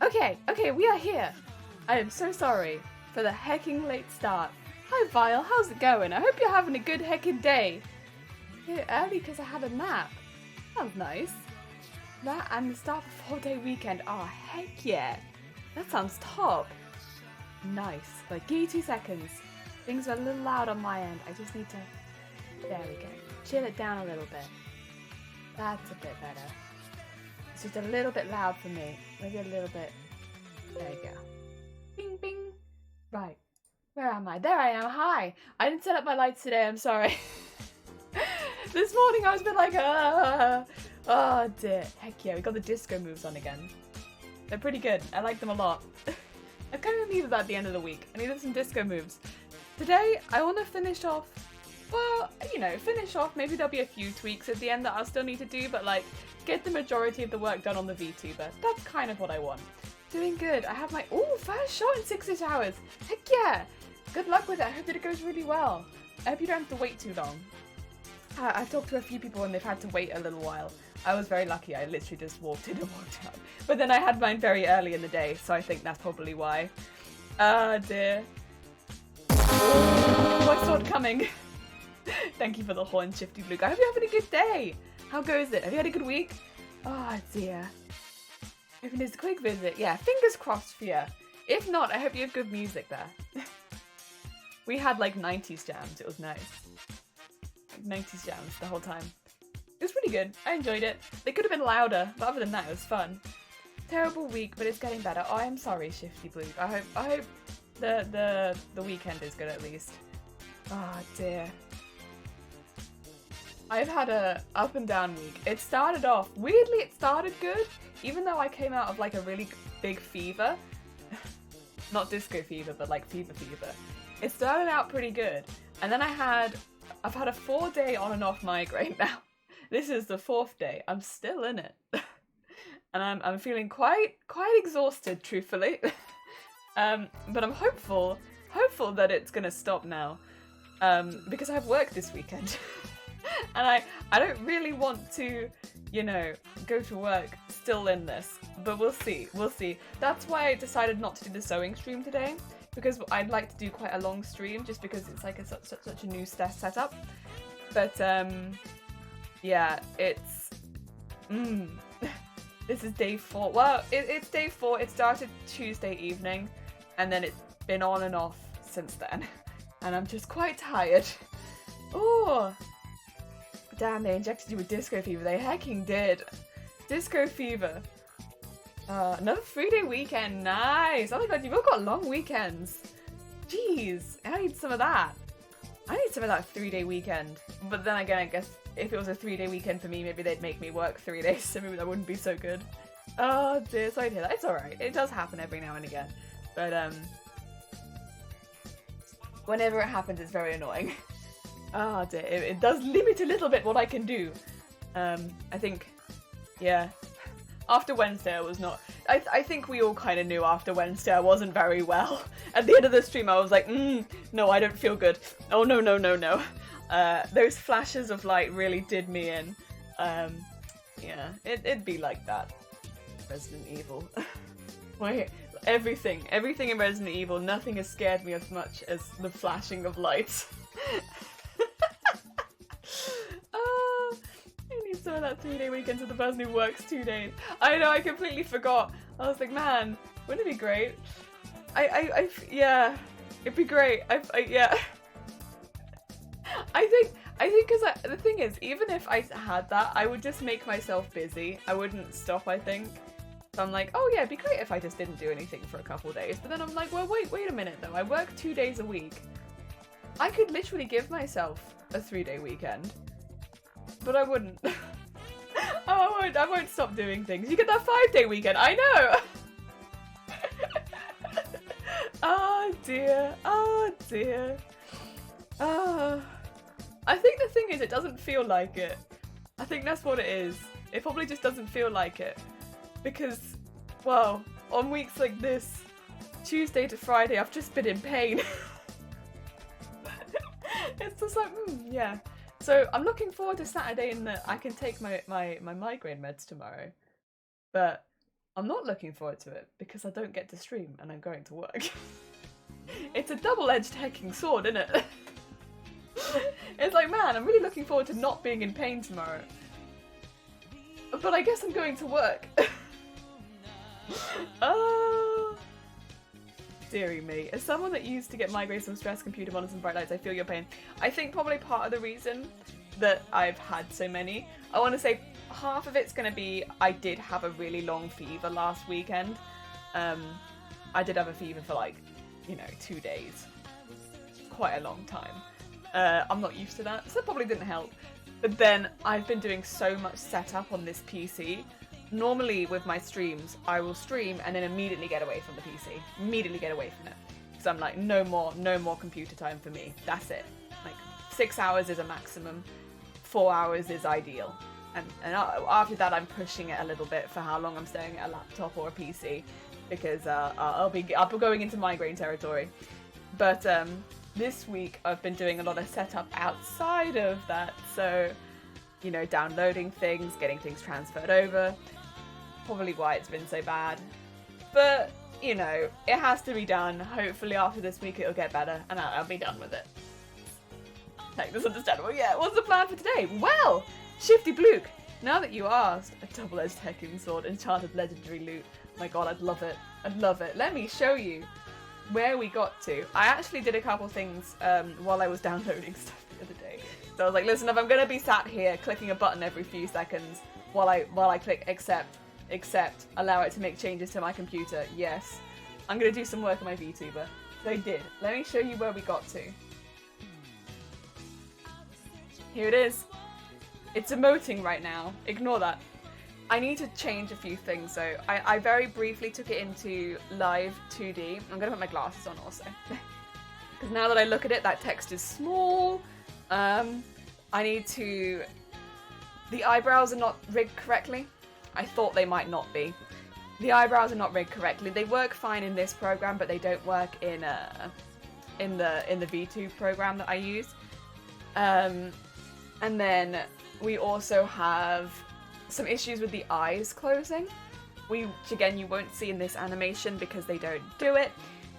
Okay, we are here. I am so sorry for the hecking late start. Hi Vile, how's it going? I hope you're having a good hecking day. Here early because I had a nap. Sounds nice. That and the start of a 4-day weekend. Oh, heck yeah. That sounds top. Nice. Like, give me 2 seconds. Things are a little loud on my end. I just need to... There we go. Chill it down a little bit. That's a bit better. It's just a little bit loud for me. Maybe a little bit. There you go. Bing, bing. Right. Where am I? There I am. Hi. I didn't set up my lights today. I'm sorry. This morning I was a bit like, oh dear. Heck yeah, we got the disco moves on again. They're pretty good. I like them a lot. I kind of needed that at the end of the week. I needed some disco moves. Today, I want to finish off, well, you know, finish off. Maybe there'll be a few tweaks at the end that I'll still need to do, but like, get the majority of the work done on the VTuber. That's kind of what I want. Doing good. I have my, first shot in 6-ish hours. Heck yeah. Good luck with it. I hope that it goes really well. I hope you don't have to wait too long. I've talked to a few people and they've had to wait a little while. I was very lucky. I literally just walked in and walked out. But then I had mine very early in the day, so I think that's probably why. Ah, dear. Oh, I saw it coming. Thank you for the horn, Shifty Blue. I hope you're having a good day. How goes it? Have you had a good week? Oh, dear. If it is a quick visit, yeah, fingers crossed for you. If not, I hope you have good music there. We had like 90s jams. It was nice. 90s jams the whole time. It was pretty good. I enjoyed it. They could have been louder, but other than that, it was fun. Terrible week, but it's getting better. Oh, I'm sorry, Shifty Blue. I hope the weekend is good at least. Oh dear. I've had a up and down week. It started off weirdly. It started good, even though I came out of like a really big fever. Not disco fever, but like fever. It started out pretty good, and then I've had a 4-day on and off migraine now. This is the 4th day. I'm still in it. And I'm feeling quite exhausted, truthfully. But I'm hopeful that it's gonna stop now. Because I have work this weekend. And I don't really want to, you know, go to work still in this. But we'll see. That's why I decided not to do the sewing stream today. Because I'd like to do quite a long stream, just because it's like such a new setup. But yeah, it's this is day 4. Well, it's day 4. It started Tuesday evening, and then it's been on and off since then, and I'm just quite tired. Oh, damn! They injected you with disco fever. They hecking did. Disco fever. Another 3-day weekend, nice! Oh my god, you've all got long weekends. Jeez, I need some of that. I need some of that 3-day weekend. But then again, I guess if it was a 3-day weekend for me, maybe they'd make me work 3 days, so maybe that wouldn't be so good. Oh dear, sorry to hear that. It's alright, it does happen every now and again. But whenever it happens, it's very annoying. Oh dear, it does limit a little bit what I can do. I think, yeah. After Wednesday, I was not... I think we all kind of knew after Wednesday I wasn't very well. At the end of the stream, I was like, no, I don't feel good. Oh, no. Those flashes of light really did me in. Yeah, it'd be like that. Resident Evil. Wait, everything in Resident Evil, nothing has scared me as much as the flashing of lights. Some of that 3-day weekend to the person who works 2 days. I know, I completely forgot. I was like, man, wouldn't it be great? Yeah, it'd be great. Yeah. I think because the thing is, even if I had that, I would just make myself busy. I wouldn't stop, I think. So I'm like, oh yeah, it'd be great if I just didn't do anything for a couple days. But then I'm like, well, wait a minute though. I work 2 days a week. I could literally give myself a 3-day weekend. But I wouldn't. Oh, I won't stop doing things. You get that 5-day weekend. I know. Oh dear. I think the thing is, it doesn't feel like it. I think that's what it is. It probably just doesn't feel like it. Because, well, on weeks like this, Tuesday to Friday, I've just been in pain. It's just like, yeah. So I'm looking forward to Saturday in that I can take my migraine meds tomorrow. But I'm not looking forward to it because I don't get to stream and I'm going to work. It's a double-edged hecking sword, isn't it? It's like, man, I'm really looking forward to not being in pain tomorrow. But I guess I'm going to work. Deary me. As someone that used to get migraines from stress, computer monitors and bright lights, I feel your pain. I think probably part of the reason that I've had so many, I want to say half of it's going to be I did have a really long fever last weekend. I did have a fever for like, 2 days. Quite a long time. I'm not used to that, so it probably didn't help. But then I've been doing so much setup on this PC. Normally with my streams, I will stream and then immediately get away from the PC. Immediately get away from it. Because I'm like, no more computer time for me. That's it. Like 6 hours is a maximum. 4 hours is ideal. And after that, I'm pushing it a little bit for how long I'm staring at a laptop or a PC. Because I'll be going into migraine territory. But this week I've been doing a lot of setup outside of that. So, downloading things, getting things transferred over. Probably why it's been so bad. But, it has to be done. Hopefully after this week it'll get better and I'll be done with it. Like, that's understandable. Yeah, what's the plan for today? Well, Shifty Bluke, now that you asked, a double-edged hecking sword, enchanted legendary loot. My god, I'd love it. I'd love it. Let me show you where we got to. I actually did a couple things while I was downloading stuff the other day. So I was like, listen, if I'm going to be sat here clicking a button every few seconds while I click accept, allow it to make changes to my computer, yes, I'm going to do some work on my VTuber. So I did. Let me show you where we got to. Here it is. It's emoting right now. Ignore that. I need to change a few things, so I very briefly took it into live 2D. I'm going to put my glasses on also. Because now that I look at it, that text is small. I need to... The eyebrows are not rigged correctly. I thought they might not be. The eyebrows are not rigged correctly. They work fine in this program, but they don't work in the VTube program that I use. And then we also have some issues with the eyes closing, which again you won't see in this animation because they don't do it,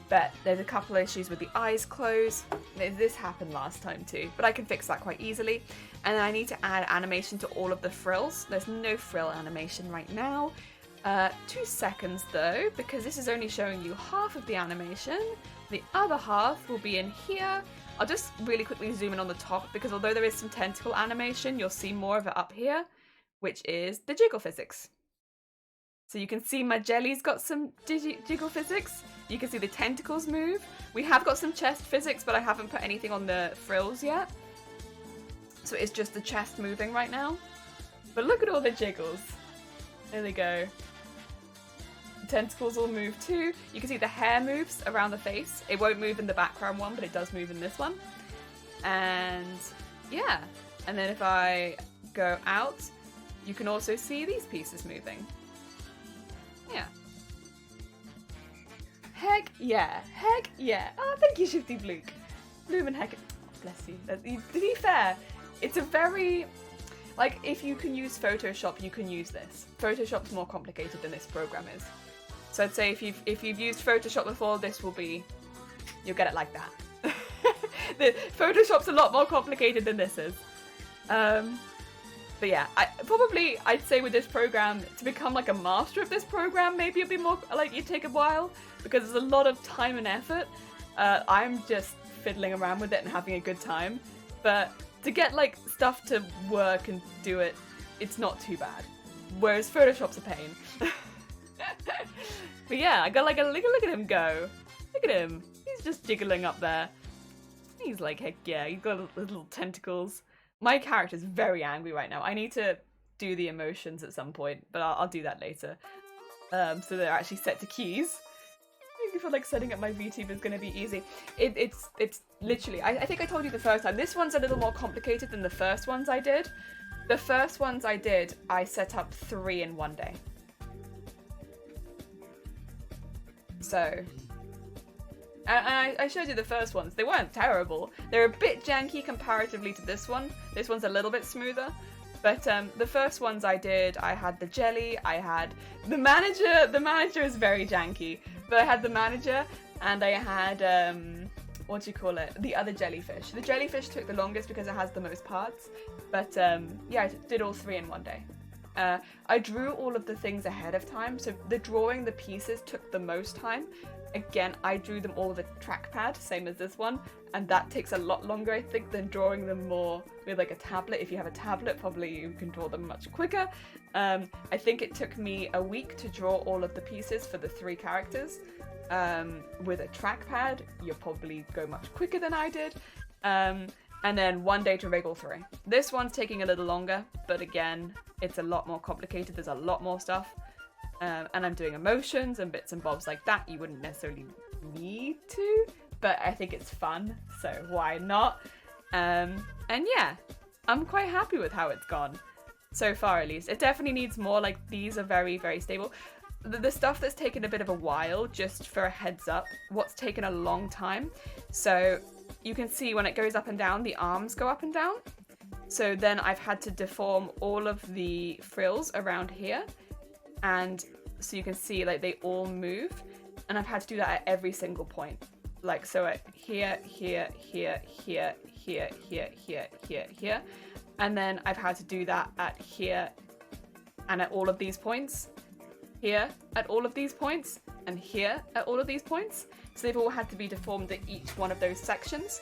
but there's a couple of issues with the eyes close. This happened last time too, but I can fix that quite easily. And then I need to add animation to all of the frills. There's no frill animation right now. 2 seconds though, because this is only showing you half of the animation. The other half will be in here. I'll just really quickly zoom in on the top because although there is some tentacle animation, you'll see more of it up here, which is the jiggle physics. So you can see my jelly's got some jiggle physics. You can see the tentacles move. We have got some chest physics, but I haven't put anything on the frills yet. So it's just the chest moving right now. But look at all the jiggles. There they go. The tentacles all move too. You can see the hair moves around the face. It won't move in the background one, but it does move in this one. And yeah. And then if I go out, you can also see these pieces moving. Yeah. Heck yeah. Heck yeah. Oh, thank you, Shifty Bluke. Bloomin' heck. Oh, bless you. To be fair, it's a very... Like, if you can use Photoshop, you can use this. Photoshop's more complicated than this program is. So I'd say if you've used Photoshop before, this will be... You'll get it like that. The Photoshop's a lot more complicated than this is. But yeah, I'd say with this program, to become like a master of this program, maybe it'd be more, like, it'd take a while, because there's a lot of time and effort. I'm just fiddling around with it and having a good time. But to get, like, stuff to work and do it, it's not too bad. Whereas Photoshop's a pain. But yeah, I got like look at him go. Look at him. He's just jiggling up there. He's like, heck yeah, he's got little tentacles. My character's very angry right now. I need to do the emotions at some point, but I'll do that later. So they're actually set to keys. I feel like setting up my VTube is going to be easy. It's literally, I think I told you the first time, this one's a little more complicated than the first ones I did. The first ones I did, I set up 3 in one day. So, and I showed you the first ones. They weren't terrible. They're a bit janky comparatively to this one. This one's a little bit smoother. But the first ones I did, I had the jelly, I had the manager. The manager is very janky, but I had the manager and I had, what do you call it? The other jellyfish. The jellyfish took the longest because it has the most parts. But yeah, I did all 3 in one day. I drew all of the things ahead of time, so the drawing the pieces took the most time. Again, I drew them all with a trackpad, same as this one, and that takes a lot longer, I think, than drawing them more with like a tablet. If you have a tablet, probably you can draw them much quicker. I think it took me a week to draw all of the pieces for the 3 characters. With a trackpad, you'll probably go much quicker than I did. And then 1 day to rig all 3. This one's taking a little longer, but again, it's a lot more complicated. There's a lot more stuff. And I'm doing emotions and bits and bobs like that. You wouldn't necessarily need to, but I think it's fun, so why not? And yeah, I'm quite happy with how it's gone. So far, at least. It definitely needs more. Like, these are very, very stable. The stuff that's taken a bit of a while, just for a heads up, what's taken a long time. So you can see when it goes up and down, the arms go up and down. So then I've had to deform all of the frills around here. And so you can see like they all move, and I've had to do that at every single point. Like, so at here, here, here, here, here, here, here, here, here. And then I've had to do that at here and at all of these points. Here at all of these points, and here at all of these points. So they've all had to be deformed at each one of those sections.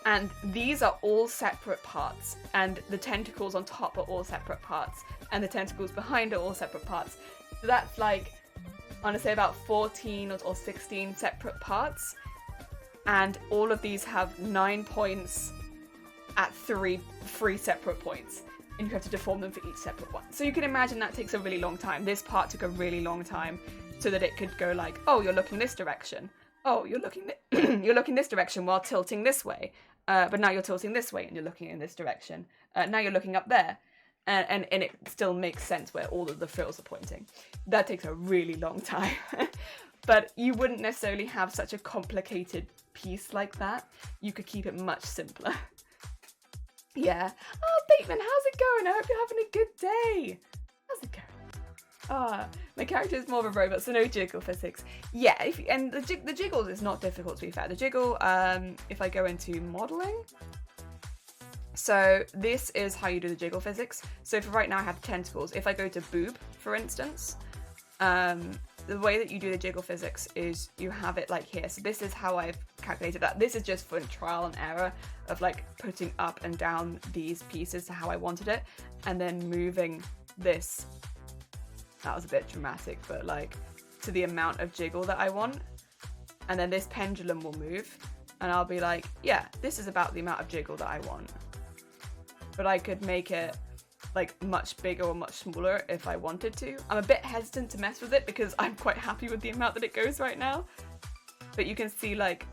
And these are all separate parts, and the tentacles on top are all separate parts, and the tentacles behind are all separate parts. So that's like, I want to say about 14 or 16 separate parts, and all of these have 9 points at three separate points, and you have to deform them for each separate one. So you can imagine that takes a really long time. This part took a really long time, so that it could go like, oh, you're looking this direction. Oh, you're looking you're looking this direction while tilting this way. But now you're tilting this way and you're looking in this direction. Now you're looking up there. And it still makes sense where all of the frills are pointing. That takes a really long time. But you wouldn't necessarily have such a complicated piece like that. You could keep it much simpler. Yeah. Oh, Bateman, how's it going? I hope you're having a good day. How's it going? My character is more of a robot, so no jiggle physics. Yeah, and the jiggles is not difficult, to be fair. The jiggle, if I go into modeling, so this is how you do the jiggle physics. So for right now I have tentacles. If I go to boob, for instance, the way that you do the jiggle physics is you have it like here. So this is how I've calculated that. This is just for trial and error of like putting up and down these pieces to how I wanted it, and then moving this. That was a bit dramatic, but like to the amount of jiggle that I want. And then this pendulum will move, and I'll be like, yeah, this is about the amount of jiggle that I want. But I could make it like much bigger or much smaller if I wanted to. I'm a bit hesitant to mess with it because I'm quite happy with the amount that it goes right now. But you can see like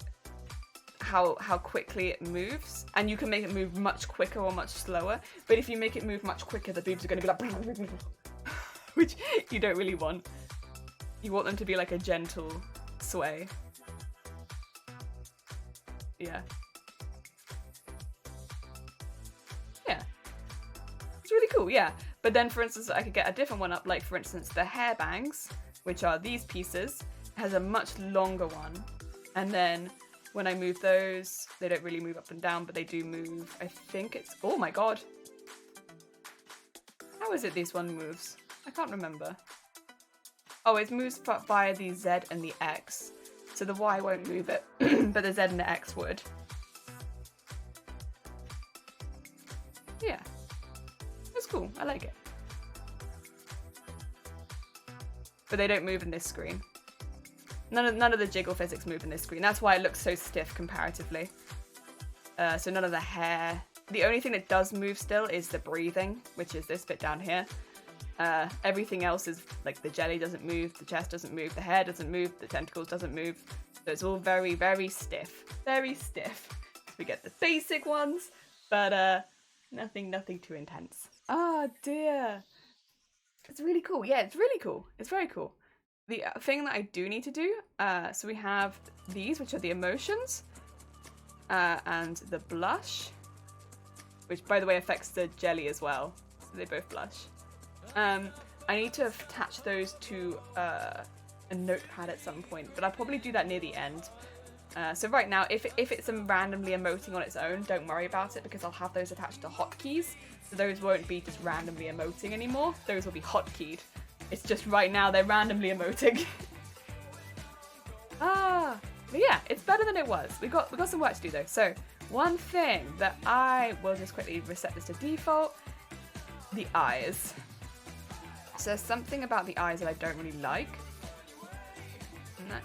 how quickly it moves, and you can make it move much quicker or much slower. But if you make it move much quicker, the boobs are going to be like which you don't really want. You want them to be like a gentle sway. Yeah. Yeah. It's really cool, yeah. But then, for instance, I could get a different one up, like, for instance, the hair bangs, which are these pieces, has a much longer one. And then when I move those, they don't really move up and down, but they do move. I think it's... Oh my god. How is it this one moves? I can't remember. Oh, it moves via the Z and the X. So the Y won't move it, but the Z and the X would. Yeah. It's cool. I like it. But they don't move in this screen. None of the jiggle physics move in this screen. That's why it looks so stiff comparatively. So none of the hair. The only thing that does move still is the breathing, which is this bit down here. Everything else is like the jelly doesn't move, the chest doesn't move, the hair doesn't move, the tentacles doesn't move. So it's all very, very stiff. Very stiff. We get the basic ones, but nothing too intense. Oh dear. It's really cool. Yeah, it's really cool. It's very cool. The thing that I do need to do, so we have these, which are the emotions, and the blush, which by the way affects the jelly as well. they both blush. I need to attach those to a notepad at some point, but I'll probably do that near the end. So right now, if it's randomly emoting on its own, don't worry about it because I'll have those attached to hotkeys. So those won't be just randomly emoting anymore. Those will be hotkeyed. It's just right now they're randomly emoting. But yeah, it's better than it was. We got some work to do though. So one thing that I will just quickly reset this to default, the eyes. So there's something about the eyes that I don't really like. And that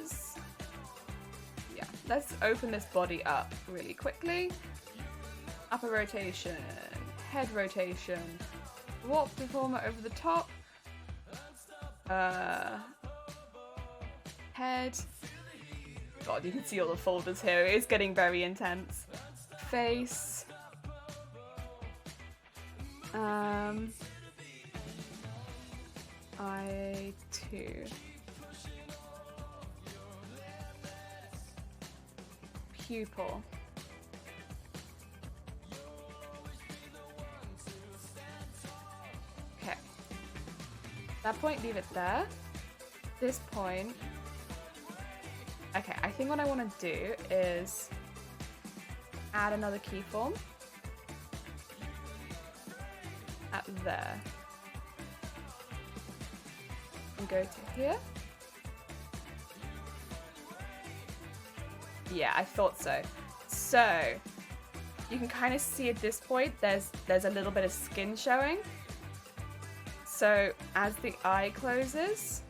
is, yeah, let's open this body up really quickly. Upper rotation, head rotation, warp deformer over the top, head. God, you can see all the folders here. It is getting very intense. Face. Eye 2. Pupil. Okay. That point, leave it there. This point. Okay, I think what I want to do is add another keyform at there and go to here. Yeah, I thought so. So you can kind of see at this point there's a little bit of skin showing. So as the eye closes,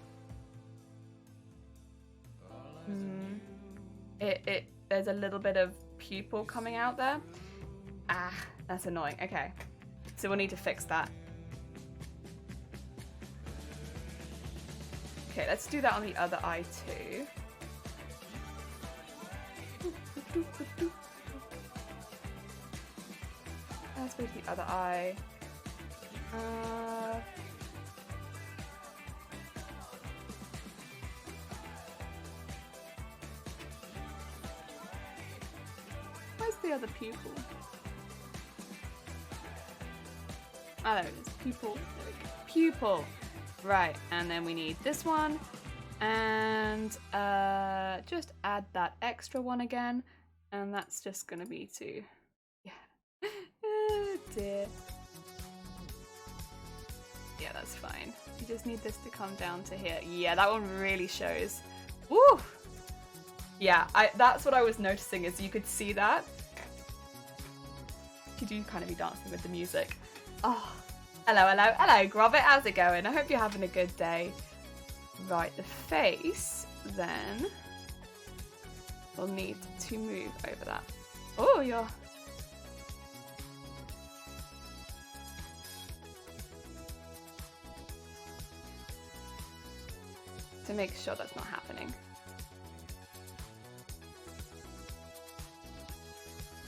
there's a little bit of pupil coming out there. Ah, that's annoying. Okay, so we'll need to fix that. Okay, let's do that on the other eye too. Let's go to the other eye. Where's the other pupil? Oh, there it is. Pupil. There we go. Pupil. Right, and then we need this one. And just add that extra one again. And that's just going to be to... Yeah. Oh, dear. Yeah, that's fine. You just need this to come down to here. Yeah, that one really shows. Woo! Yeah, that's what I was noticing is you could see that. You do kind of be dancing with the music. Oh, hello, Grobbit. How's it going? I hope you're having a good day. Right, the face, then we'll need to move over that. Oh, you're... To make sure that's not happening.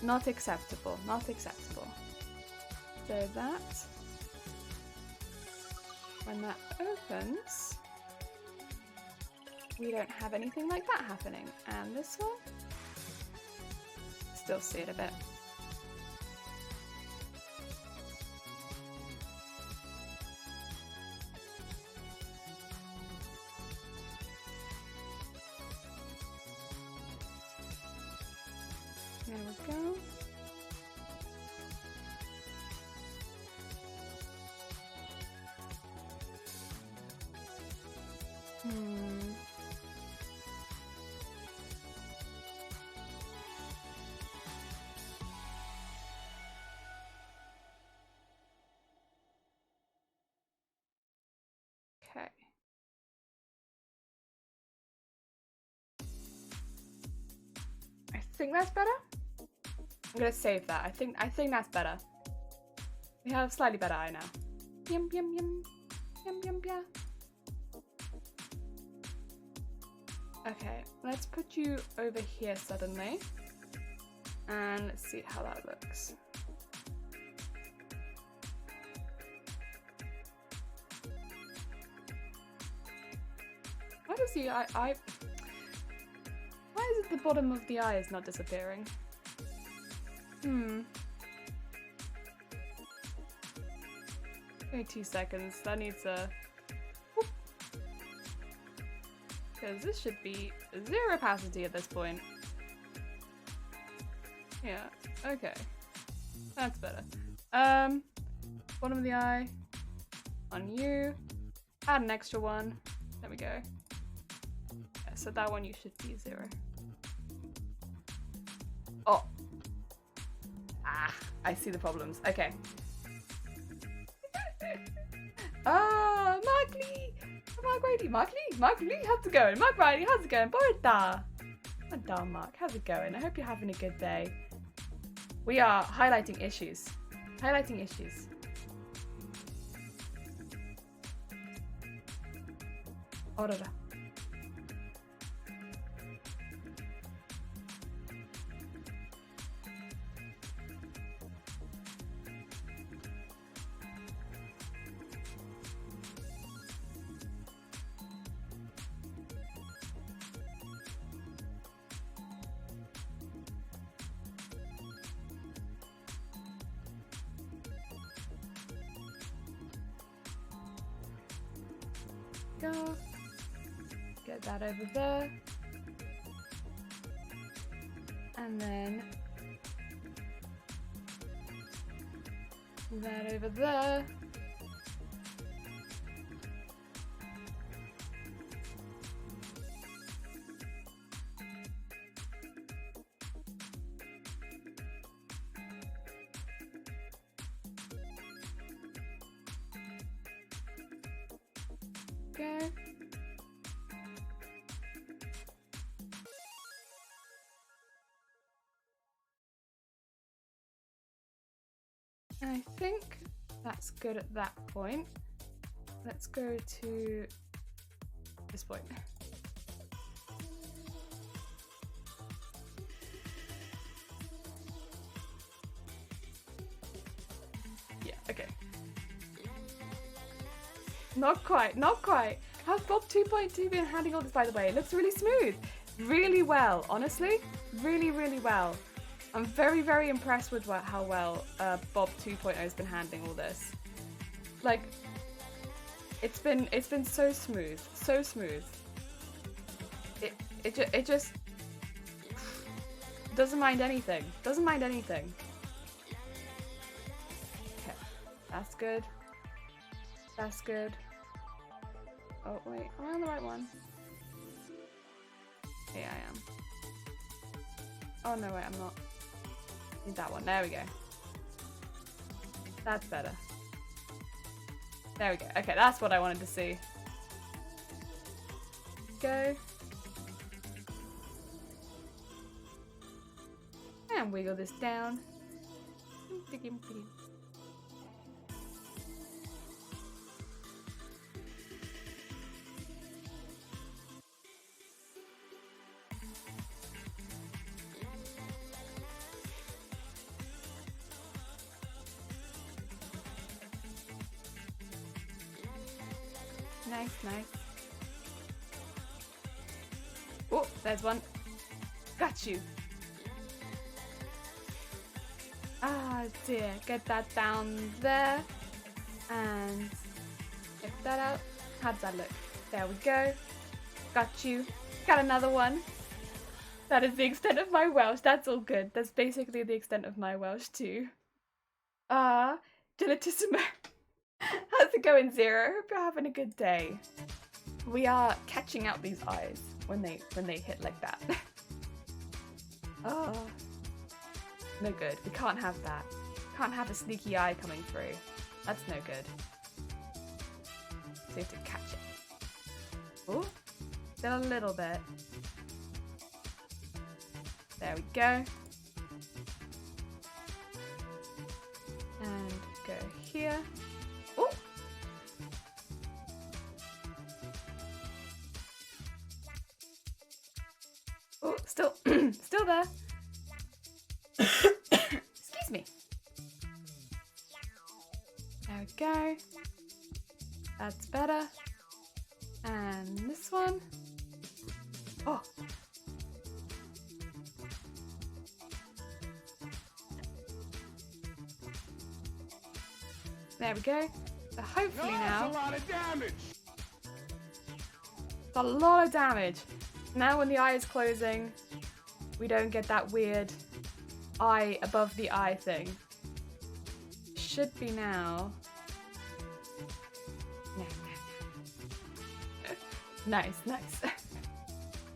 Not acceptable, not acceptable. So that, when that opens, we don't have anything like that happening. And this one, still see it a bit. There we go. Okay. I think that's better. I'm gonna save that. I think that's better. We have slightly better eye now. Yum yum yum. Yum yum yeah. Okay, let's put you over here suddenly. And let's see how that looks. Why does the eye why is it the bottom of the eye is not disappearing? Give me 2 seconds. That needs a... Because this should be 0 opacity at this point. Yeah, okay. That's better. Bottom of the eye. On you. Add an extra one. There we go. Yeah, so that one you should be 0. Oh. Ah, I see the problems. Okay. Ah, Mark Lee! Mark Riley, Mark Lee, how's it going? Mark Riley, how's it going? Borda! Well done, Mark, how's it going? I hope you're having a good day. We are highlighting issues. Highlighting issues. Orada. Go. Get that over there. And then that over there. Go. I think that's good at that point. Let's go to this point. Yeah, okay. Not quite, not quite. How's Bob 2.2 been handling all this, by the way? It looks really smooth. Really well, honestly. Really, really well. I'm very, very impressed with how well Bob 2.0 has been handling all this. Like, it's been so smooth, so smooth. It just doesn't mind anything. Doesn't mind anything. Okay, that's good. That's good. Oh wait, am I on the right one? Yeah, I am. Oh no, wait, I'm not. Need that one. There we go. That's better. There we go. Okay, that's what I wanted to see. Go. And wiggle this down. Nice, nice. Oh, there's one. Got you. Ah, dear. Get that down there. And check that out. How does that look? There we go. Got you. Got another one. That is the extent of my Welsh. That's all good. That's basically the extent of my Welsh too. Gelatissimo. How's it going, Zero? Hope you're having a good day. We are catching out these eyes when they hit like that. Oh, no good. We can't have that. Can't have a sneaky eye coming through. That's no good. So you have to catch it. Oh, still a little bit. There we go. And go here. Oh! Oh, still there. Excuse me. There we go. That's better. And this one. Oh! There we go. So hopefully now... That's a lot of damage! It's a lot of damage. Now when the eye is closing, we don't get that weird eye above the eye thing. Should be now. Nice, nice.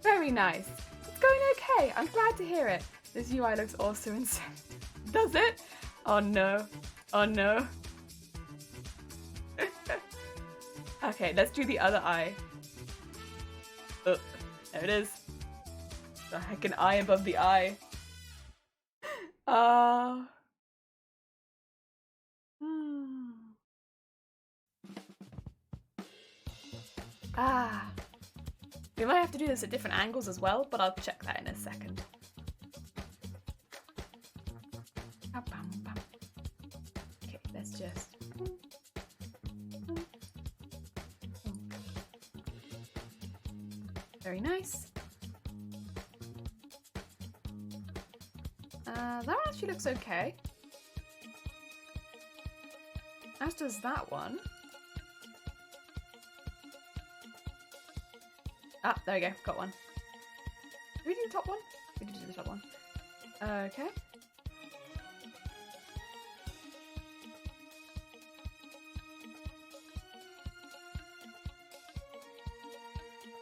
Very nice. It's going okay. I'm glad to hear it. This UI looks also insane. Does it? Oh no. Oh no. Okay, let's do the other eye. Oh, there it is. The heckin' eye above the eye. We might have to do this at different angles as well, but I'll check that in a second. Okay, let's just... Very nice. That one actually looks okay. As does that one. Ah, there we go. Got one. Did we do the top one? We did do the top one. Okay.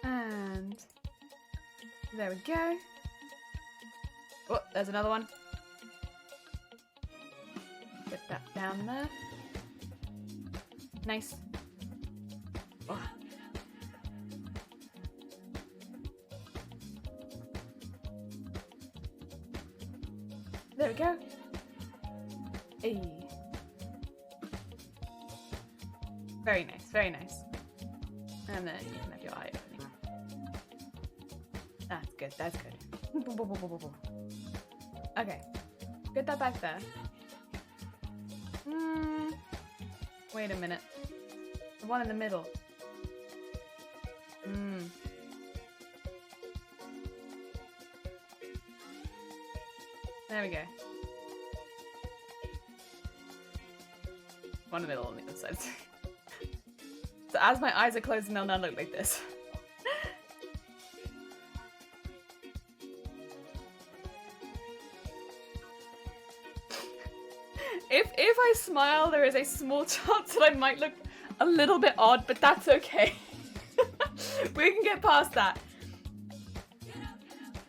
And there we go. Oh, there's another one. Get that down there. Nice. Oh. There we go. Hey. Very nice, very nice. And then you can have your eye opening. That's good, that's good. Okay. Get that back there. Wait a minute. The one in the middle. There we go. One in the middle on the other side. So as my eyes are closed, they'll now look like this. If I smile, there is a small chance that I might look a little bit odd, but that's okay. We can get past that.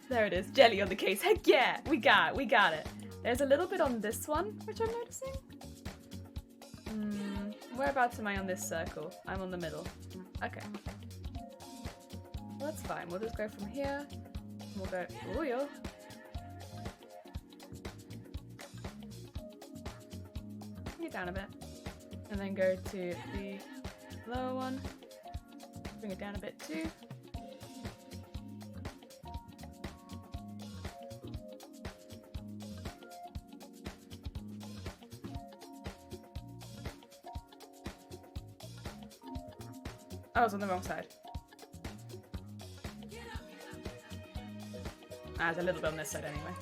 There it is, jelly on the case. Heck yeah, we got it. There's a little bit on this one, which I'm noticing. Whereabouts am I on this circle? I'm on the middle. Okay. Well, that's fine. We'll just go from here. We'll go, ooh, yo. Bring it down a bit. And then go to the lower one. Bring it down a bit too. I was on the wrong side. There's a little bit on this side anyway.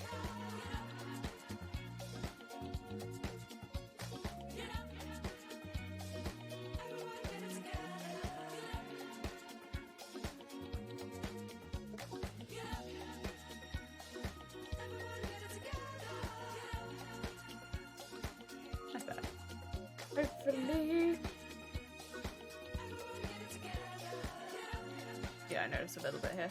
That's better. Hopefully. Yeah, I noticed a little bit here.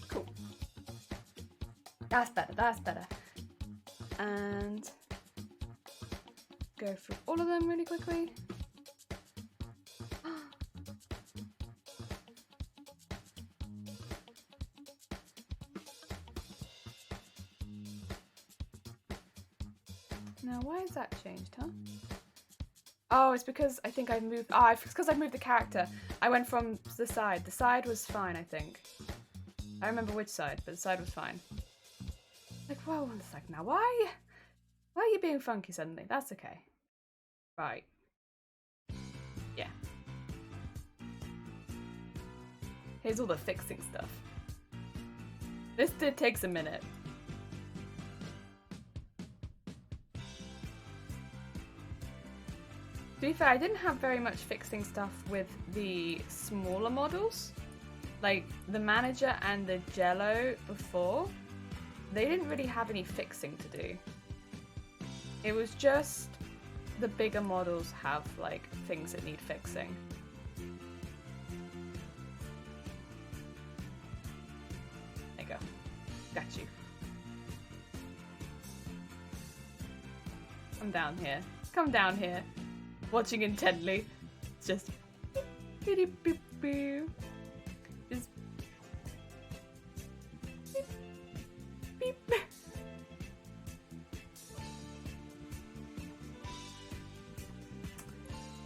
Cool. That's better, that's better. And go through all of them really quickly. Now, why has that changed, huh? Oh, it's because I think I moved... Oh, it's because I moved the character. I went from the side. The side was fine, I think. I remember which side, but the side was fine. Like, whoa, one second now. Why are you being funky suddenly? That's okay. Right. Yeah. Here's all the fixing stuff. This takes a minute. To be fair, I didn't have very much fixing stuff with the smaller models. Like, the manager and the Jello before, they didn't really have any fixing to do. It was just the bigger models have, like, things that need fixing. There you go. Got you. Come down here. Come down here. Watching intently. It's just... Just... Beep.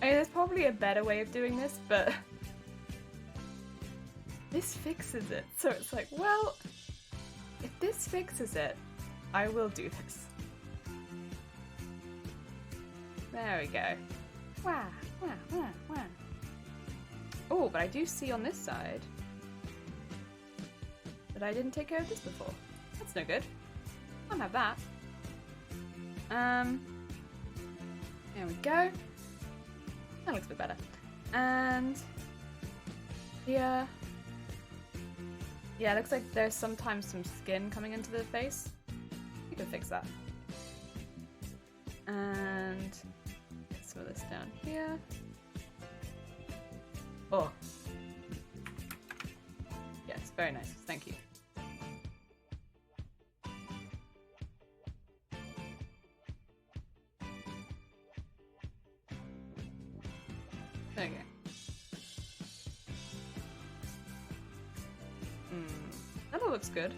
I mean, there's probably a better way of doing this, but this fixes it. So it's like, well, if this fixes it, I will do this. There we go. Wow, wow, wow, wow. Oh, but I do see on this side that I didn't take care of this before. That's no good. Can't have that. There we go. That looks a bit better. And here, yeah, it looks like there's sometimes some skin coming into the face. You can fix that. And some of this down here. Oh. Yes, very nice. Thank you. There you go. That all looks good.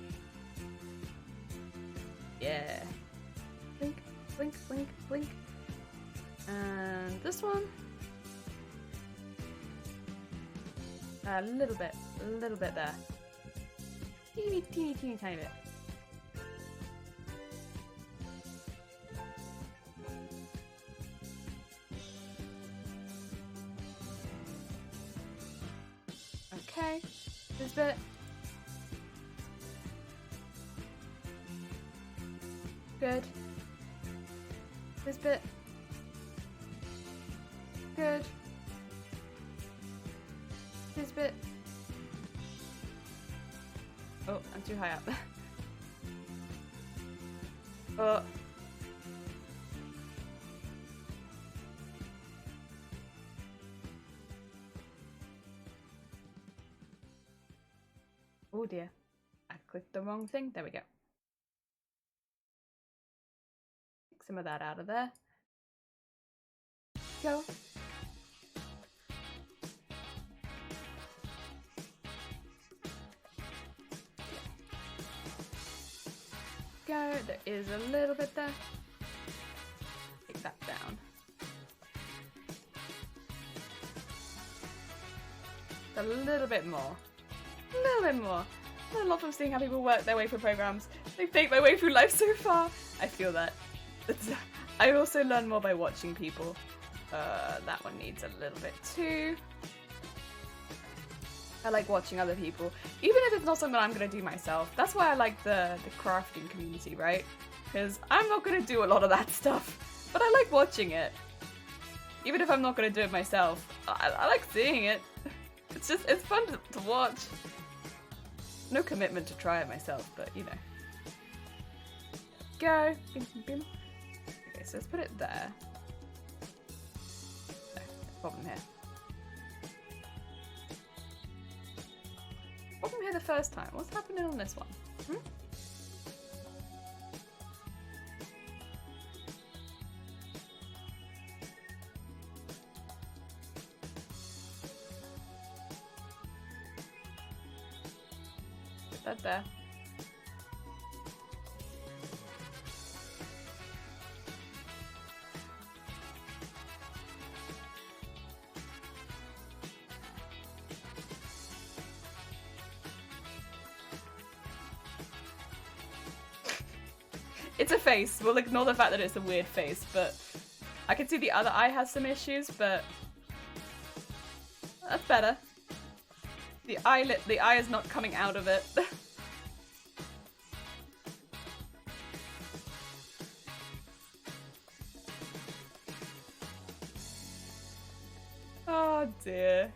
Yeah. Blink, blink, blink, blink. And this one. A little bit there. Teeny, teeny, teeny, tiny bit. Okay, this bit. Good. This bit. Good. This bit. Oh, I'm too high up. Oh. Oh dear. I clicked the wrong thing. There we go. Take some of that out of there. Go. Go. There is a little bit there. Take that down. A little bit more. A little bit more. I love from seeing how people work their way through programs. They fake my way through life so far. I feel that. I also learn more by watching people. That one needs a little bit too. I like watching other people, even if it's not something I'm gonna do myself. That's why I like the crafting community, right? Because I'm not gonna do a lot of that stuff, but I like watching it. Even if I'm not gonna do it myself, I like seeing it. It's fun to watch. No commitment to try it myself, but you know. Go. Bim, bim, bim. Okay, so let's put it there. No, problem here. Problem here the first time. What's happening on this one? Put that there. It's a face. We'll ignore the fact that it's a weird face, but I can see the other eye has some issues, but that's better. The eye is not coming out of it. Oh dear.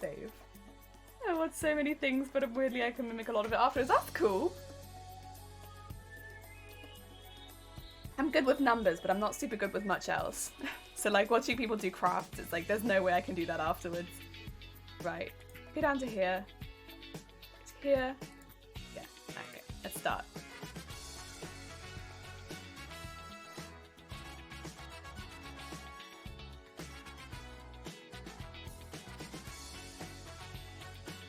Save. I want so many things, but weirdly I can mimic a lot of it afterwards. That's cool. I'm good with numbers, but I'm not super good with much else. So like watching people do crafts, it's like there's no way I can do that afterwards. Right. Go down to here. To here. Yeah. Okay. Let's start.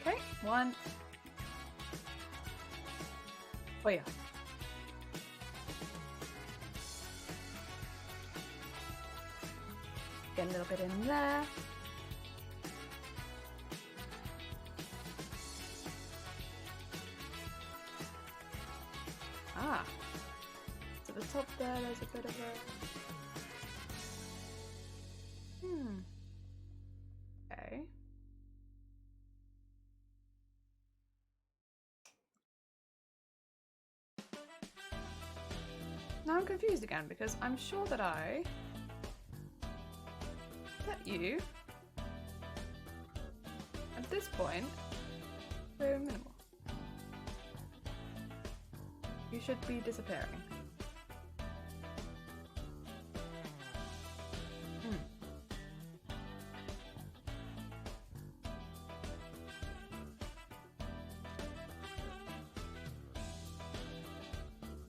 Okay. 1. Oh yeah. Get a little bit in there. Ah. To the top there, there's a bit of a... Okay. Now I'm confused again because I'm sure that I... That you... At this point, very minimal. You should be disappearing.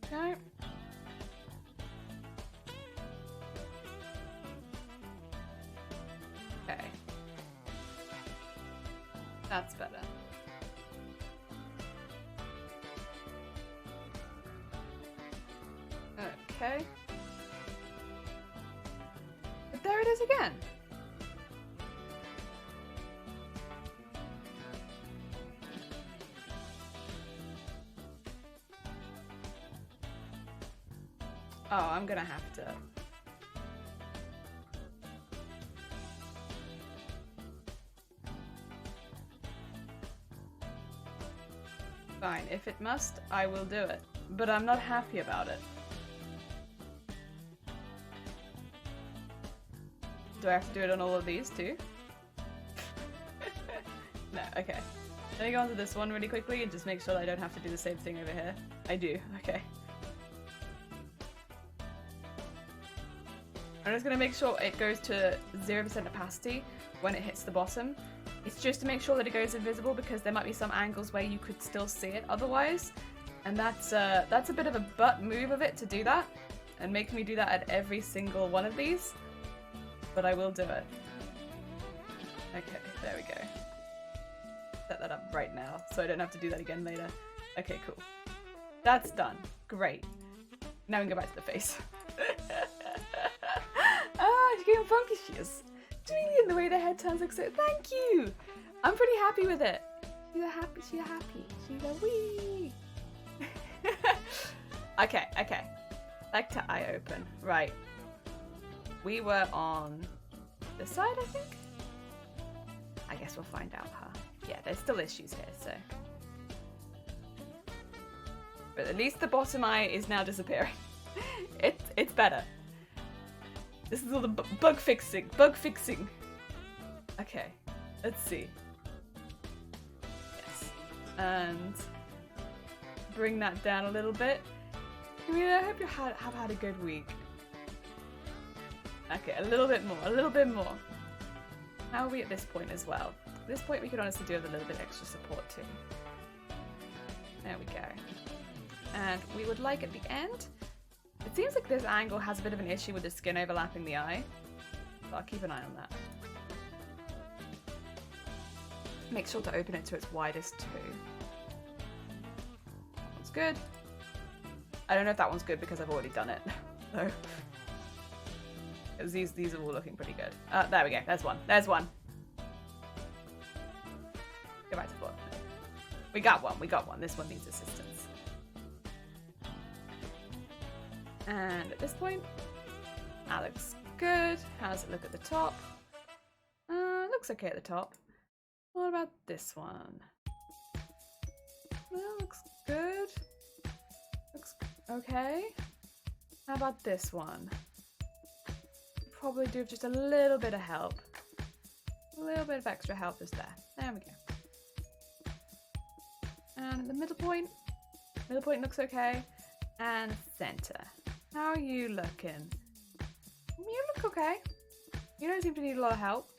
Okay. Okay. That's better. Okay. But there it is again. Oh, I'm gonna have to. Fine, if it must, I will do it. But I'm not happy about it. Do I have to do it on all of these too? No, okay. Let me go on to this one really quickly and just make sure that I don't have to do the same thing over here. I do, okay. I'm just gonna make sure it goes to 0% opacity when it hits the bottom. It's just to make sure that it goes invisible because there might be some angles where you could still see it otherwise. And that's a bit of a butt move of it to do that and make me do that at every single one of these. But I will do it. Okay, there we go. Set that up right now so I don't have to do that again later. Okay, cool. That's done. Great. Now we can go back to the face. Ah, she's getting funky she is. Julian, the way the head turns looks so... Thank you! I'm pretty happy with it. She's a happy. She's a wee. Okay. Back to eye open. Right. We were on this side, I think? I guess we'll find out, huh? Yeah, there's still issues here, so... But at least the bottom eye is now disappearing. It's better. This is all the bug fixing. Okay, let's see. Yes. And bring that down a little bit. I mean, I hope you have had a good week. Okay, a little bit more. How are we at this point as well? At this point we could honestly do with a little bit extra support too. There we go. And we would like at the end, it seems like this angle has a bit of an issue with the skin overlapping the eye. So I'll keep an eye on that. Make sure to open it to its widest too. That one's good. I don't know if that one's good because I've already done it. So these are all looking pretty good. There we go. There's one. Go back to 4. We got one. This one needs assistance. And at this point, That looks good. How does it look at the top? Looks okay at the top. What about this one? Well, looks good. Looks okay. How about this one? Probably do just a little bit of help. A little bit of extra help is there. There we go. And the middle point. Middle point looks okay. And center. How are you looking? You look okay. You don't seem to need a lot of help.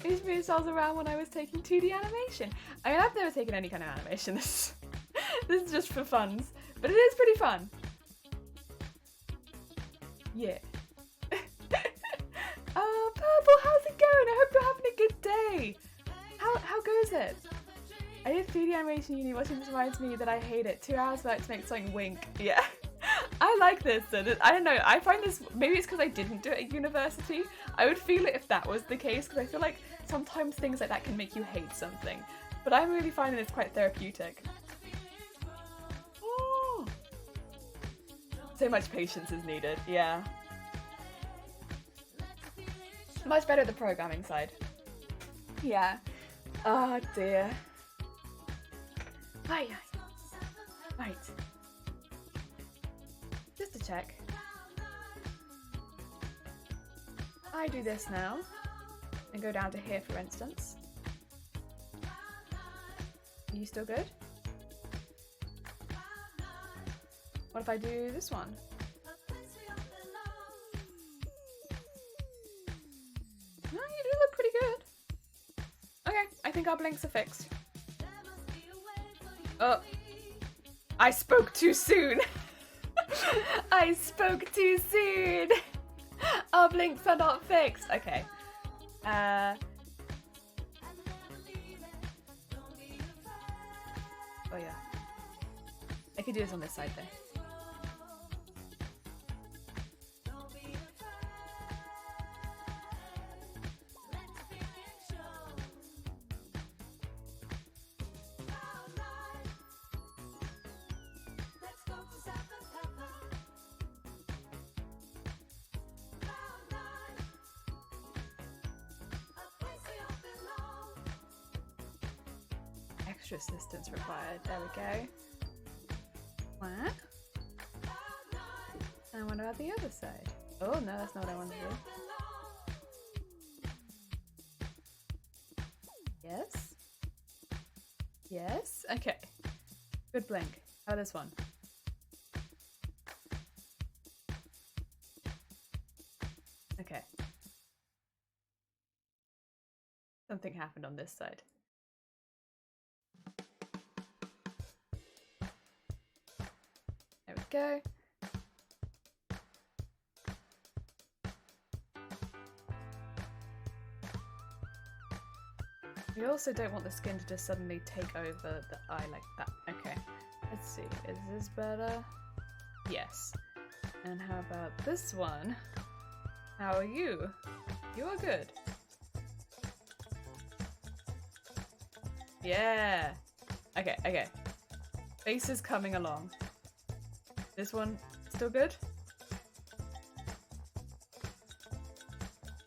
These moved cells around when I was taking 2D animation. I mean, I've never taken any kind of animation. This is just for funs. But it is pretty fun. Yeah. Oh, Purple, how's it going? I hope you're having a good day. How goes it? I did 3D animation uni. Watching this reminds me that I hate it. 2 hours work to make something wink. Yeah. I like this. I don't know. I find this, maybe it's because I didn't do it at university. I would feel it if that was the case, because I feel like sometimes things like that can make you hate something. But I'm really finding this quite therapeutic. Oh. So much patience is needed. Yeah. Much better the programming side. Yeah. Oh dear. Hi. Right. Just to check. I do this now and go down to here, for instance. Are you still good? What if I do this one? No, you do look pretty good. Okay, I think our blinks are fixed. Oh, I spoke too soon. I spoke too soon. Our blinks are not fixed. Okay. Oh yeah. I could do this on this side though. Extra assistance required. There we go. What? And what about the other side? Oh no, that's not what I wanted to do. Yes? Yes? Okay. Good blink. How about this one? Okay. Something happened on this side. There we go. We also don't want the skin to just suddenly take over the eye like that. Okay, let's see. Is this better? Yes. And how about this one? How are you? You are good. Yeah. Okay, okay. Face is coming along. This one still good?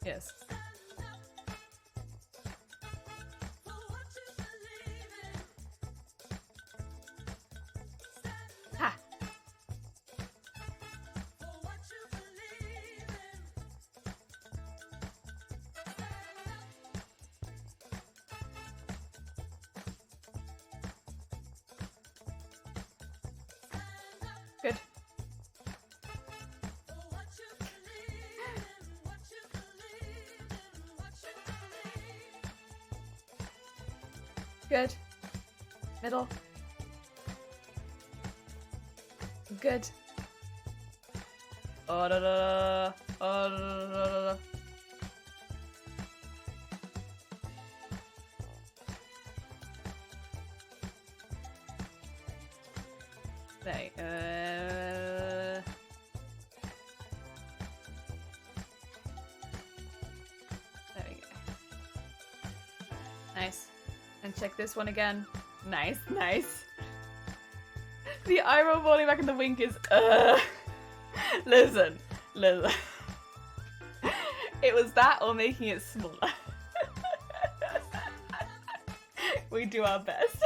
Yes. Ha! Good. Good. Middle. Good. Oh, da, da, da. Oh, da, da, da, da. There, there we go. Nice. And check this one again. Nice, nice. The eye roll falling back and the wink is, Listen. It was that or making it smaller. We do our best.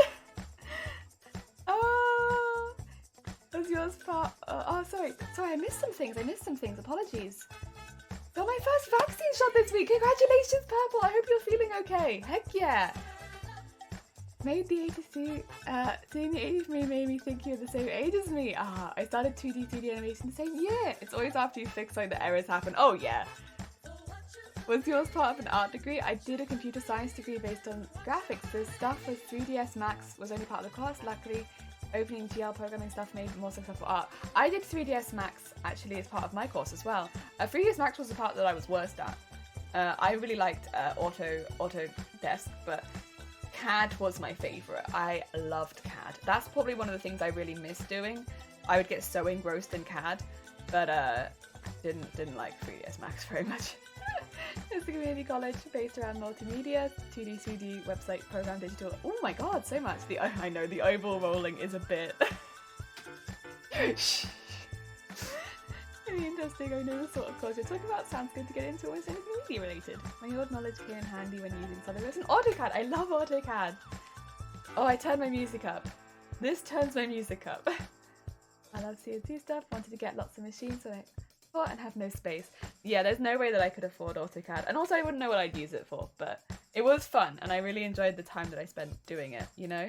Oh, was yours part? Oh, sorry, I missed some things. Apologies. Got my first vaccine shot this week. Congratulations, Purple. I hope you're feeling okay. Heck yeah. Made the 82. Seeing the 83 made me think you're the same age as me. I started 2D 3D animation the same year. It's always after you fix like the errors happen. Oh yeah. Was yours part of an art degree? I did a computer science degree based on graphics. The stuff with 3ds Max was only part of the course. Luckily, opening GL programming stuff made more successful art. I did 3ds Max actually as part of my course as well. 3ds Max was the part that I was worst at. I really liked Autodesk, but CAD was my favourite. I loved CAD. That's probably one of the things I really miss doing. I would get so engrossed in CAD, but didn't like 3ds Max very much. It's a community college based around multimedia, 2D, 3D, website, program, digital. Oh my god, so much. I know, the oval rolling is a bit... Shh. Really interesting, I know the sort of course you're talking about. Sounds good to get into almost anything media related. My old knowledge came in handy when using SolidWorks and AutoCAD. I love AutoCAD. Oh, I turned my music up. This turns my music up. I love CNC stuff, wanted to get lots of machines so I thought and have no space. Yeah, there's no way that I could afford AutoCAD. And also I wouldn't know what I'd use it for, but it was fun and I really enjoyed the time that I spent doing it, you know?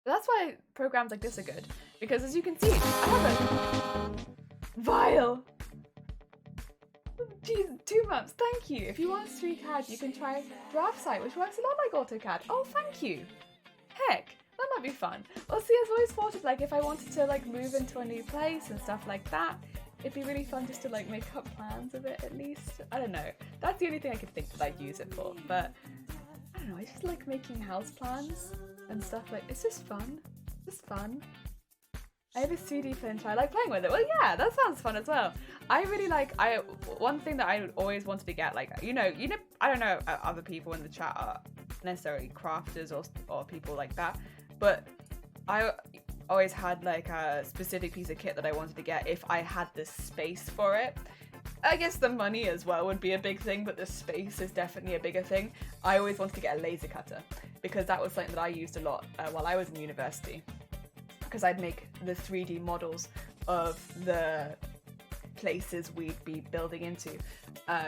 That's why programs like this are good, because as you can see, I have a Vile! Jeez, 2 months, thank you! If you want 3CAD, you can try DraftSight, which works a lot like AutoCAD. Oh, thank you! Heck, that might be fun. Well, see, I've always thought of, like, if I wanted to, like, move into a new place and stuff like that, it'd be really fun just to, like, make up plans of it, at least. I don't know. That's the only thing I could think that I'd use it for, but I don't know, I just like making house plans and stuff like, it's just fun. It's fun. I have a CD printer. I like playing with it. Well, yeah, that sounds fun as well. I really like, one thing that I always wanted to get, like, you know, I don't know if other people in the chat are necessarily crafters or people like that, but I always had like a specific piece of kit that I wanted to get if I had the space for it. I guess the money as well would be a big thing, but the space is definitely a bigger thing. I always wanted to get a laser cutter because that was something that I used a lot while I was in university, because I'd make the 3D models of the places we'd be building into,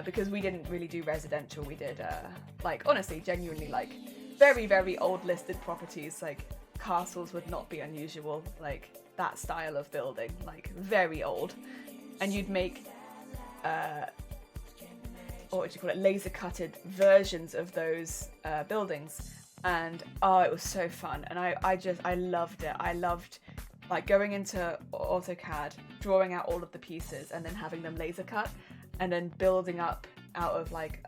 because we didn't really do residential. We did like, honestly, genuinely, like very, very old listed properties. Like castles would not be unusual, like that style of building, like very old. And you'd make what would you call it, laser cutted versions of those buildings, and oh, it was so fun. And I loved it. I loved like going into AutoCAD, drawing out all of the pieces and then having them laser cut and then building up out of like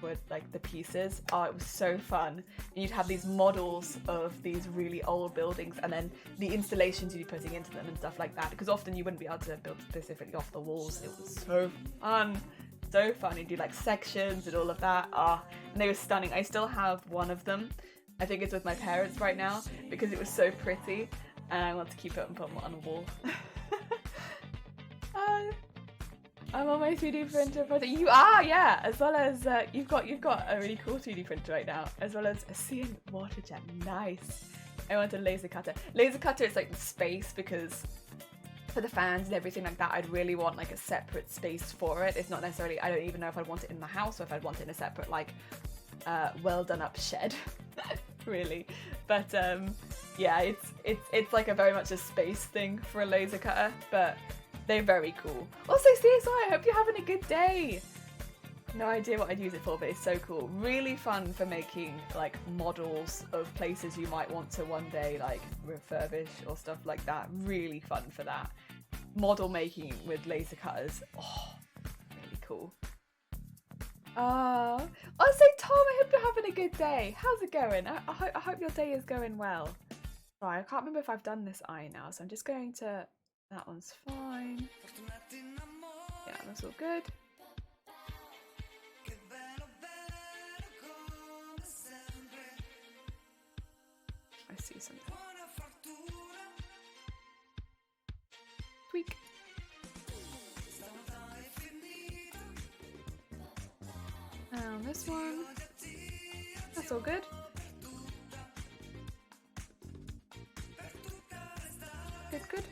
wood, like the pieces. Oh, it was so fun. And you'd have these models of these really old buildings and then the installations you'd be putting into them and stuff like that, because often you wouldn't be able to build specifically off the walls. It was so fun. So fun. You do like sections and all of that. And they were stunning. I still have one of them. I think it's with my parents right now because it was so pretty and I want to keep it and put it on a wall. I'm on my 3D printer project. You are, yeah. As well as you've got a really cool 3D printer right now, as well as a CN water jet. Nice. I want a laser cutter. Laser cutter is like space, because for the fans and everything like that, I'd really want like a separate space for it. It's not necessarily, I don't even know if I'd want it in my house or if I'd want it in a separate like well done up shed. Really. But yeah, it's like a very much a space thing for a laser cutter, but they're very cool. Also, CSI, I hope you're having a good day. No idea what I'd use it for, but it's so cool. Really fun for making like models of places you might want to one day like refurbish or stuff like that. Really fun for that. Model making with laser cutters. Oh, really cool. Also, Tom, I hope you're having a good day. How's it going? I hope your day is going well. Right, I can't remember if I've done this eye now, so I'm just going to... That one's fine. Yeah, that's all good. I see something. Tweak. And this one. That's all good. Good, good.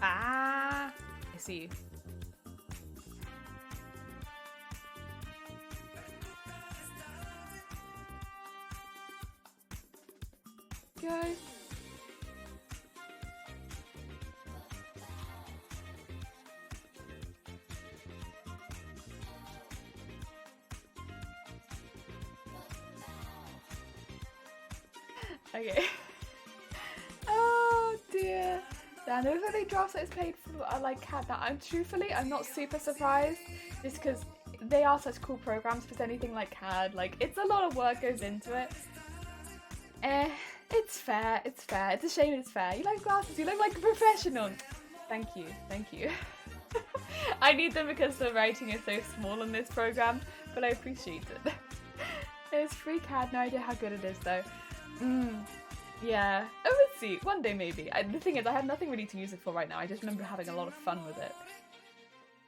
Ah, I see. Go. Okay. Oh dear. Yeah, those are the drafts that is paid for are like CAD. Now, I'm not super surprised, just because they are such cool programs for anything like CAD. Like, it's a lot of work goes into it. It's fair. It's fair. It's a shame it's fair. You like glasses. You look like a professional. Thank you. Thank you. I need them because the writing is so small in this program, but I appreciate it. It's free CAD. No idea how good it is though. Yeah. Oh, let's see. One day maybe. The thing is, I have nothing really to use it for right now. I just remember having a lot of fun with it.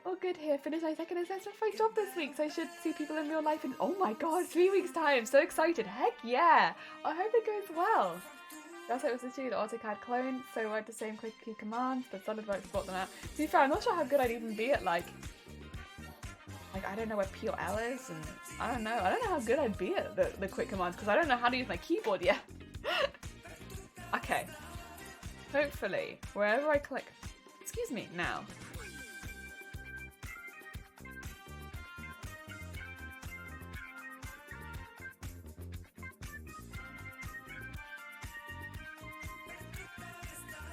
Oh, good here. Finished my second assessment for my job this week, so I should see people in real life in, oh my god, 3 weeks time. So excited. Heck yeah. I hope it goes well. Also, it was literally the AutoCAD clone, so I had the same quick key commands, but SolidWorks brought them out. To be fair, I'm not sure how good I'd even be at like I don't know where P or L is, and I don't know how good I'd be at the quick commands, because I don't know how to use my keyboard yet. Okay. Hopefully, wherever I click, excuse me, now.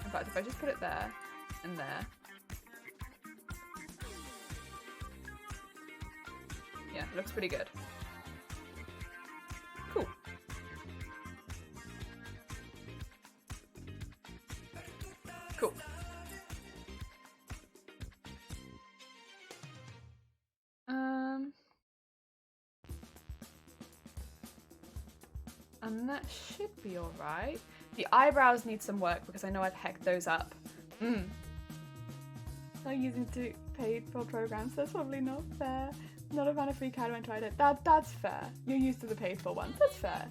In fact, if I just put it there and there. Yeah, it looks pretty good. Cool. Cool. And that should be alright. The eyebrows need some work because I know I've hecked those up. I'm using two paid for programs, so that's probably not fair. Not a fan of free CAD when I tried it. That's fair. You're used to the paid for ones. That's fair.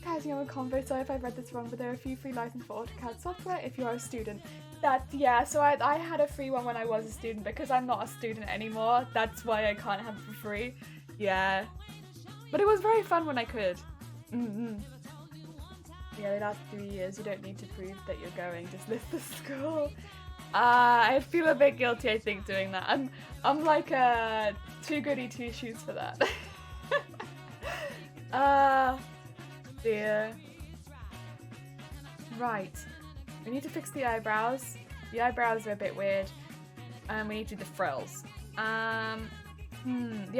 Guys, you have a combo, so if I've read this wrong, but there are a few free licenses for AutoCAD software if you are a student. Yeah, so I had a free one when I was a student. Because I'm not a student anymore, that's why I can't have it for free. Yeah. But it was very fun when I could. Yeah, they last 3 years. You don't need to prove that you're going. Just list the school. I feel a bit guilty, I think, doing that. I'm like too goody two shoes for that. Dear. Right. We need to fix the eyebrows. The eyebrows are a bit weird. And we need to do the frills. The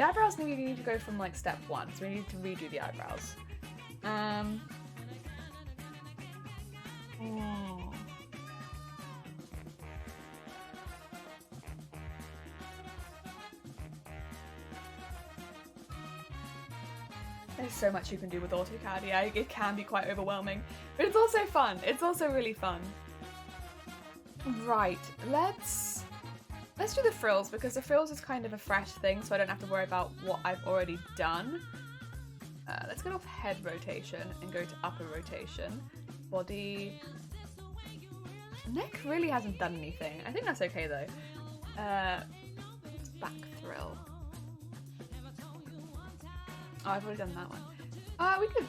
eyebrows need to go from like step 1, so we need to redo the eyebrows. There's so much you can do with AutoCAD, yeah, it can be quite overwhelming. But it's also fun, it's also really fun. Right, let's do the frills, because the frills is kind of a fresh thing, so I don't have to worry about what I've already done. Let's get off head rotation and go to upper rotation. Body. Neck really hasn't done anything. I think that's okay though. Back thrill. Oh, I've already done that one. We could.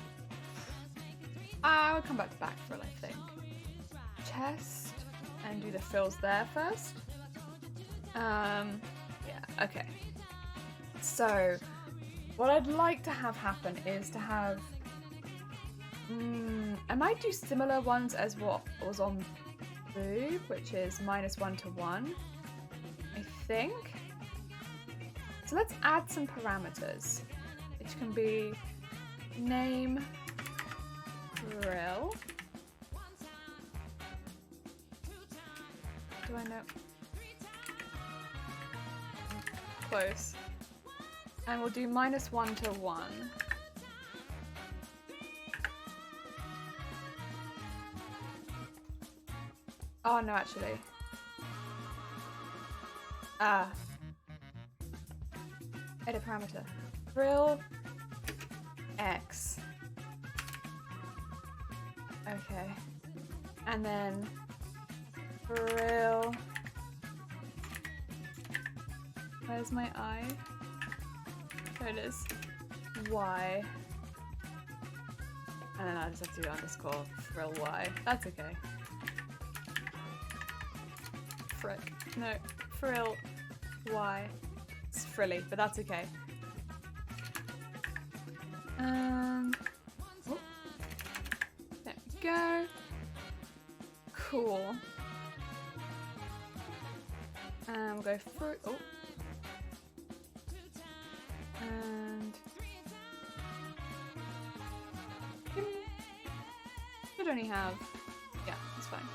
We'll come back to back thrill, I think. Chest and do the frills there first. Yeah. Okay. So, what I'd like to have happen is to have. I might do similar ones as what was on boob, which is -1 to 1, I think. So let's add some parameters, which can be name, frill. Do I know? Close. And we'll do -1 to 1. Oh no, actually. Edit parameter. Frill X. Okay. And then frill. Where's my I? There it is. Y. And then I just have to do underscore frill Y. That's okay. Frick. No. Frill Y. It's frilly, but that's okay. Oh. There we go. Cool. We'll go through. Oh. And should only have. Yeah, that's fine.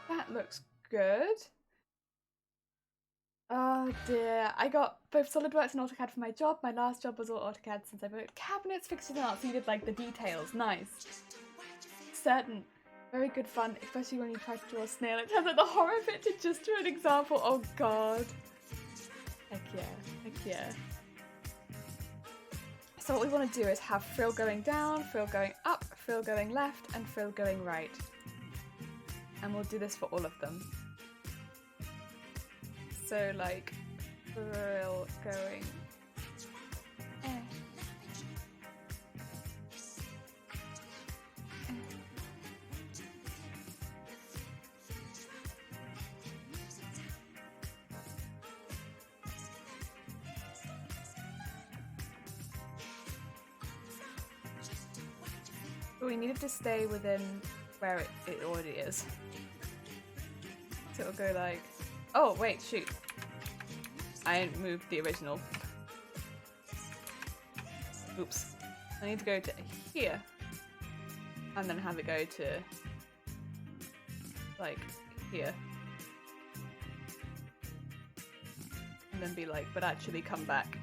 That looks good. Oh dear, I got both SolidWorks and AutoCAD for my job. My last job was all AutoCAD since I built cabinets, fixed it out, so you did like the details. Nice. Certain. Very good fun, especially when you try to draw a snail. It turns out the horror picture just to an example. Oh god. Heck yeah, heck yeah. So what we want to do is have frill going down, frill going up, frill going left, and frill going right. And we'll do this for all of them. So like, frill going But we needed to stay within where it already is. So it'll go like, oh wait, shoot. I moved the original. Oops. I need to go to here. And then have it go to like here. And then be like, but actually come back.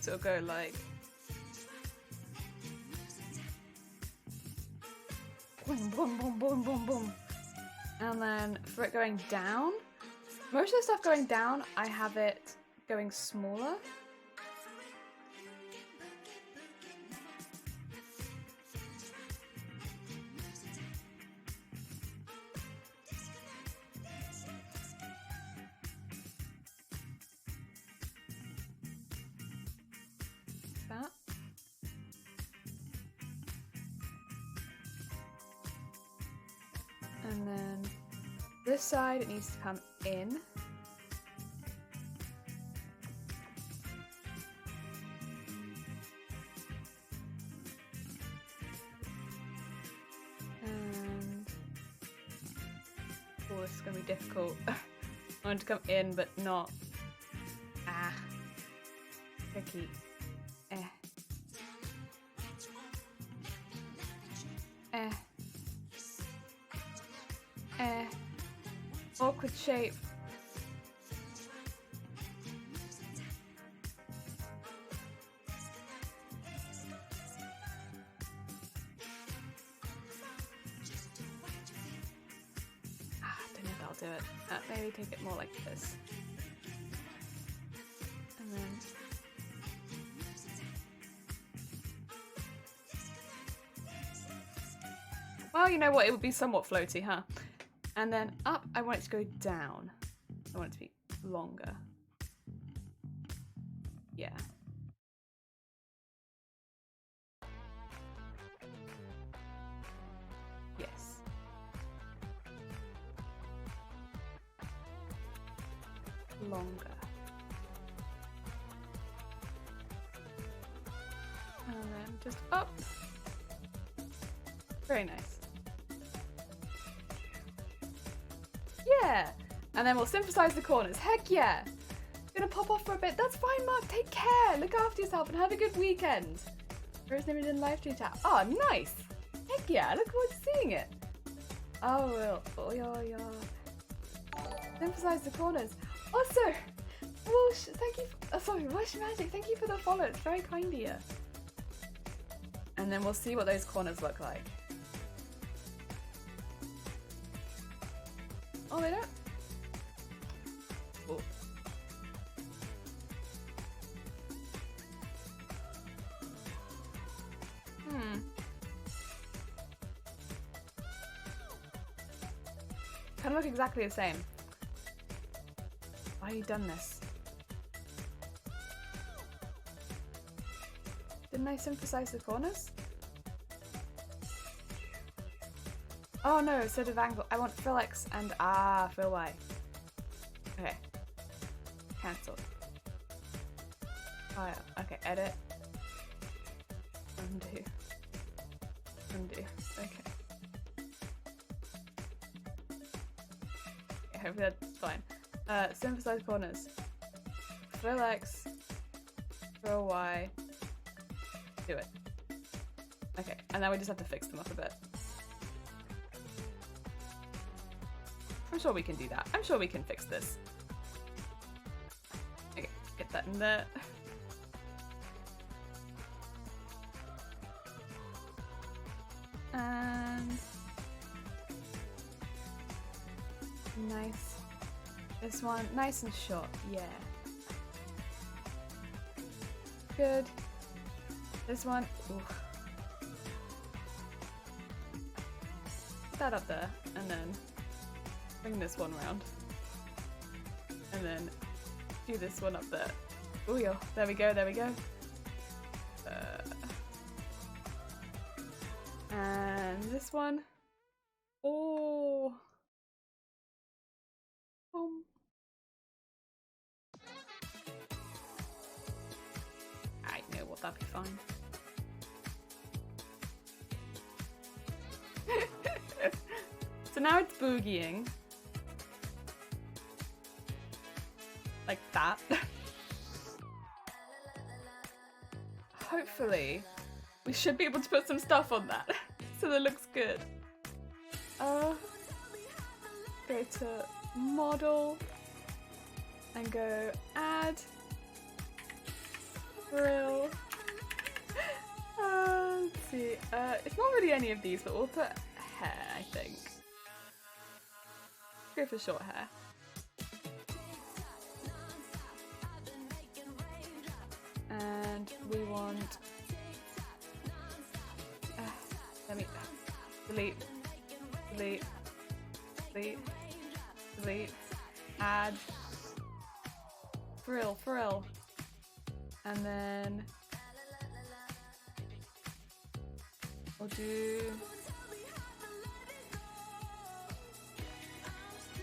So it'll go like boom, boom, boom, boom, boom, boom. And then for it going down, most of the stuff going down, I have it going smaller. That. And then this side, it needs to come in. And oh, this is going to be difficult. I want it to come in, but not. Tricky. Awkward shape. I don't know if that'll do it. Maybe take it more like this. And then well, you know what? It would be somewhat floaty, huh? And then up, I want it to go down. I want it to be longer. Yeah. Yes. Longer. And then just up. Very nice. Yeah, and then we'll synthesize the corners. Heck yeah. Gonna pop off for a bit. That's fine, Mark. Take care. Look after yourself and have a good weekend. Rose name is in live stream chat. Oh, nice. Heck yeah. I look forward to seeing it. Oh, yeah. Emphasize the corners. Also, thank you. Sorry, Rush Magic. Thank you for the follow. It's very kind of you. And then we'll see what those corners look like. Oh, they don't. Oh. Kind of look exactly the same. Why have you done this? Didn't I synthesize the corners? Oh no, instead of angle, I want fill X and fill Y. Okay. Cancel. Oh yeah, okay, edit. Undo. Okay. Hopefully that's fine. Synthesize corners. Fill X. Fill Y. Do it. Okay, and now we just have to fix them up a bit. I'm sure we can do that. I'm sure we can fix this. Okay, get that in there. And nice. This one, nice and short, yeah. Good. This one, ooh. Put that up there, and then bring this one around. And then do this one up there. Ooh, yeah. There we go. And this one. Oh. I know what, that'd be fine. So now it's boogieing. Like that. Hopefully, we should be able to put some stuff on that so that looks good. Go to model and go add frill. Let's see. It's not really any of these, but we'll put hair, I think. Go for short hair. And we want. Let me delete. Add frill, and then we'll do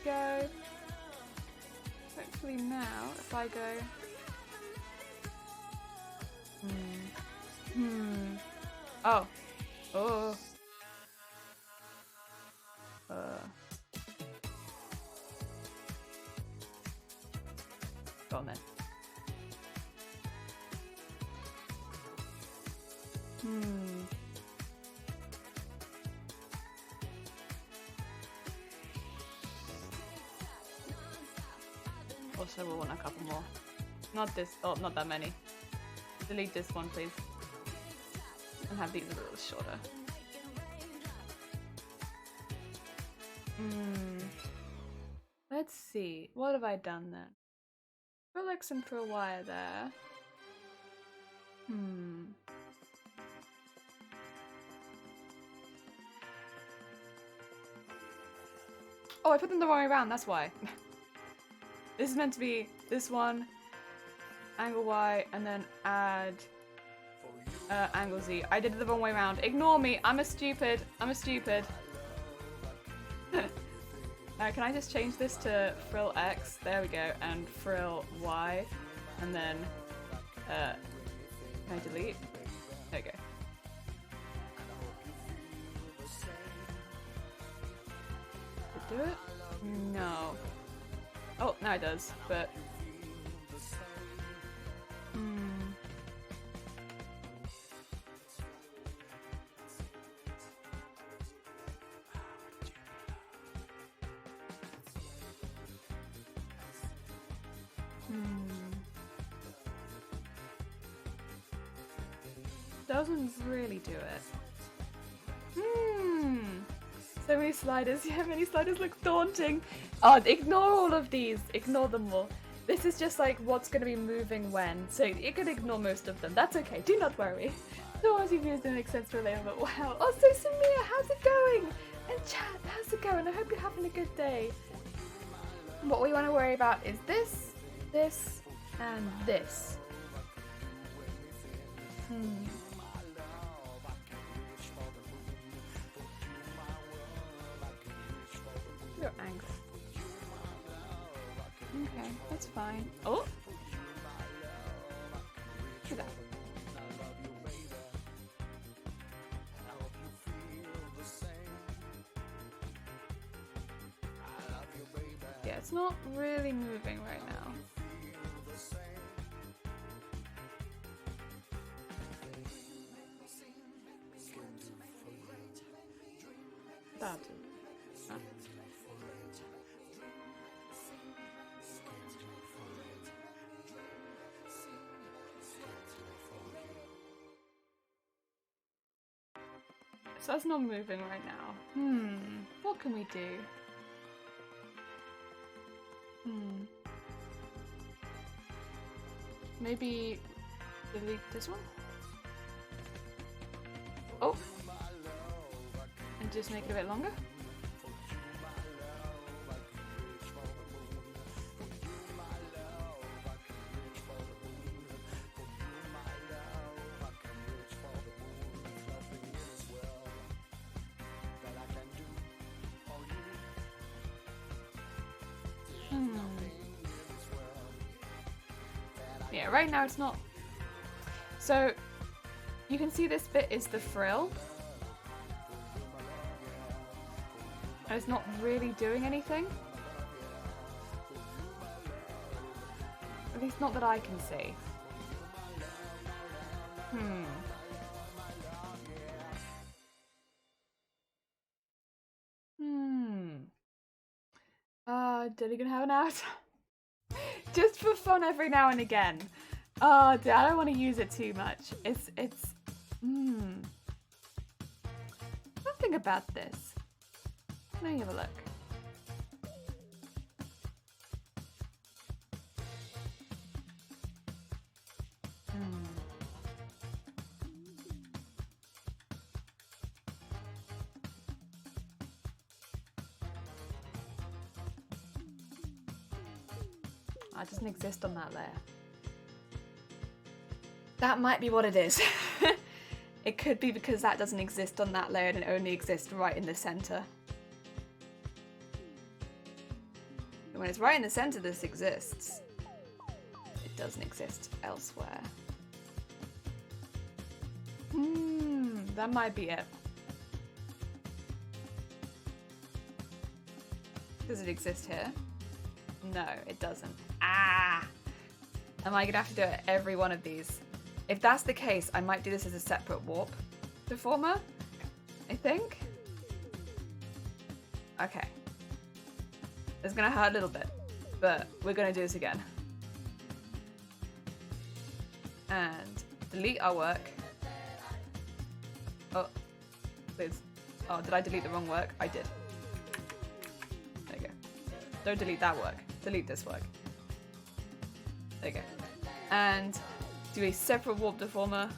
go. Hopefully now, if I go. Oh. Go on then. Also, we'll want a couple more. Not this. Oh, not that many. Delete this one, please. And have these a little shorter. Let's see. What have I done then? Fill X and fill Y are there. Oh, I put them the wrong way around, that's why. This is meant to be this one, angle Y, and then add angle Z. I did it the wrong way around. Ignore me, I'm a stupid. Can I just change this to frill X? There we go, and frill Y, and then can I delete? There we go. Did it do it? No. Oh, now it does, but doesn't really do it. So many sliders. Yeah, many sliders look daunting. Oh, ignore all of these. Ignore them all. This is just like what's going to be moving when. So you can ignore most of them. That's okay. Do not worry. The ones you've used don't make sense for later, but wow. Oh, so Samir, how's it going? And chat, how's it going? I hope you're having a good day. What we want to worry about is this, this, and this. Your angst. Okay, that's fine. Oh! Do that. Yeah, it's not really moving right now. That. Ah. So that's not moving right now. What can we do? Maybe delete this one? Oh! And just make it a bit longer? Yeah, right now it's not. So you can see this bit is the frill. And it's not really doing anything. At least not that I can see. Did he gonna have an out? Just for fun every now and again. Oh, dude, I don't want to use it too much. Something about this. Let me have a look. It doesn't exist on that layer. That might be what it is. It could be because that doesn't exist on that layer and it only exists right in the center. And when it's right in the center, this exists. It doesn't exist elsewhere. That might be it. Does it exist here? No, it doesn't. Ah! Am I gonna have to do it every one of these? If that's the case, I might do this as a separate warp deformer, I think. Okay. It's gonna hurt a little bit, but we're gonna do this again. And delete our work. Oh, please. Oh, did I delete the wrong work? I did. There you go. Don't delete that work. Delete this work. There you go. And do a separate warp deformer.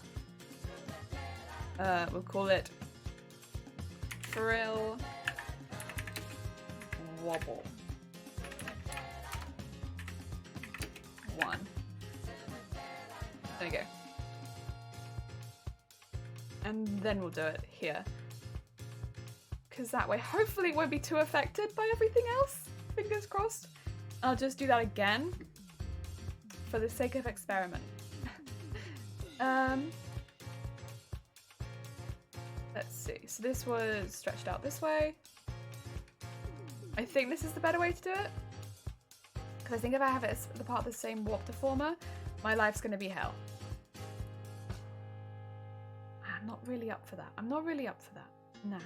We'll call it Frill Wobble 1. There you go. And then we'll do it here. Because that way, hopefully it won't be too affected by everything else. Fingers crossed. I'll just do that again for the sake of experiment. Let's see. So this was stretched out this way. I think this is the better way to do it. Because I think if I have it as the part of the same warp deformer, my life's going to be hell. I'm not really up for that. I'm not really up for that. Nah.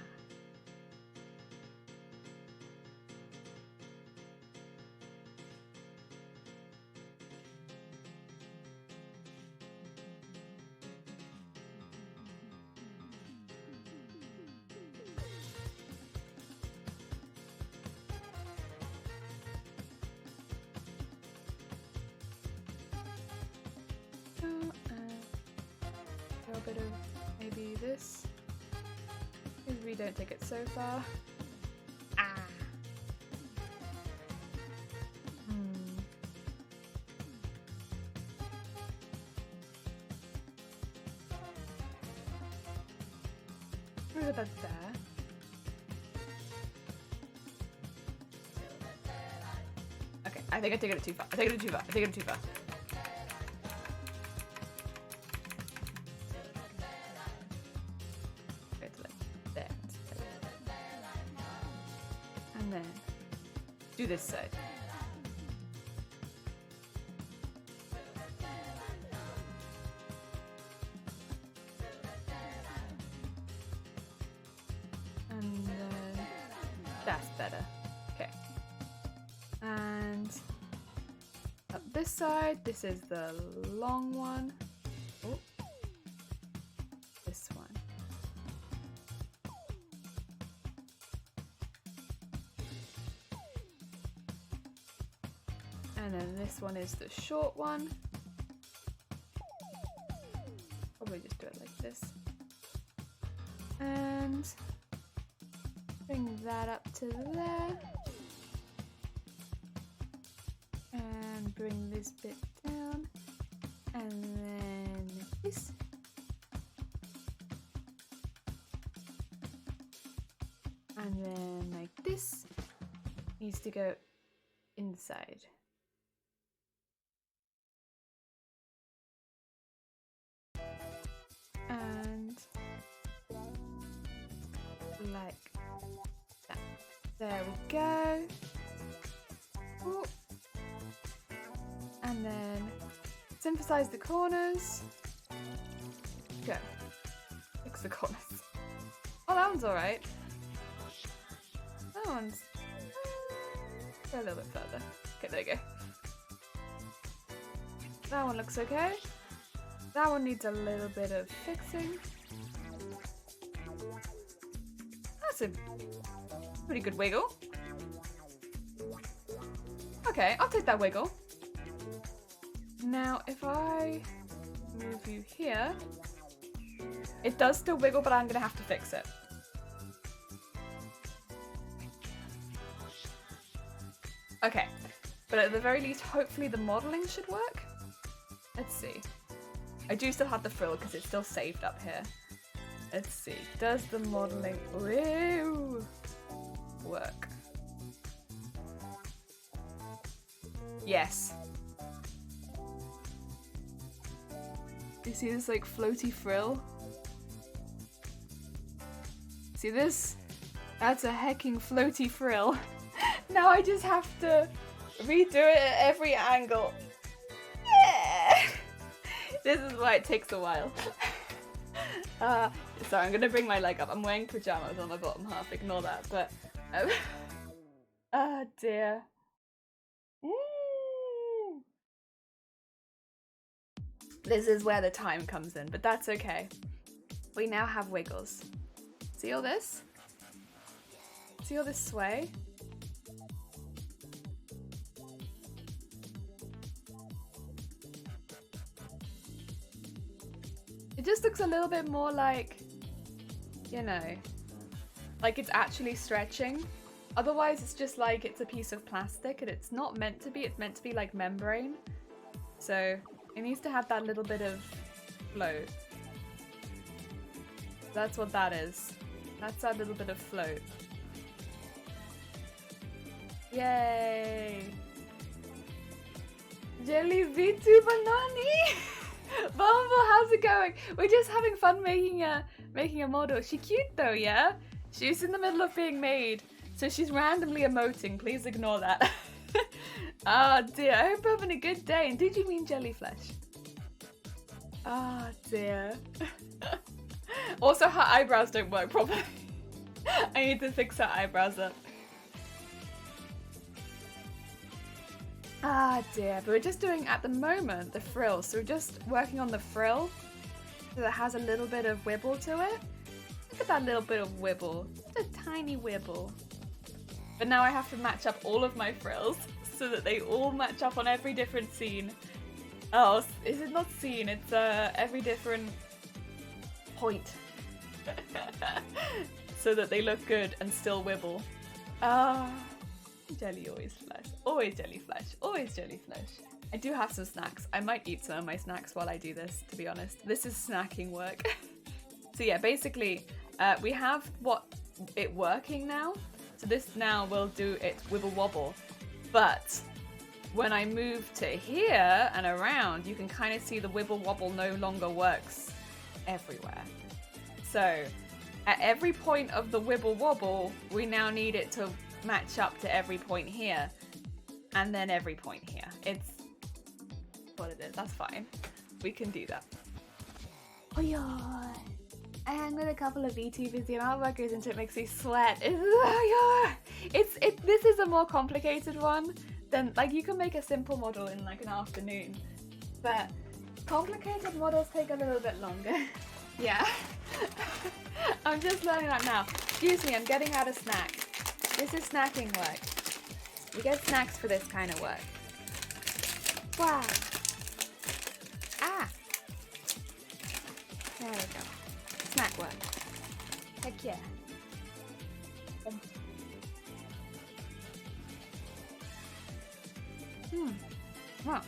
A little bit of maybe this. Maybe we don't take it so far. Ah. Move that there. Okay, I think I took it too far. I think it too far. I think it too far. Go to like there. And then do this side. And then that's better. Okay. And up this side, this is the long one. Oh. This one. And then this one is the short one. Probably just do it like this. And bring that up to there. And bring this bit down. And then this. And then like this needs to go inside. And like that. There we go. Ooh. And then emphasize the corners. Go. Fix the corners. Oh, that one's alright. That one's... Go a little bit further. Okay, there you go. That one looks okay. That one needs a little bit of fixing. That's a pretty good wiggle. Okay, I'll take that wiggle. Now, if I move you here, it does still wiggle, but I'm gonna have to fix it. Okay, but at the very least, hopefully the modeling should work. Let's see. I do still have the frill because it's still saved up here. Let's see. Does the modeling work? Yes. You see this like floaty frill? See this? That's a hecking floaty frill. Now I just have to redo it at every angle. Yeah. This is why it takes a while. Sorry, I'm gonna bring my leg up. I'm wearing pajamas on my bottom half, ignore that, but... oh dear. This is where the time comes in, but that's okay. We now have wiggles. See all this? See all this sway? It just looks a little bit more like, you know, like it's actually stretching. Otherwise it's just like it's a piece of plastic and it's not meant to be, it's meant to be like membrane. So it needs to have that little bit of float. That's what that is. That's that little bit of float. Yay! Jellyfish banani! Bumble, how's it going? We're just having fun making a model. She cute though, yeah? She's in the middle of being made, so she's randomly emoting. Please ignore that. Ah dear, I hope you're having a good day. And did you mean jellyfish? Ah dear. Also, her eyebrows don't work properly. I need to fix her eyebrows up. Ah dear, but we're just doing at the moment the frill, so we're just working on the frill so that it has a little bit of wibble to it. Look at that little bit of wibble, just a tiny wibble. But now I have to match up all of my frills so that they all match up on every different scene. Oh, is it not seen? It's every different point. So that they look good and still wibble. Jelly always flesh. Always jelly flesh. Always jelly flesh. I do have some snacks. I might eat some of my snacks while I do this, to be honest. This is snacking work. So yeah, basically, we have it working now. So this now will do it wibble wobble. But when I move to here and around, you can kind of see the wibble wobble no longer works everywhere. So at every point of the wibble wobble, we now need it to match up to every point here. And then every point here. It's what it is. That's fine. We can do that. Oh yeah. I hang with a couple of VTubers. The amount of work goes into it makes me sweat. This is a more complicated one than, like, you can make a simple model in like an afternoon, but complicated models take a little bit longer. Yeah. I'm just learning that now. Excuse me, I'm getting out a snack. This is snacking work. You get snacks for this kind of work. Wow. Ah. There we go. Snack work. Heck yeah. Wow.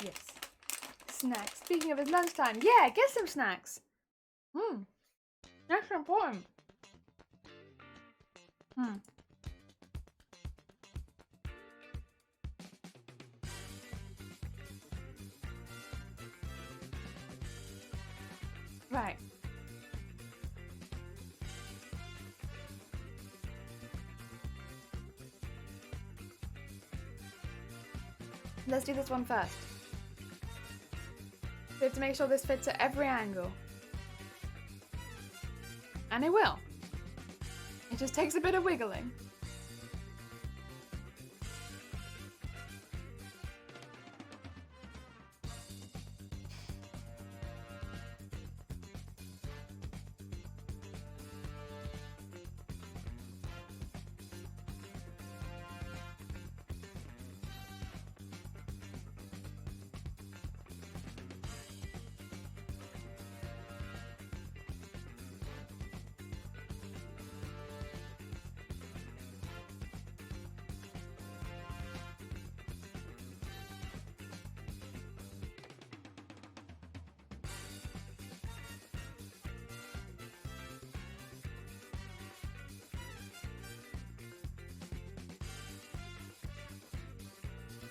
Yes. Snacks. Speaking of, it's lunchtime. Yeah, get some snacks. That's important. Right. Let's do this one first. We have to make sure this fits at every angle. And it will. It just takes a bit of wiggling.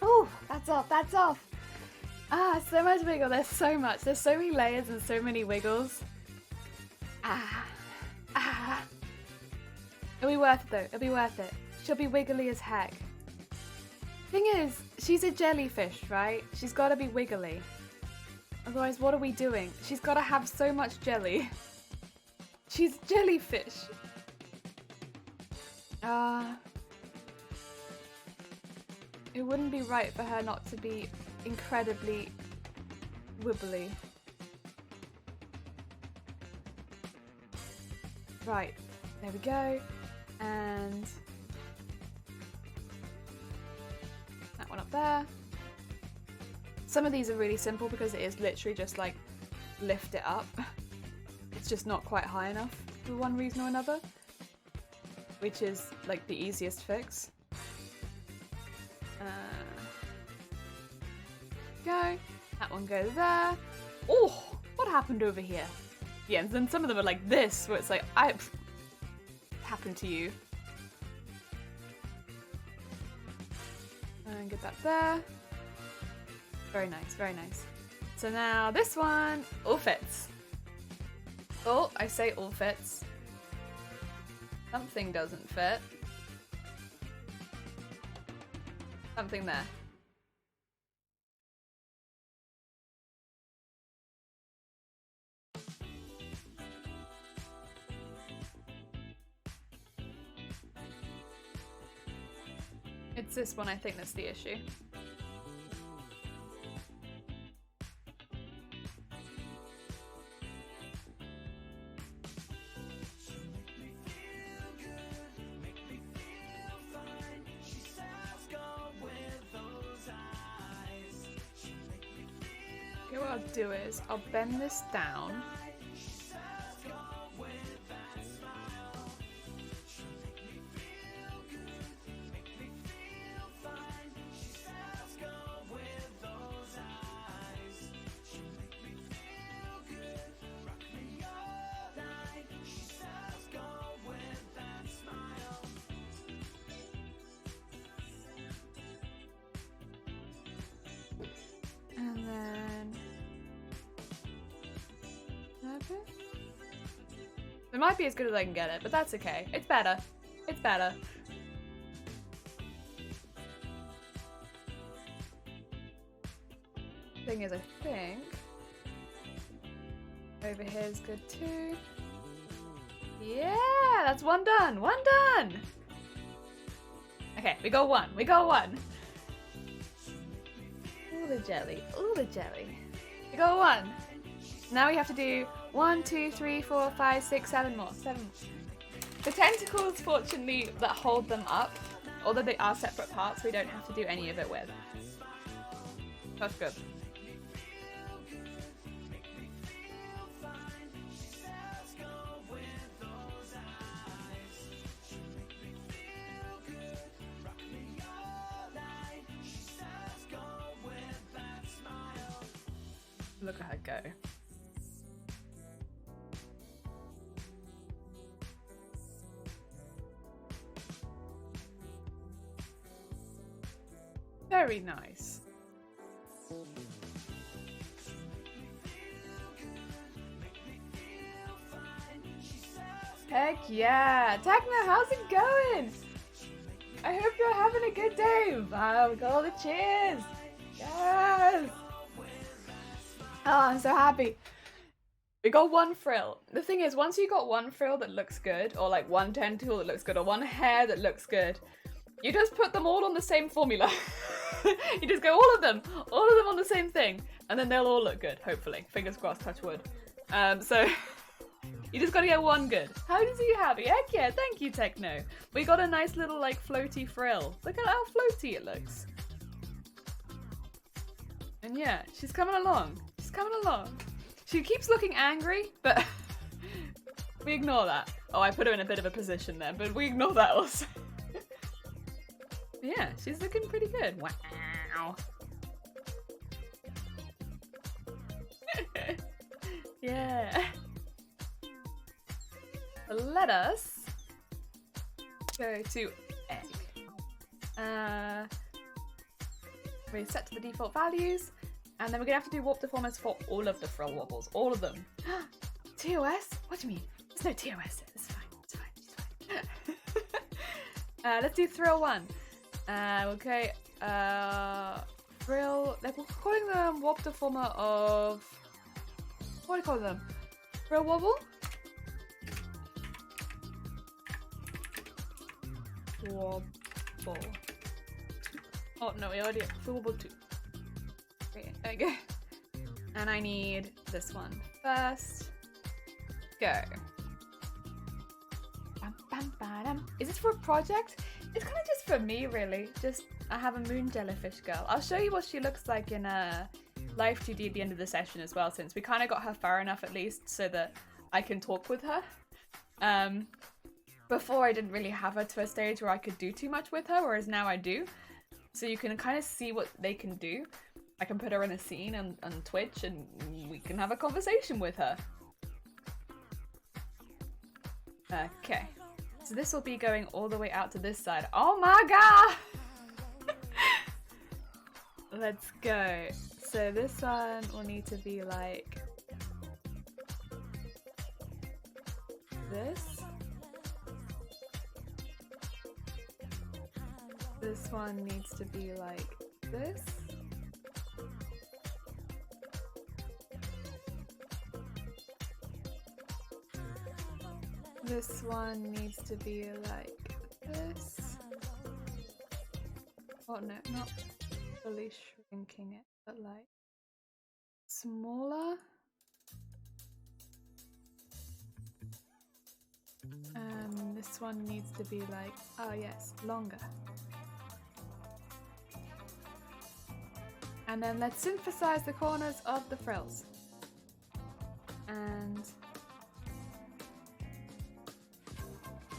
Oh, that's off, that's off. Ah, so much wiggle, there's so much. There's so many layers and so many wiggles. It'll be worth it though, it'll be worth it. She'll be wiggly as heck. Thing is, she's a jellyfish, right? She's gotta be wiggly. Otherwise, what are we doing? She's gotta have so much jelly. She's jellyfish. It wouldn't be right for her not to be incredibly wibbly. Right, there we go. And that one up there. Some of these are really simple because it is literally just like lift it up. It's just not quite high enough for one reason or another, which is like the easiest fix. Go. That one goes there. Oh, what happened over here? Yeah, and then some of them are like this, where it's like, happened to you. And get that there. Very nice, very nice. So now this one all fits. Oh, I say all fits. Something doesn't fit. Something there. It's this one, I think, that's the issue. Okay, what I'll do is I'll bend this down. And then okay. It might be as good as I can get it, but that's okay. It's better. It's better. Thing is, I think over here is good too. Yeah, that's one done. One done. Okay, we got one. We got one. All the jelly. All the jelly. We got one. Now we have to do 1, 2, 3, 4, 5, 6, 7 more. 7 more. The tentacles, fortunately, that hold them up, although they are separate parts, we don't have to do any of it with. That's good. Look at her go. Very nice. Heck yeah! Techno, how's it going? I hope you're having a good day. Wow, we got all the cheers. Yes! Oh, I'm so happy. We got one frill. The thing is, once you got one frill that looks good, or like one tentacle that looks good, or one hair that looks good, you just put them all on the same formula. You just go all of them on the same thing, and then they'll all look good, hopefully. Fingers crossed, touch wood. So, you just gotta get one good. How does he happy? Heck yeah, thank you, Techno. We got a nice little, like, floaty frill. Look at how floaty it looks. And yeah, she's coming along. She's coming along. She keeps looking angry, but we ignore that. Oh, I put her in a bit of a position there, but we ignore that also. Yeah, she's looking pretty good. Wow. Yeah. Let us go to egg. We set to the default values, and then we're gonna have to do warp deformers for all of the frill wobbles, all of them. TOS? What do you mean? There's no TOS. It's fine. It's fine. It's fine. Let's do thrill 1. Okay. Frill. Like we're calling them warp deformer of. What do you call them? Frill wobble. Wobble. Oh no, we already have frill wobble 2. Okay, there we go. And I need this one first. Go. Bam, bam, ba-dam. Is this for a project? It's kind of just for me, really. Just, I have a moon jellyfish girl. I'll show you what she looks like in a live 2D at the end of the session as well, since we kind of got her far enough at least so that I can talk with her. Before I didn't really have her to a stage where I could do too much with her, whereas now I do. So you can kind of see what they can do. I can put her in a scene on Twitch and we can have a conversation with her. Okay. So this will be going all the way out to this side. Oh my god! Let's go. So this one will need to be like this. This one needs to be like this. This one needs to be like this. Oh no, not fully shrinking it, but like smaller. This one needs to be like, oh yes, longer. And then let's synthesize the corners of the frills. And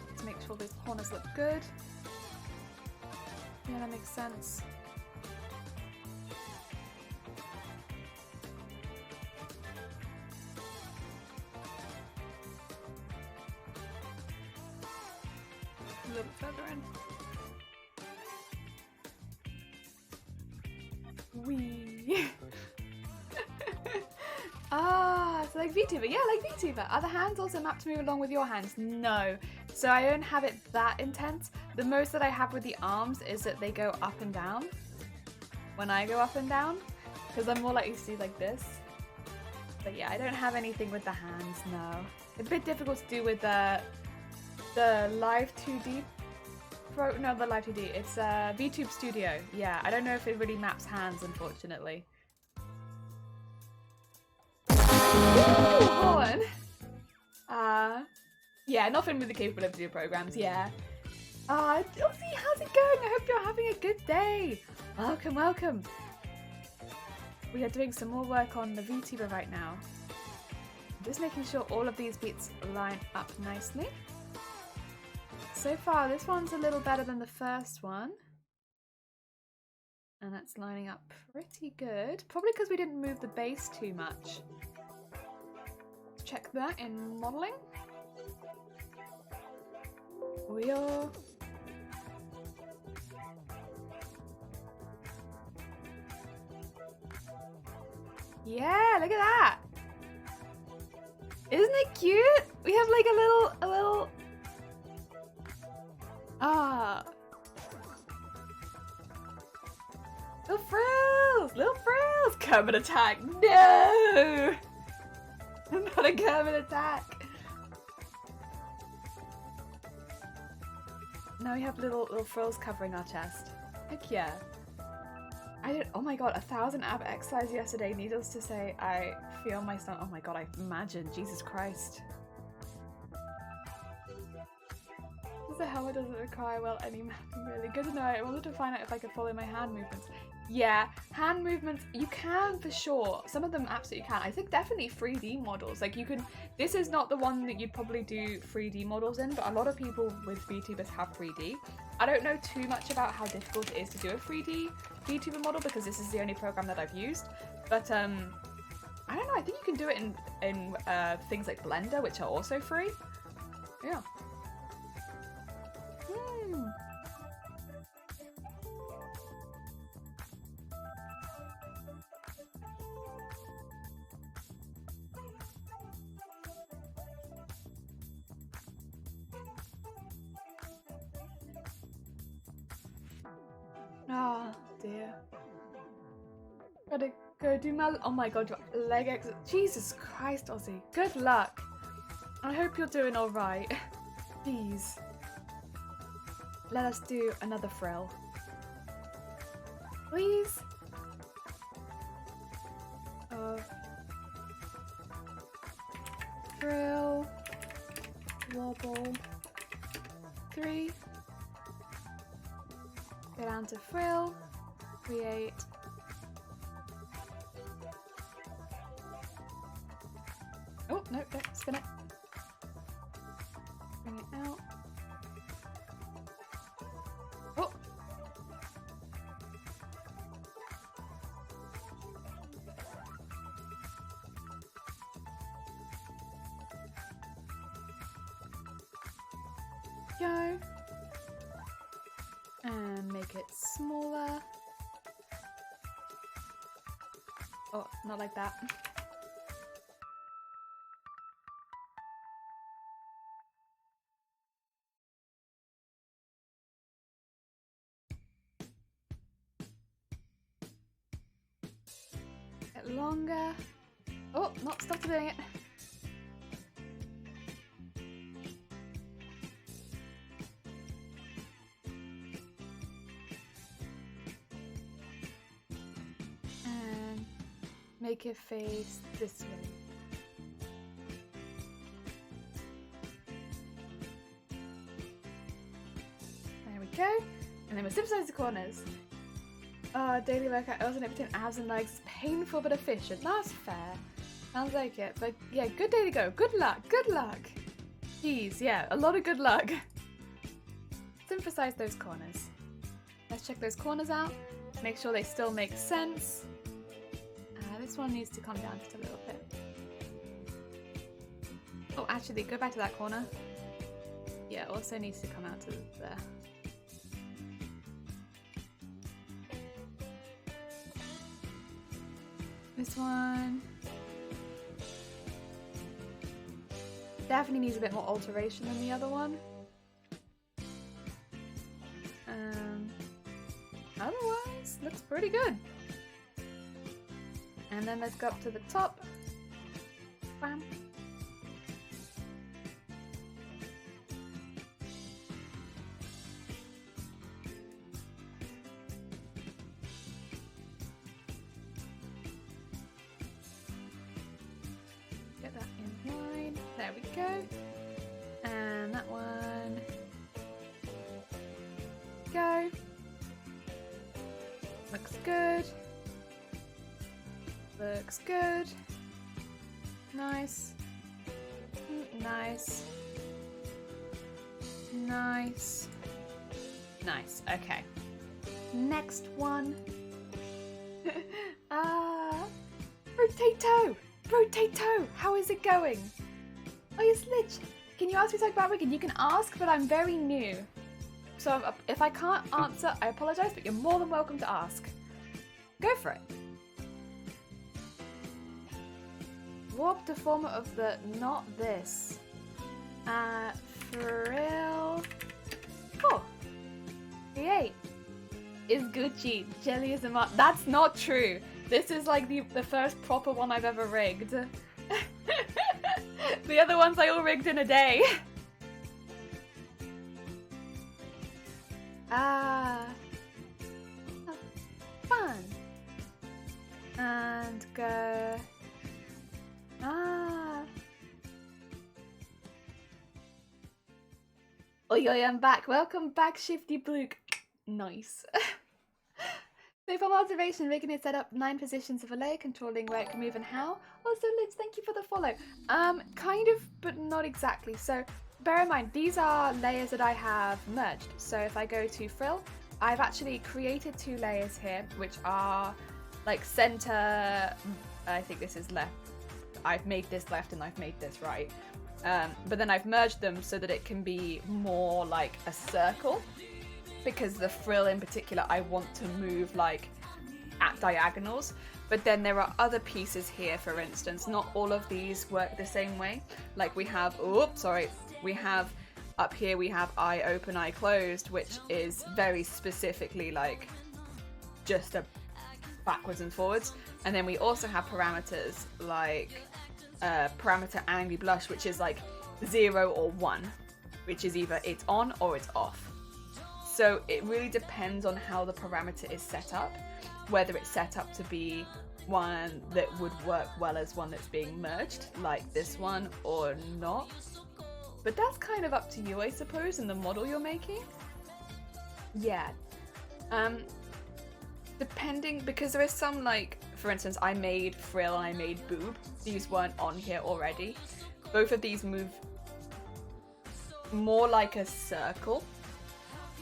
let's make sure those corners look good. Yeah, that makes sense. A little further in. Wee. Ah, so like VTuber. Yeah, like VTuber. Are the hands also mapped to move along with your hands? No. So I don't have it that intense. The most that I have with the arms is that they go up and down when I go up and down, because I'm more likely to do like this. But yeah, I don't have anything with the hands, no. It's a bit difficult to do with the Live 2D Pro, no, the Live 2D. It's VTube Studio. Yeah, I don't know if it really maps hands, unfortunately. Horn. Yeah, nothing with the capability of programs, yeah. Elsie, how's it going? I hope you're having a good day. Welcome, welcome. We are doing some more work on the VTuber right now. I'm just making sure all of these beats line up nicely. So far, this one's a little better than the first one. And that's lining up pretty good. Probably because we didn't move the bass too much. Let's check that in modeling. We are. Yeah, look at that. Isn't it cute? We have like a little little frills, Kermit attack. No, not a Kermit attack. Now we have little frills covering our chest. Heck yeah. I did, oh my god, 1,000 ab exercise yesterday. Needless to say, I feel my stomach. Oh my god, I imagine. Jesus Christ. The helmet doesn't require well any mapping really. Good to know. I wanted to find out if I could follow my hand movements. Yeah, hand movements, you can for sure. Some of them absolutely can. I think definitely 3D models. Like you can, this is not the one that you'd probably do 3D models in, but a lot of people with VTubers have 3D. I don't know too much about how difficult it is to do a 3D VTuber model because this is the only program that I've used. But I don't know, I think you can do it in things like Blender, which are also free. Yeah. Oh dear. Gotta go do my. Oh my god, your leg exercise. Jesus Christ, Ozzy. Good luck. I hope you're doing alright. Please. Let us do another frill. Please. Frill. Wobble. 3. Go down to frill. Create. Oh, no, don't spin it. Bring it out. Oh! Go. And make it smaller. Oh, not like that. Get longer. Oh, not stop doing it. make it face this way. There we go. And then we'll supersize the corners. Daily workout, I wasn't able to abs and legs. Painful but efficient. That's fair. Sounds like it. But yeah, good day to go. Good luck. Good luck. Jeez, yeah, a lot of good luck. Emphasize those corners. Let's check those corners out. Make sure they still make sense. This one needs to come down just a little bit. Oh, actually, go back to that corner. Yeah, also needs to come out to there. This one definitely needs a bit more alteration than the other one. Otherwise, looks pretty good. And then let's go up to the top. Bam. Get that in line. There we go. And that one. Go. Looks good. Looks good. Nice. Nice. Nice. Nice. Okay. Next one. Rotato! Rotato! How is it going? Oh, yes, Lich. Can you ask me something about rigging? You can ask, but I'm very new. So if I can't answer, I apologise, but you're more than welcome to ask. Go for it. Warp deformer of the not this. Frill. Oh. Create. Is Gucci. Jelly is a mark. That's not true. This is like the first proper one I've ever rigged. The other ones I all rigged in a day. Fun. And go. Oi, I'm back. Welcome back, Shifty Blook. Nice. So for motivation, we're going to set up 9 positions of a layer, controlling where it can move and how. Also, Liz, thank you for the follow. Kind of, but not exactly. So bear in mind, these are layers that I have merged. So if I go to Frill, I've actually created 2 layers here, which are like center. I think this is left. I've made this left and I've made this right. But then I've merged them so that it can be more like a circle. Because the frill in particular, I want to move like at diagonals. But then there are other pieces here, for instance, not all of these work the same way. Like we have, we have up here, we have eye open, eye closed, which is very specifically like just a backwards and forwards. And then we also have parameters like parameter angry blush, which is like 0 or 1, which is either it's on or it's off. So it really depends on how the parameter is set up, whether it's set up to be one that would work well as one that's being merged, like this one, or not. But that's kind of up to you, I suppose, and the model you're making. Yeah. Depending, because there is some, like, for instance, I made frill and I made boob. These weren't on here already. Both of these move more like a circle,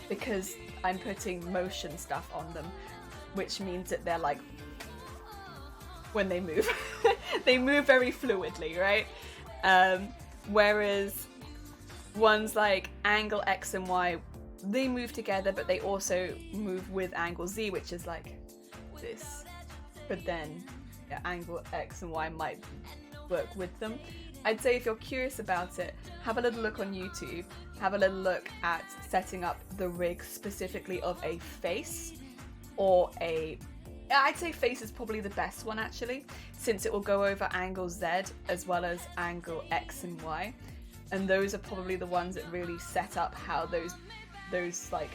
because I'm putting motion stuff on them, which means that they're like, when they move, they move very fluidly, right? Whereas ones like angle X and Y, they move together, but they also move with angle Z, which is like this. But then yeah, angle X and Y might work with them. I'd say if you're curious about it, have a little look on YouTube, have a little look at setting up the rig specifically of a face, or I'd say face is probably the best one actually, since it will go over angle Z as well as angle X and Y. And those are probably the ones that really set up how those like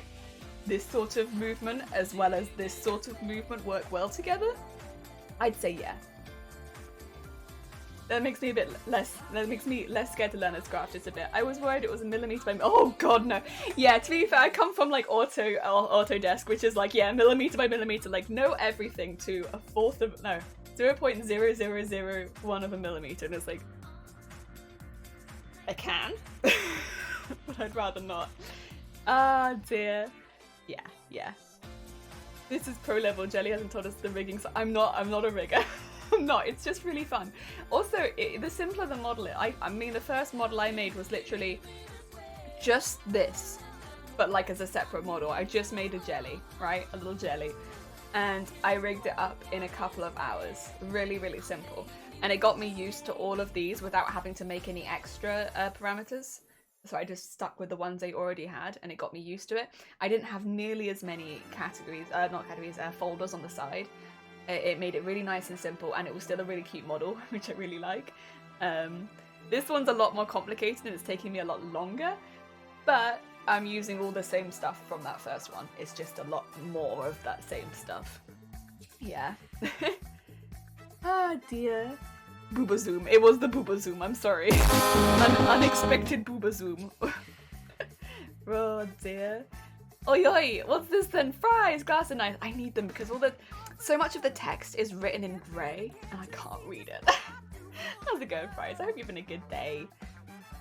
this sort of movement as well as this sort of movement work well together. I'd say yeah. That makes me a bit less. That makes me less scared to learn a scratch just a bit. I was worried it was a millimeter by. Oh god, no. Yeah, to be fair, I come from like Autodesk, which is like millimeter by millimeter. Like know everything to a fourth of 0.0001 of a millimeter, and it's like I can, but I'd rather not. Ah dear. Yeah. This is pro level. Jelly hasn't taught us the rigging, so I'm not a rigger. I'm not, it's just really fun. Also, the simpler the model it, I mean the first model I made was literally just this, but like as a separate model. I just made a jelly, right? A little jelly. And I rigged it up in a couple of hours. Really, really simple. And it got me used to all of these without having to make any extra parameters. So I just stuck with the ones I already had, and it got me used to it. I didn't have nearly as many folders on the side. It made it really nice and simple, and it was still a really cute model, which I really like. This one's a lot more complicated, and it's taking me a lot longer, but I'm using all the same stuff from that first one. It's just a lot more of that same stuff. Yeah. Oh dear. Booba zoom. It was the booba zoom, I'm sorry. An unexpected booba zoom. Oh dear. Oi oi, what's this then? Fries, glass and knife. I need them because so much of the text is written in grey and I can't read it. How's it going, Fries? I hope you're having a good day.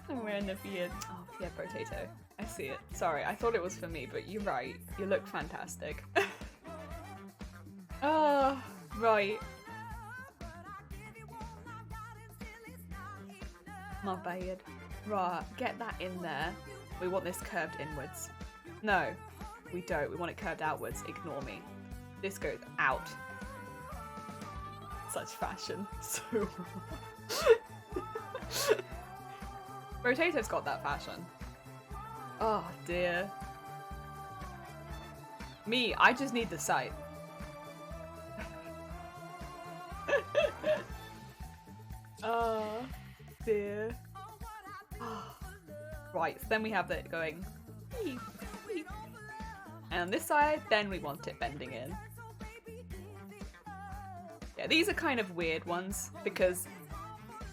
I'm wearing the beard. Oh, yeah, potato. I see it. Sorry, I thought it was for me, but you're right. You look fantastic. Oh, right. Not bad. Right, get that in there. We want this curved inwards. No, we don't. We want it curved outwards. Ignore me. This goes out. Such fashion. So Potato's got that fashion. Oh dear. Me, I just need the sight. Oh dear. Right, so then we have that going. And on this side, then we want it bending in. Yeah, these are kind of weird ones because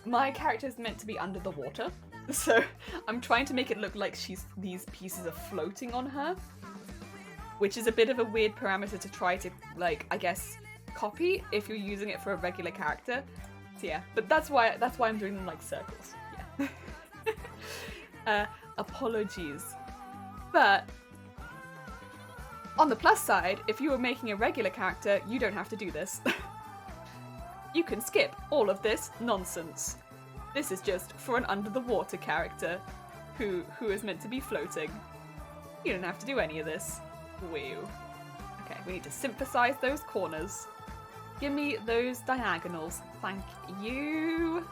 my character is meant to be under the water. So I'm trying to make it look like these pieces are floating on her, which is a bit of a weird parameter to try to, like, I guess, copy if you're using it for a regular character. So yeah, but that's why I'm doing them like circles. Yeah. Apologies. But on the plus side, if you were making a regular character, you don't have to do this. You can skip all of this nonsense. This is just for an under the water character who is meant to be floating. You don't have to do any of this. Woo. Okay, we need to synthesize those corners. Give me those diagonals. Thank you.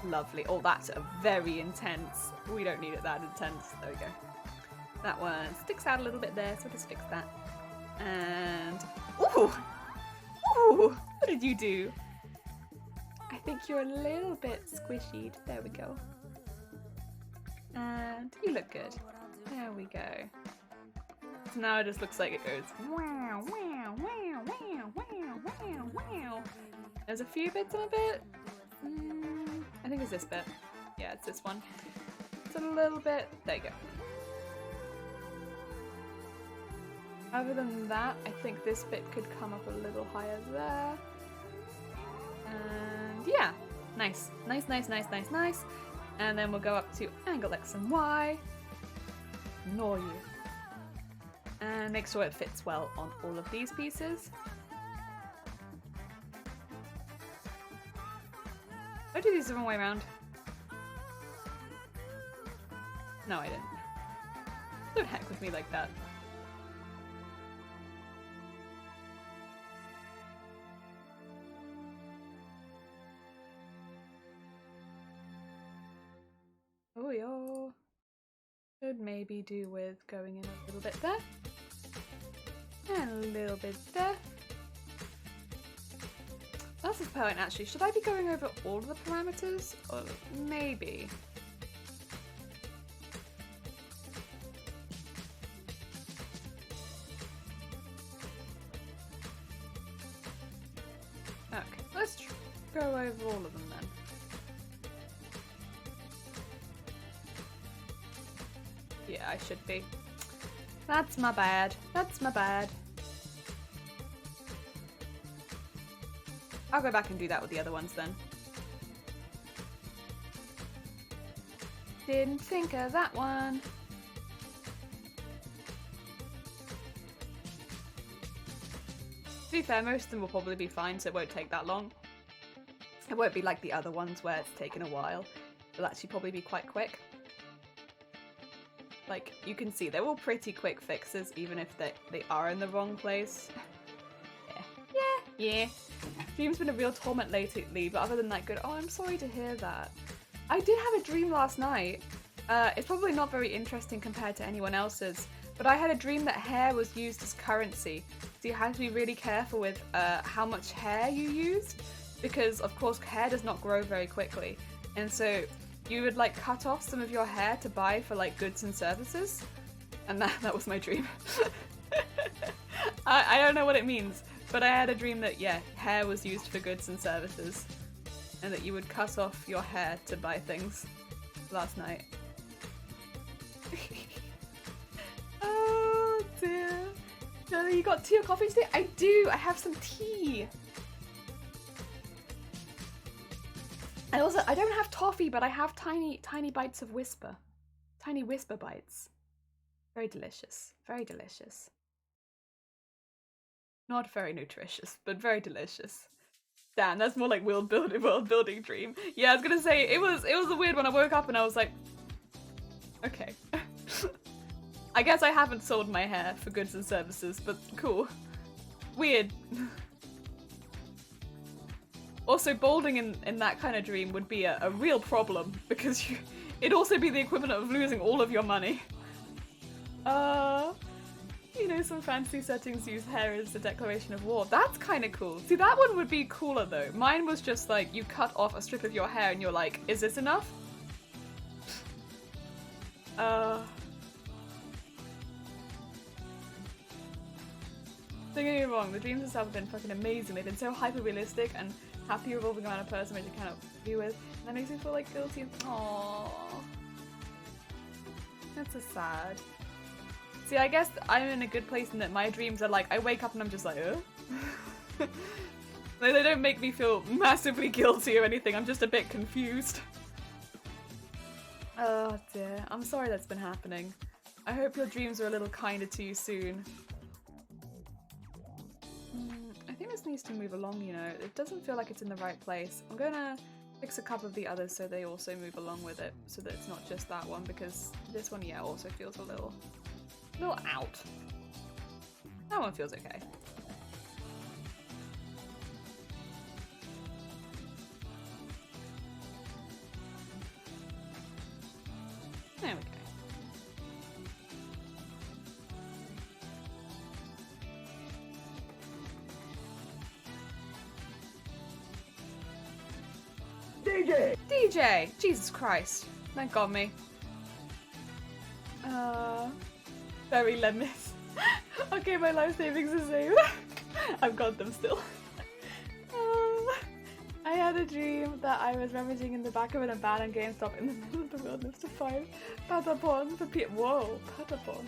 Lovely. Oh, that's a very intense. We don't need it that intense. There we go. That one sticks out a little bit there, so just fix that. And ooh, ooh, what did you do? I think you're a little bit squishy. There we go. And you look good. There we go. So now it just looks like it goes wow, wow, wow, wow, wow, wow, wow. There's a few bits on a bit. I think it's this bit. Yeah, it's this one. It's a little bit. There you go. Other than that, I think this bit could come up a little higher there. And yeah, nice. Nice, nice, nice, nice, nice. And then we'll go up to angle X and Y. Ignore you. And make sure it fits well on all of these pieces. Did I do these the wrong way around? No, I didn't. Don't heck with me like that. Oh, yo. Could maybe do with going in a little bit there. And a little bit there. That's the point actually. Should I be going over all of the parameters? Or maybe. Okay, let's go over all of them then. Yeah, I should be. That's my bad. That's my bad. I'll go back and do that with the other ones then. Didn't think of that one. To be fair, most of them will probably be fine, so it won't take that long. It won't be like the other ones where it's taken a while. It'll actually probably be quite quick. Like, you can see they're all pretty quick fixes, even if they are in the wrong place. Yeah. Dream's been a real torment lately, but other than that, good. Oh, I'm sorry to hear that. I did have a dream last night. It's probably not very interesting compared to anyone else's, but I had a dream that hair was used as currency. So you had to be really careful with how much hair you used, because of course hair does not grow very quickly. And so you would like cut off some of your hair to buy for like goods and services. And that was my dream. I don't know what it means, but I had a dream that, yeah, hair was used for goods and services. And that you would cut off your hair to buy things last night. Oh dear. Jelly, you got tea or coffee today? I do! I have some tea! And also, I don't have toffee, but I have tiny bites of Whisper. Tiny Whisper bites. Very delicious. Very delicious. Not very nutritious, but very delicious. Damn, that's more like world building dream. Yeah, I was gonna say, it was a weird one. I woke up and I was like, okay. I guess I haven't sold my hair for goods and services, but cool. Weird. Also, balding in that kind of dream would be a real problem, because it'd also be the equivalent of losing all of your money. You know, some fantasy settings use hair as a declaration of war. That's kind of cool. See, that one would be cooler though. Mine was just like, you cut off a strip of your hair and you're like, is this enough? Don't get me wrong, the dreams themselves have been fucking amazing. They've been so hyper-realistic and happy revolving around a person which you cannot be with. And that makes me feel like guilty. Aww. That's so sad. See, I guess I'm in a good place in that my dreams are like, I wake up and I'm just like, They don't make me feel massively guilty or anything, I'm just a bit confused. Oh dear, I'm sorry that's been happening. I hope your dreams are a little kinder to you soon. I think this needs to move along, you know. It doesn't feel like it's in the right place. I'm gonna fix a couple of the others so they also move along with it, so that it's not just that one, because this one, yeah, also feels a little out. That one feels okay. There we go. DJ! Jesus Christ. That got me. Very lemons. Okay, my life savings is saved. I've got them still. I had a dream that I was rummaging in the back of an abandoned GameStop in the middle of the wilderness to find Patapon for Whoa, Patapon.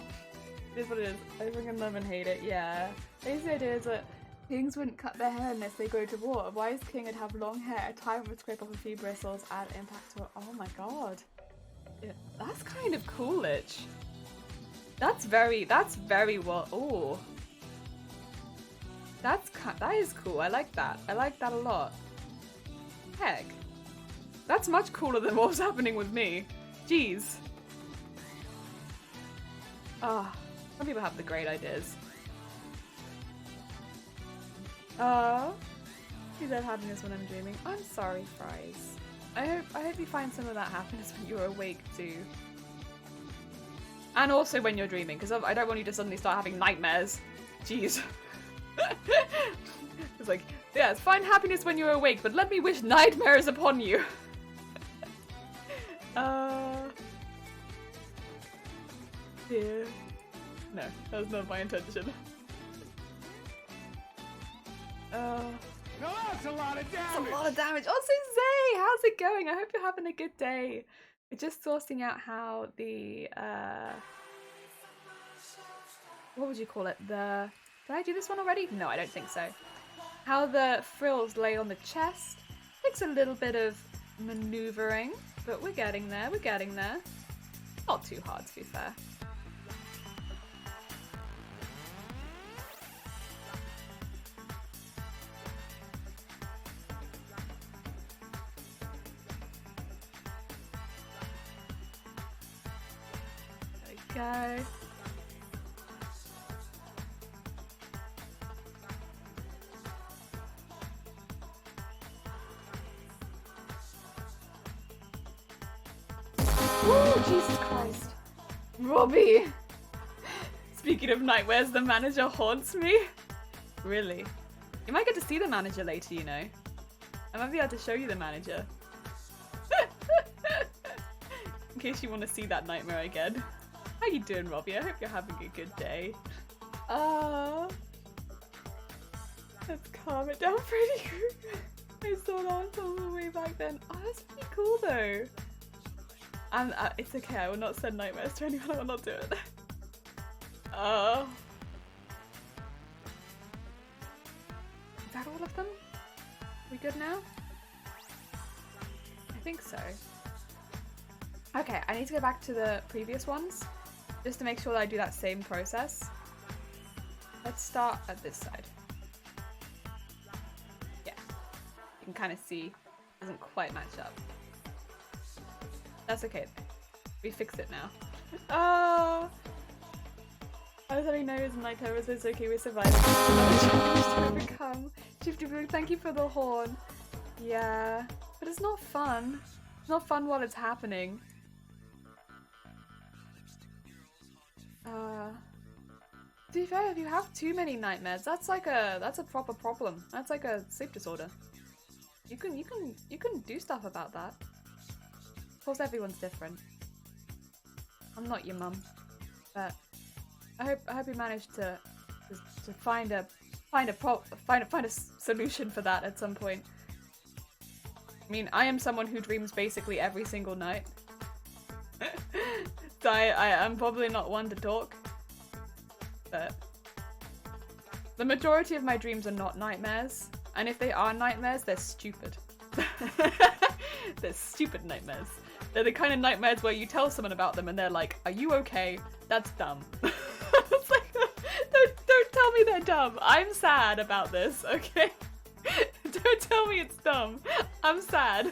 It is what it is. I freaking love and hate it, yeah. Basically the idea is that kings wouldn't cut their hair unless they go to war. A wise king would have long hair, a tyrant would scrape off a few bristles, add impact to it. Oh my god. Yeah, that's kind of coolage. That's very well, ooh. That is cool, I like that. I like that a lot. Heck. That's much cooler than what was happening with me. Jeez. Some people have the great ideas. Please have happiness when I'm dreaming. I'm sorry, Fries. I hope you find some of that happiness when you're awake too. And also when you're dreaming, because I don't want you to suddenly start having nightmares. Jeez. It's like, yes, find happiness when you're awake, but let me wish nightmares upon you. Yeah. No, that was not my intention. No, that's a lot of damage! That's a lot of damage! Oh, Suzanne! How's it going? I hope you're having a good day. just sourcing out how the what would you call it? Did I do this one already? No, I don't think so. How the frills lay on the chest takes a little bit of maneuvering, but we're getting there. We're getting there. Not too hard, to be fair. There we go. Oh, Jesus Christ. Robbie! Speaking of nightmares, the manager haunts me. Really? You might get to see the manager later, you know. I might be able to show you the manager. In case you want to see that nightmare again. How you doing, Robbie? I hope you're having a good day. Let's calm it down pretty quick. I saw that all the way back then. Oh, that's pretty cool though. It's okay, I will not send nightmares to anyone, I will not do it. Is that all of them? We good now? I think so. Okay, I need to go back to the previous ones, just to make sure that I do that same process. Let's start at this side. Yeah, you can kind of see it doesn't quite match up. That's okay. We fixed it now. Oh! I was having nose and nighttime, so it's okay, we survived. To overcome. Shifty Blue, thank you for the horn. Yeah, but it's not fun. It's not fun while it's happening. To be fair, if you have too many nightmares, that's a proper problem. That's like a sleep disorder. You can do stuff about that. Of course, everyone's different. I'm not your mum, but I hope you managed to find a solution for that at some point. I mean, I am someone who dreams basically every single night, so I'm probably not one to talk, but the majority of my dreams are not nightmares, and if they are nightmares, they're stupid. They're stupid nightmares. They're the kind of nightmares where you tell someone about them and they're like, "Are you okay?" That's dumb. It's like, don't tell me they're dumb. I'm sad about this, okay? Don't tell me it's dumb. I'm sad.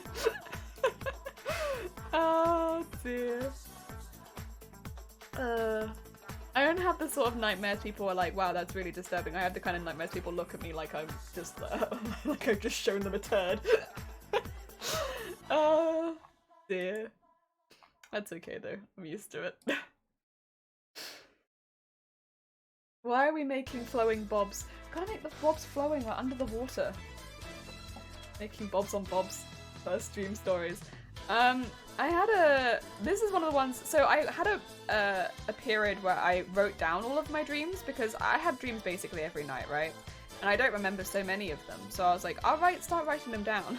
Oh dear. I don't have the sort of nightmares people are like, "Wow, that's really disturbing." I have the kind of nightmares people look at me like I'm just like I've just shown them a turd. Oh dear. That's okay though. I'm used to it. Why are we making flowing bobs? Gotta make the bobs flowing, like under the water. Making bobs on bobs. First dream stories. This is one of the ones, so I had a period where I wrote down all of my dreams because I have dreams basically every night, right? And I don't remember so many of them, so I was like, I'll start writing them down.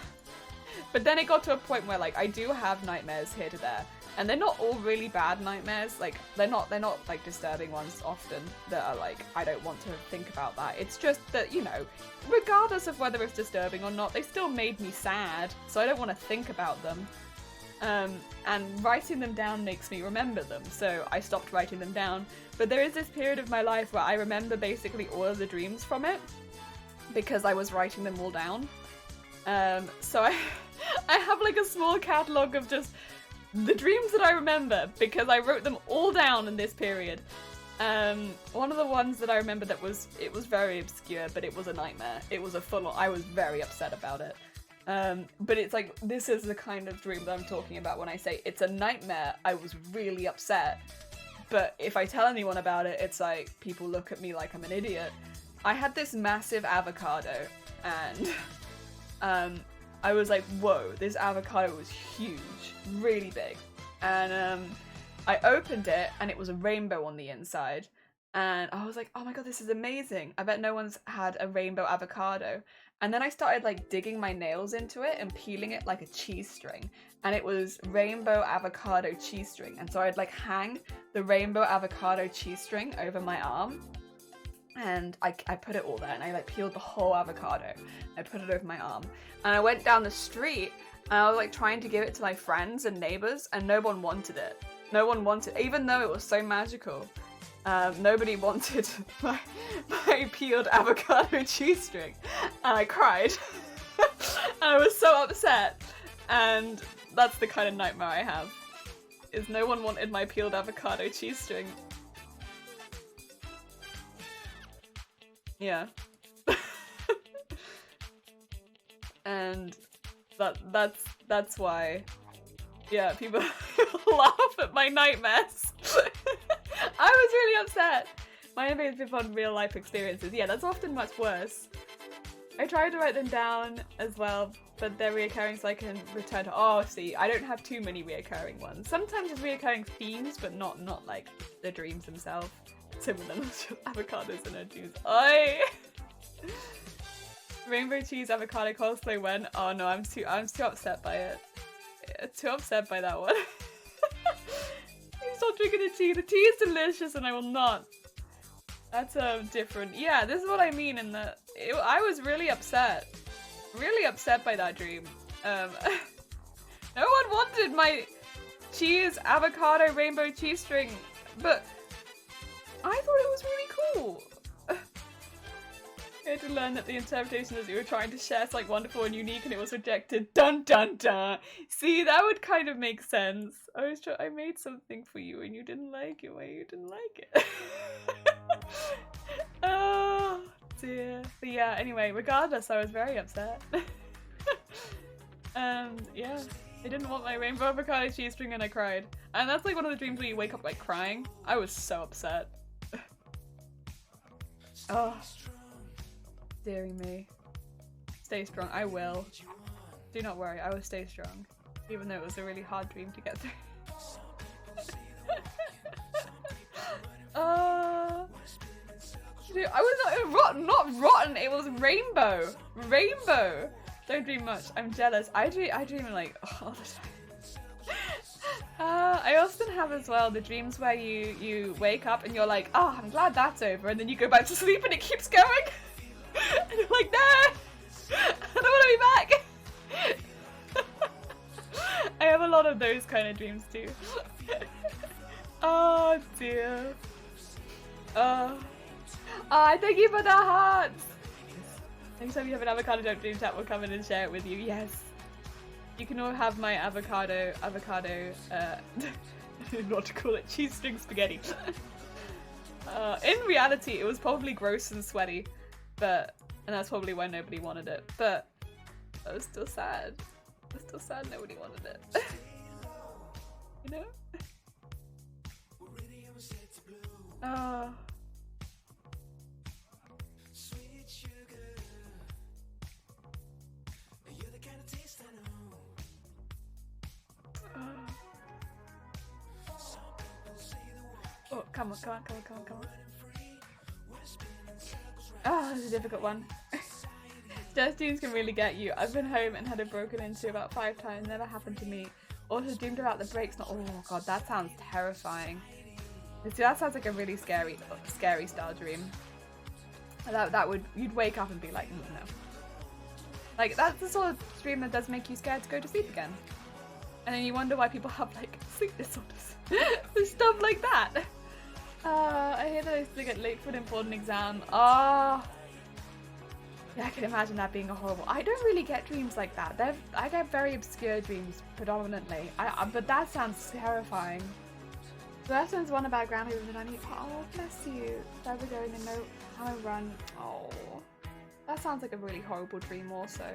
But then it got to a point where like I do have nightmares here to there, and they're not all really bad nightmares. Like they're not like disturbing ones often that are like I don't want to think about that. It's just that, you know, regardless of whether it's disturbing or not, they still made me sad, so I don't want to think about them. And writing them down makes me remember them, so I stopped writing them down. But there is this period of my life where I remember basically all of the dreams from it because I was writing them all down. So I have like a small catalogue of just the dreams that I remember because I wrote them all down in this period. One of the ones that I remember it was very obscure, but it was a nightmare. It was a full-on, I was very upset about it. But it's like, this is the kind of dream that I'm talking about when I say it's a nightmare. I was really upset, but if I tell anyone about it, it's like people look at me like I'm an idiot. I had this massive avocado, and I was like, whoa, this avocado was huge, really big. And I opened it and it was a rainbow on the inside. And I was like, oh my god, this is amazing. I bet no one's had a rainbow avocado. And then I started like digging my nails into it and peeling it like a cheese string. And it was rainbow avocado cheese string. And so I'd like hang the rainbow avocado cheese string over my arm. And I put it all there, and I like peeled the whole avocado. I put it over my arm. And I went down the street and I was like trying to give it to my friends and neighbors, and no one wanted it. No one wanted, even though it was so magical. Nobody wanted my peeled avocado cheese string. And I cried. And I was so upset. And that's the kind of nightmare I have. Is no one wanted my peeled avocado cheese string. Yeah. And that's why, yeah, people laugh at my nightmares. I was really upset. My invasive on real life experiences. Yeah, that's often much worse. I tried to write them down as well, but they're reoccurring so I can return to. Oh, see, I don't have too many reoccurring ones. Sometimes it's reoccurring themes, but not like the dreams themselves. Some of them are just avocados in her dreams. Oi! Rainbow cheese avocado cosplay when? Oh no, I'm too upset by it. Yeah, too upset by that one. You stop drinking the tea. The tea is delicious, and I will not. That's different. Yeah, this is what I mean. In that, I was really upset by that dream. No one wanted my cheese avocado rainbow cheese string, but I thought it was really cool. I had to learn that the interpretation that you were trying to share is like wonderful and unique, and it was rejected. Dun dun dun. See, that would kind of make sense. I made something for you and you didn't like it. Why you didn't like it? Oh dear. But yeah. Anyway, regardless, I was very upset. Yeah, I didn't want my rainbow avocado cheese string, and I cried. And that's like one of the dreams where you wake up like crying. I was so upset. Oh. Dearie me. Stay strong. I will. Do not worry, I will stay strong. Even though it was a really hard dream to get through. Dude, I was not rotten, it was rainbow. Rainbow! Don't dream much. I'm jealous. I dream like all the time. I often have as well the dreams where you wake up and you're like, oh, I'm glad that's over, and then you go back to sleep and it keeps going. And you're like, no! I don't want to be back! I have a lot of those kind of dreams too. Oh dear. Thank you for the hearts! Next time you have an avocado don't dream chat, we'll come in and share it with you. Yes. You can all have my avocado, I don't know what to call it, cheese string spaghetti. In reality, it was probably gross and sweaty. And that's probably why nobody wanted it. But I was still sad. I was still sad nobody wanted it. You know? Oh, come on. Oh, this is a difficult one. Death dreams can really get you. I've been home and had it broken into about 5 times. Never happened to me. Also dreamed about the breaks. Oh god, that sounds terrifying. See, that sounds like a really scary style dream. You'd wake up and be like, no. Like, that's the sort of dream that does make you scared to go to sleep again. And then you wonder why people have like sleep disorders. Stuff like that. I hear that I still get late for an important exam. Yeah, I can imagine that being a horrible. I don't really get dreams like that. I get very obscure dreams predominantly. But that sounds terrifying. The last one's one about ground and I need. Oh, bless you. Forever going in no how I run. Oh, that sounds like a really horrible dream. Also,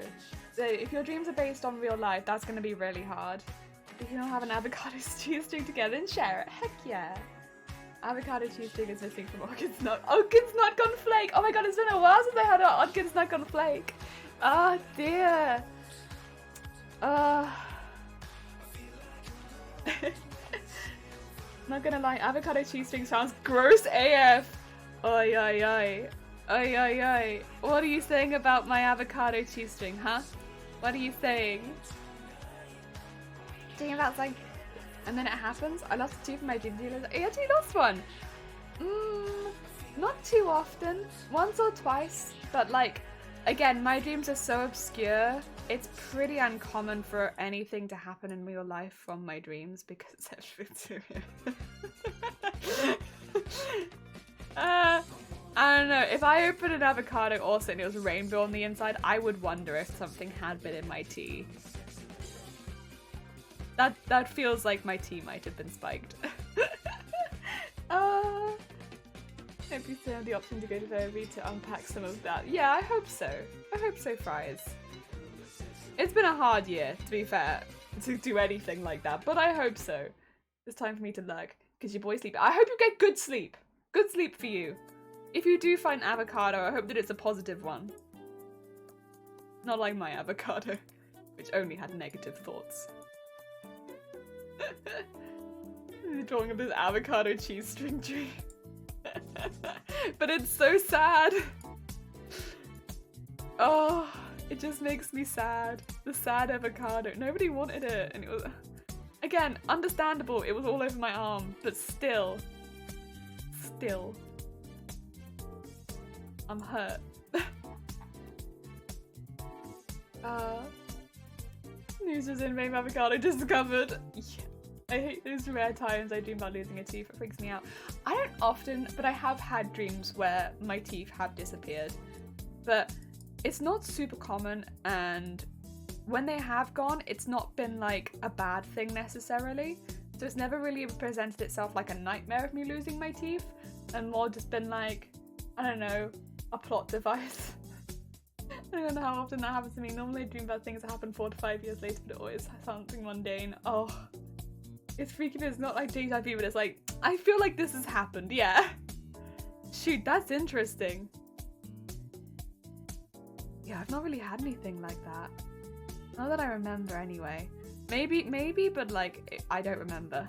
so if your dreams are based on real life, that's going to be really hard. If you don't have an avocado cheese string together and share it, heck yeah. Avocado cheese string is missing from Odkin's Nut. Odkin's Nut Gone Flake! Oh my god, it's been a while since I had an Odkin's Nut Gone Flake. Oh dear. Not gonna lie, avocado cheese string sounds gross AF. Oi. Oi, oi, oi. What are you saying about my avocado cheese string, huh? What are you saying? Talking about like, and then it happens. I lost 2 from my dream dealers. I actually lost 1. Not too often. Once or twice, but like, again, my dreams are so obscure. It's pretty uncommon for anything to happen in real life from my dreams because everything's I don't know. If I opened an avocado also and it was a rainbow on the inside, I would wonder if something had been in my tea. That feels like my tea might have been spiked. Hope you still have the option to go to therapy to unpack some of that. Yeah, I hope so. I hope so, Fries. It's been a hard year, to be fair, to do anything like that, but I hope so. It's time for me to lurk, because your boy sleep. I hope you get good sleep. Good sleep for you. If you do find avocado, I hope that it's a positive one. Not like my avocado, which only had negative thoughts. Drawing of this avocado cheese string tree. But it's so sad. Oh, it just makes me sad. The sad avocado. Nobody wanted it, and it was, again, understandable. It was all over my arm, but still, I'm hurt. News was in Rainbow Avocado discovered. Yeah. I hate those rare times I dream about losing a tooth. It freaks me out. I don't often, but I have had dreams where my teeth have disappeared. But it's not super common, and when they have gone, it's not been like a bad thing necessarily. So it's never really presented itself like a nightmare of me losing my teeth, and more just been like, I don't know, a plot device. I don't know how often that happens to me. Normally I dream about things that happen 4 to 5 years later, but it always has something mundane. Oh. It's freaking, it's not like deja vu, but it's like, I feel like this has happened, yeah. Shoot, that's interesting. Yeah, I've not really had anything like that. Not that I remember anyway. Maybe, but like, I don't remember.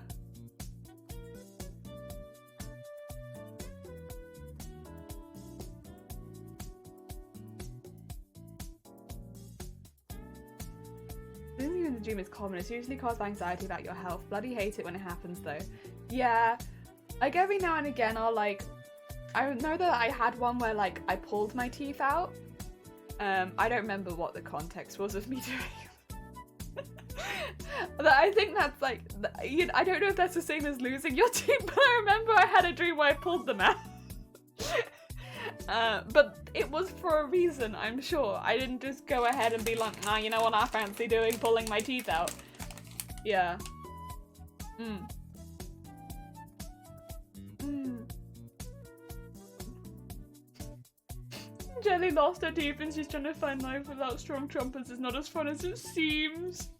Losing you in the dream is common. It's usually caused by anxiety about your health. Bloody hate it when it happens though. Yeah, like every now and again I'll like, I know that I had one where like I pulled my teeth out. I don't remember what the context was of me doing. But I think that's like, I don't know if that's the same as losing your teeth, but I remember I had a dream where I pulled them out. But it was for a reason, I'm sure. I didn't just go ahead and be like, nah, you know what I fancy doing, pulling my teeth out. Yeah. Jelly lost her teeth and she's trying to find life without strong trumpets. It's not as fun as it seems.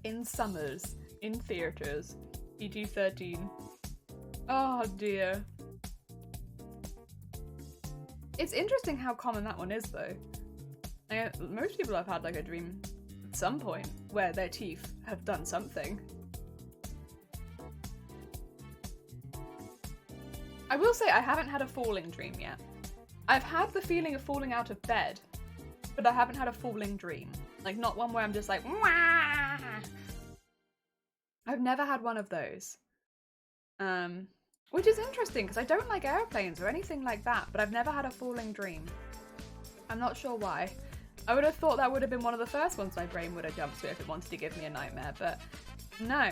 In summers, in theaters, PG-13. Oh dear. It's interesting how common that one is though. Most people have had like a dream at some point where their teeth have done something. I will say I haven't had a falling dream yet. I've had the feeling of falling out of bed, but I haven't had a falling dream. Like not one where I'm just like, wah! I've never had one of those. Which is interesting because I don't like airplanes or anything like that, but I've never had a falling dream. I'm not sure why. I would have thought that would have been one of the first ones my brain would have jumped to if it wanted to give me a nightmare, but no.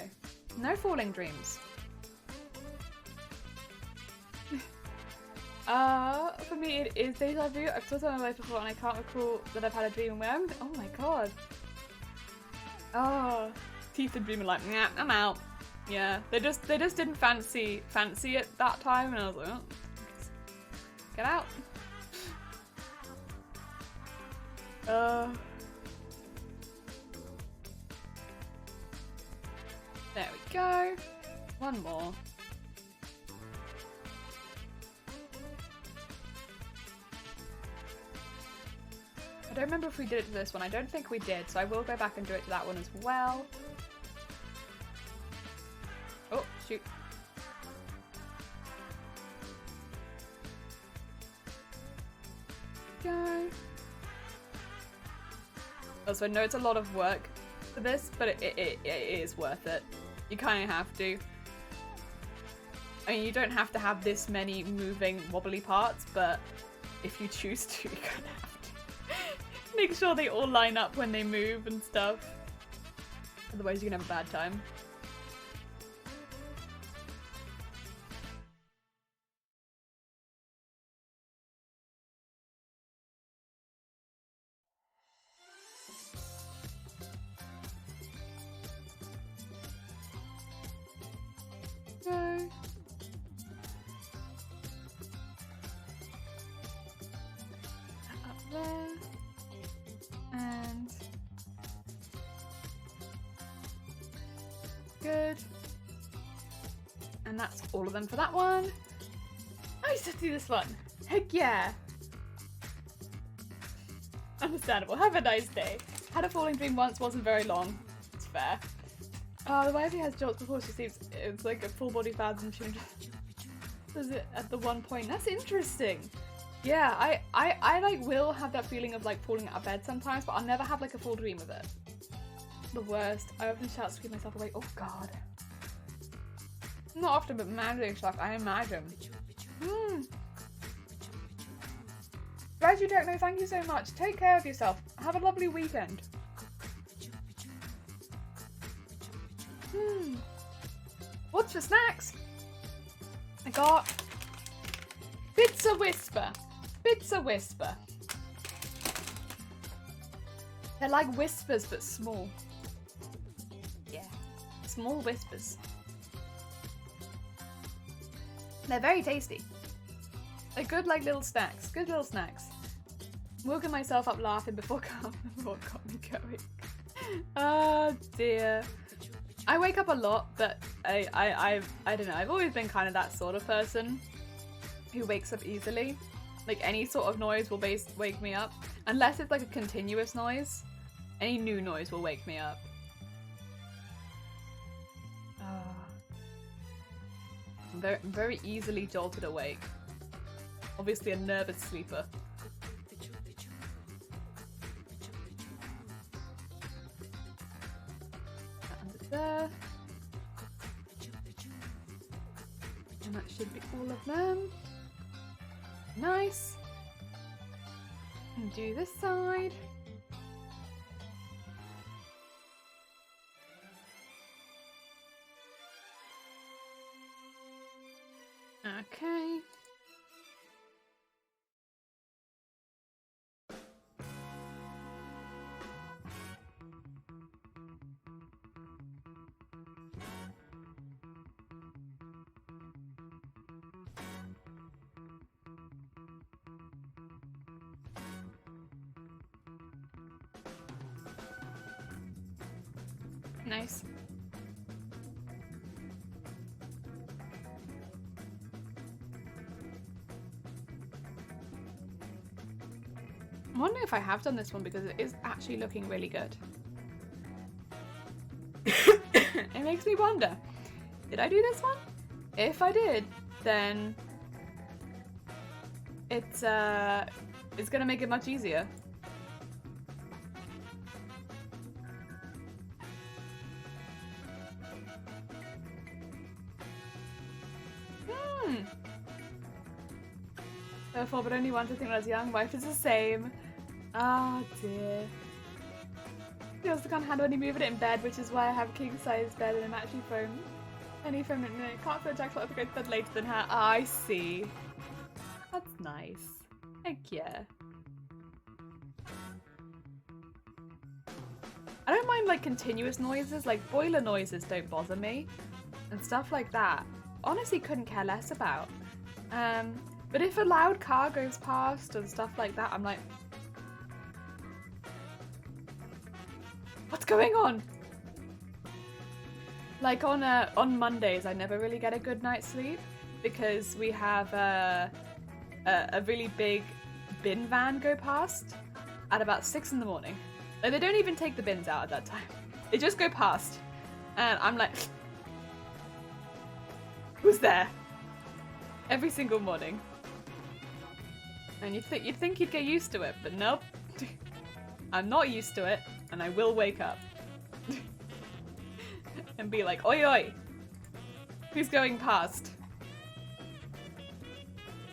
No falling dreams. For me it is deja vu. I've talked about my life before and I can't recall that I've had a dream where oh my god. Oh, teeth and dreaming like, nah, I'm out. Yeah, they just didn't fancy it that time, and I was like, oh, get out. There we go. One more. I don't remember if we did it to this one. I don't think we did, so I will go back and do it to that one as well. Oh, shoot. Go. Also, I know it's a lot of work for this, but it is worth it. You kind of have to. I mean, you don't have to have this many moving wobbly parts, but if you choose to, you kind of have to. Make sure they all line up when they move and stuff. Otherwise, you can have a bad time. Go. Up there. And good. And that's all of them for that one. I used to do this one. Heck yeah. Understandable. Have a nice day. Had a falling dream once, wasn't very long. It's fair. The way he has jolts before she sleeps, it's like a full body spasm. She does it at the one point. That's interesting. Yeah, I like will have that feeling of like falling out of bed sometimes, but I'll never have like a full dream of it. The worst. I often shout to keep myself awake. Oh god. Not often, but magic stuff, I imagine. Reggie Techno, thank you so much. Take care of yourself. Have a lovely weekend. What's for snacks? I got Bits of Whisper. Bits of Whisper. They're like whispers, but small. Yeah. Small whispers. They're very tasty. They're good like little snacks. Good little snacks. Woken myself up laughing before what got me going. Oh dear. I wake up a lot, but I don't know. I've always been kind of that sort of person who wakes up easily. Like any sort of noise will wake me up, unless it's like a continuous noise. Any new noise will wake me up. I'm very easily jolted awake. Obviously a nervous sleeper. There. And that should be all of them. Nice. And do this side. Okay. Nice. I'm wondering if I have done this one because it is actually looking really good. It makes me wonder, did I do this one? If I did, then it's gonna make it much easier. Therefore, but only one to think when I was young. Wife is the same. Ah, dear. He also can't handle any moving it in bed, which is why I have a king-size bed and I'm actually foam. Any foam in it. Can't feel jackpot if I go to bed later than her. I see. That's nice. Heck yeah. I don't mind like continuous noises, like boiler noises don't bother me. And stuff like that. Honestly couldn't care less about. But if a loud car goes past and stuff like that, I'm like, what's going on? Like on Mondays, I never really get a good night's sleep because we have a really big bin van go past at about 6 in the morning. Like, they don't even take the bins out at that time. They just go past. And I'm like, who's there? Every single morning. And you'd think you'd get used to it, but nope. I'm not used to it, and I will wake up. And be like, oi oi! Who's going past?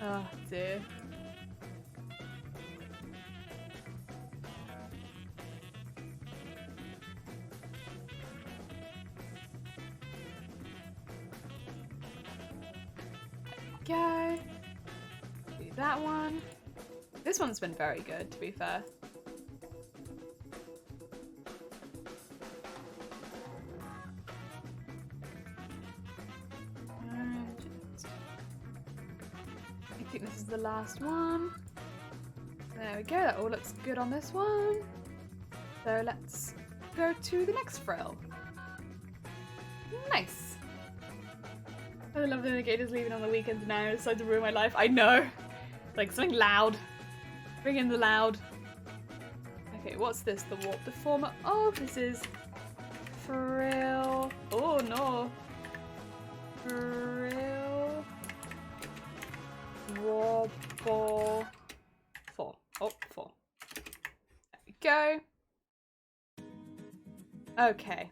Oh dear. Go. Do that one. This one's been very good, to be fair. I think this is the last one. There we go, that all looks good on this one. So let's go to the next frill. Nice. I love the indicators leaving on the weekends now. It's starting to ruin my life. I know. Like something loud. Bring in the loud. Okay, what's this? The warp deformer. Oh, this is frill. Oh no. Frill. Wobble. 4. Oh, 4. There we go. Okay.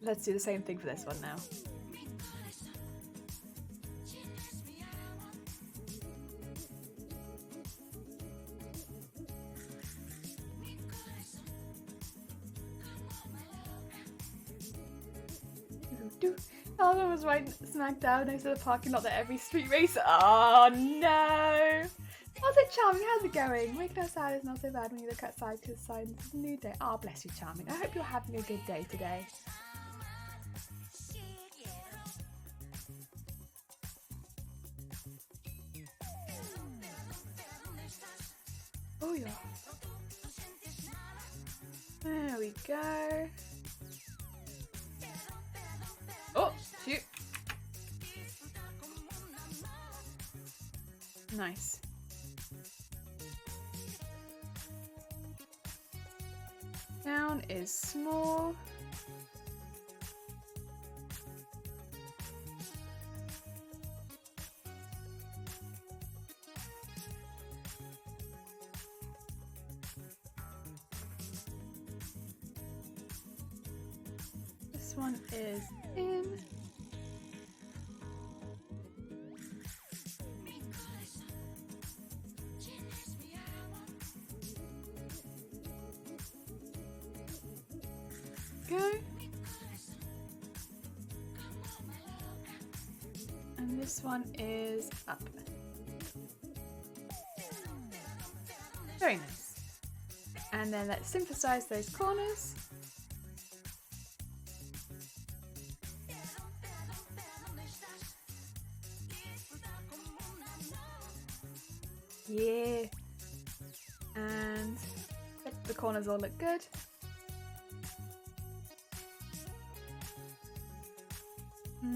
Let's do the same thing for this one now. Alvin was right smack down next to the parking lot that every street racer. Oh no! How's it, Charming? How's it going? Waking outside is not so bad when you look outside because the signs it's a new day. Oh, bless you, Charming. I hope you're having a good day today. Oh yeah. There we go. Oh, shoot. Nice. Down is small. This one is in. Go. And this one is up. Very nice. And then let's synthesize those corners. Yeah. And the corners all look good. There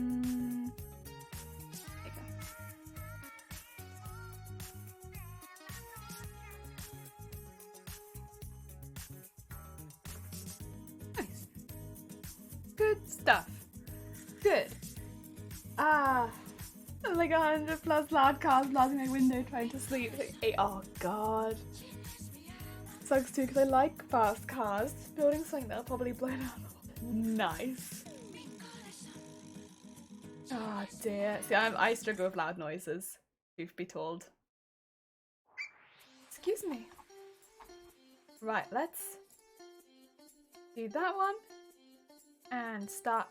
you go. Nice. Good stuff. Good. Like 100 plus loud cars blasting my window trying to sleep. Oh god. Sucks too because I like fast cars. Building something that'll probably blow down. Nice. Oh dear. See, I struggle with loud noises, truth be told. Excuse me. Right, let's do that one and start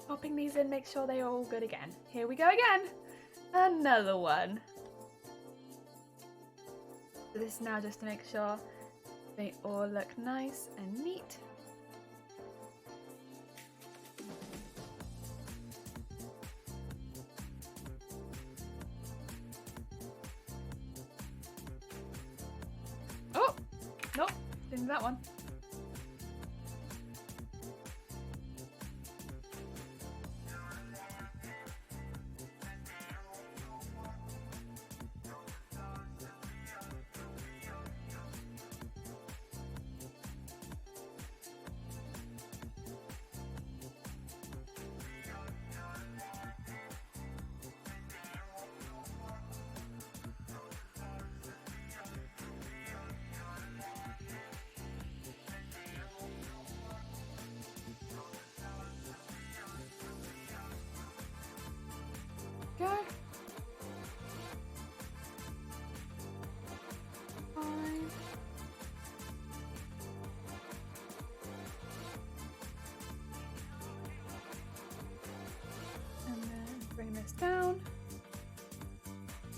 popping these in, make sure they're all good again. Here we go again. Another one. So this is now just to make sure they all look nice and neat. Oh! Nope, didn't do that one. bring this down.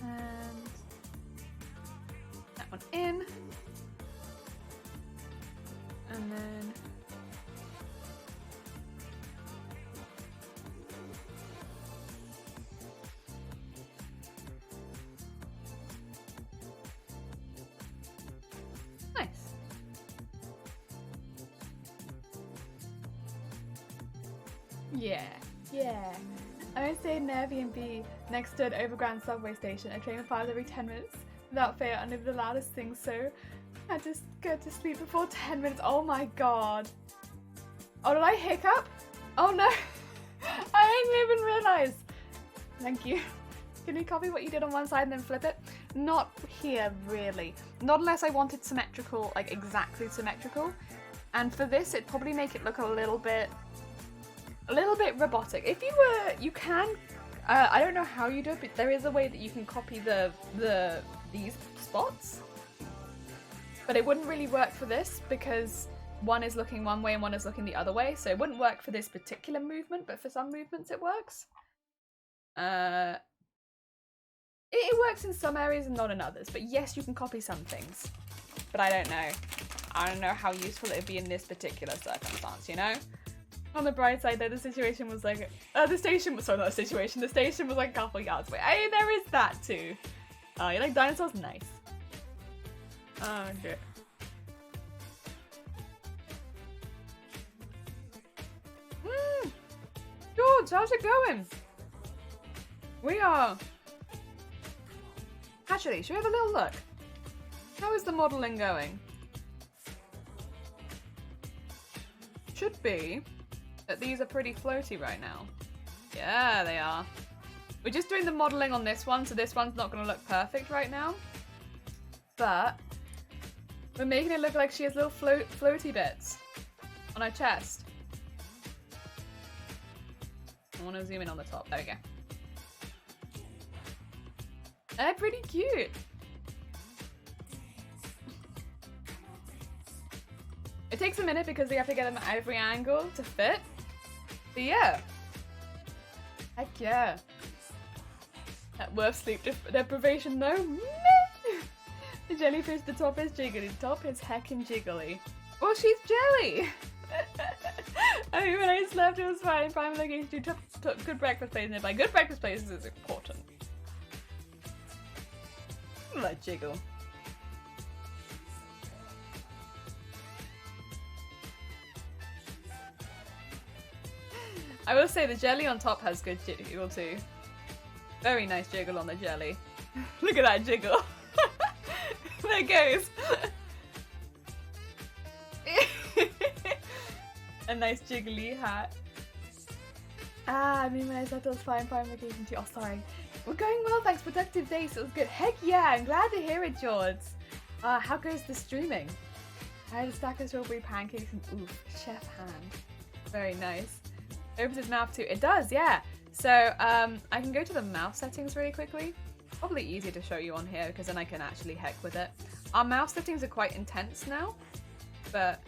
And that one in. And then nice. Yeah, yeah. I went to stay in an Airbnb next to an overground subway station. A train would pass every 10 minutes without fail, and it was the loudest thing, so I just go to sleep before 10 minutes. Oh my god. Oh, did I hiccup? Oh no. I didn't even realize. Thank you. Can you copy what you did on one side and then flip it? Not here, really. Not unless I wanted symmetrical, like exactly symmetrical. And for this, it'd probably make it look a little bit robotic. If you were, you can, I don't know how you do it, but there is a way that you can copy these spots. But it wouldn't really work for this because one is looking one way and one is looking the other way. So it wouldn't work for this particular movement, but for some movements it works. It works in some areas and not in others. But yes, you can copy some things. But I don't know. I don't know how useful it would be in this particular circumstance, you know? On the bright side though, the situation was like, the station was like a couple yards away. Hey, there is that too. Oh, you like dinosaurs? Nice. Oh shit. George, how's it going? We are... Actually, should we have a little look? How is the modelling going? Should be that these are pretty floaty right now. Yeah, they are. We're just doing the modelling on this one, so this one's not going to look perfect right now. But we're making it look like she has little floaty bits on her chest. I want to zoom in on the top. There we go. They're pretty cute. It takes a minute because they have to get them at every angle to fit. But yeah. Heck yeah. That worth sleep deprivation though. The jellyfish, the top is jiggly. The top is heckin' jiggly. Well, she's jelly! I mean, when I slept, it was fine. Prime location, you took good breakfast places nearby. Good breakfast places is important. That jiggle. I will say the jelly on top has good jiggle too. Very nice jiggle on the jelly. Look at that jiggle. There it goes. A nice jiggly hat. Ah, I mean when I said it was fine vacation too. Oh, sorry. We're going well, thanks. Productive day, so it was good. Heck yeah, I'm glad to hear it, George. How goes the streaming? I had a stack of strawberry pancakes and oof, chef hand. Very nice. Opens its mouth too. It does, yeah. So I can go to the mouth settings really quickly. Probably easier to show you on here because then I can actually heck with it. Our mouth settings are quite intense now, but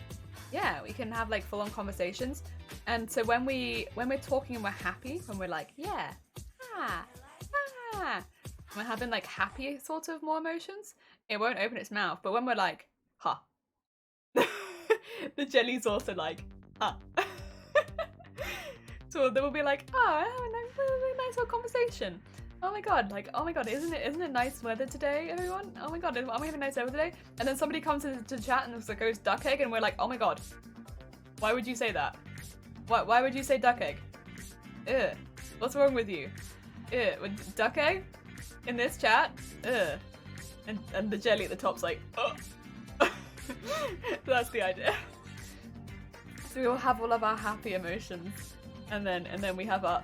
yeah, we can have like full-on conversations. And so when we're talking and we're happy, when we're like, yeah, we're having like happy sort of more emotions, it won't open its mouth. But when we're like, huh, the jelly's also like, huh. So then we'll be like, oh, a nice little conversation. Oh my god, like, oh my god, isn't it nice weather today, everyone? Oh my god, are we having nice weather today? And then somebody comes to chat and it goes duck egg, and we're like, oh my god, why would you say that? Why would you say duck egg? Ugh, what's wrong with you? Ugh, duck egg? In this chat? Ugh. And the jelly at the top's like, oh. That's the idea. So we all have all of our happy emotions. And then we have our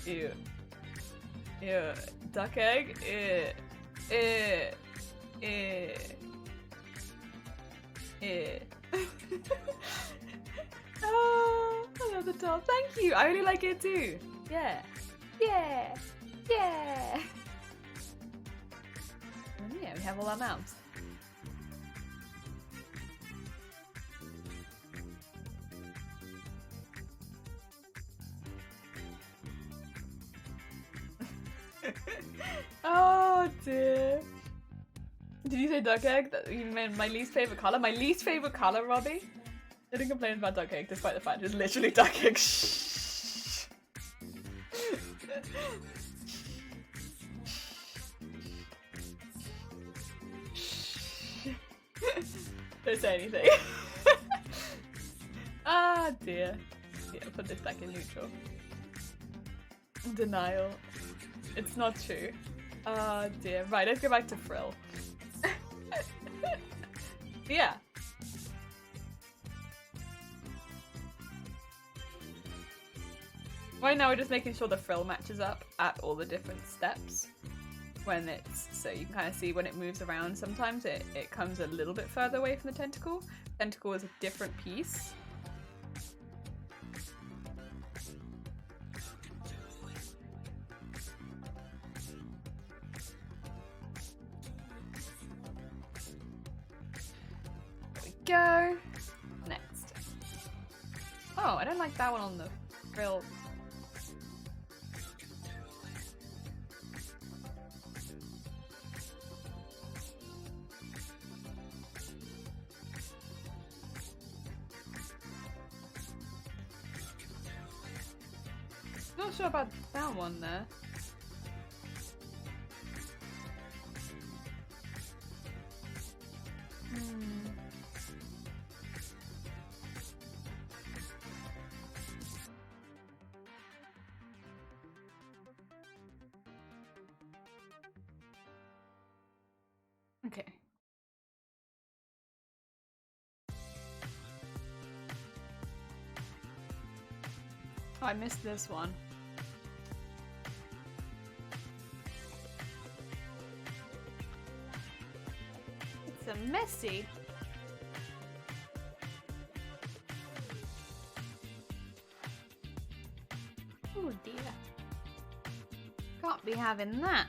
ew. Ew. Duck egg? Ew. Ew. Ew. Ew. Oh, I love the top. Thank you. I really like it too. Yeah. Yeah. Yeah. And yeah, we have all our mouths. Oh dear. Did you say duck egg? You meant my least favorite color? My least favorite color, Robbie? Didn't complain about duck egg despite the fact it's literally duck egg. Shh. Don't say anything. Ah dear. Yeah, put this back in neutral. Denial. It's not true. Ah dear. Right, let's go back to frill. Yeah. Right now we're just making sure the frill matches up at all the different steps. When it's, so you can kind of see when it moves around, sometimes it comes a little bit further away from the tentacle. Tentacle is a different piece. There we go. Next. Oh, I don't like that one on the frill. Not sure about that one there. Okay. Oh, I missed this one. It's a messy. Oh dear. Can't be having that.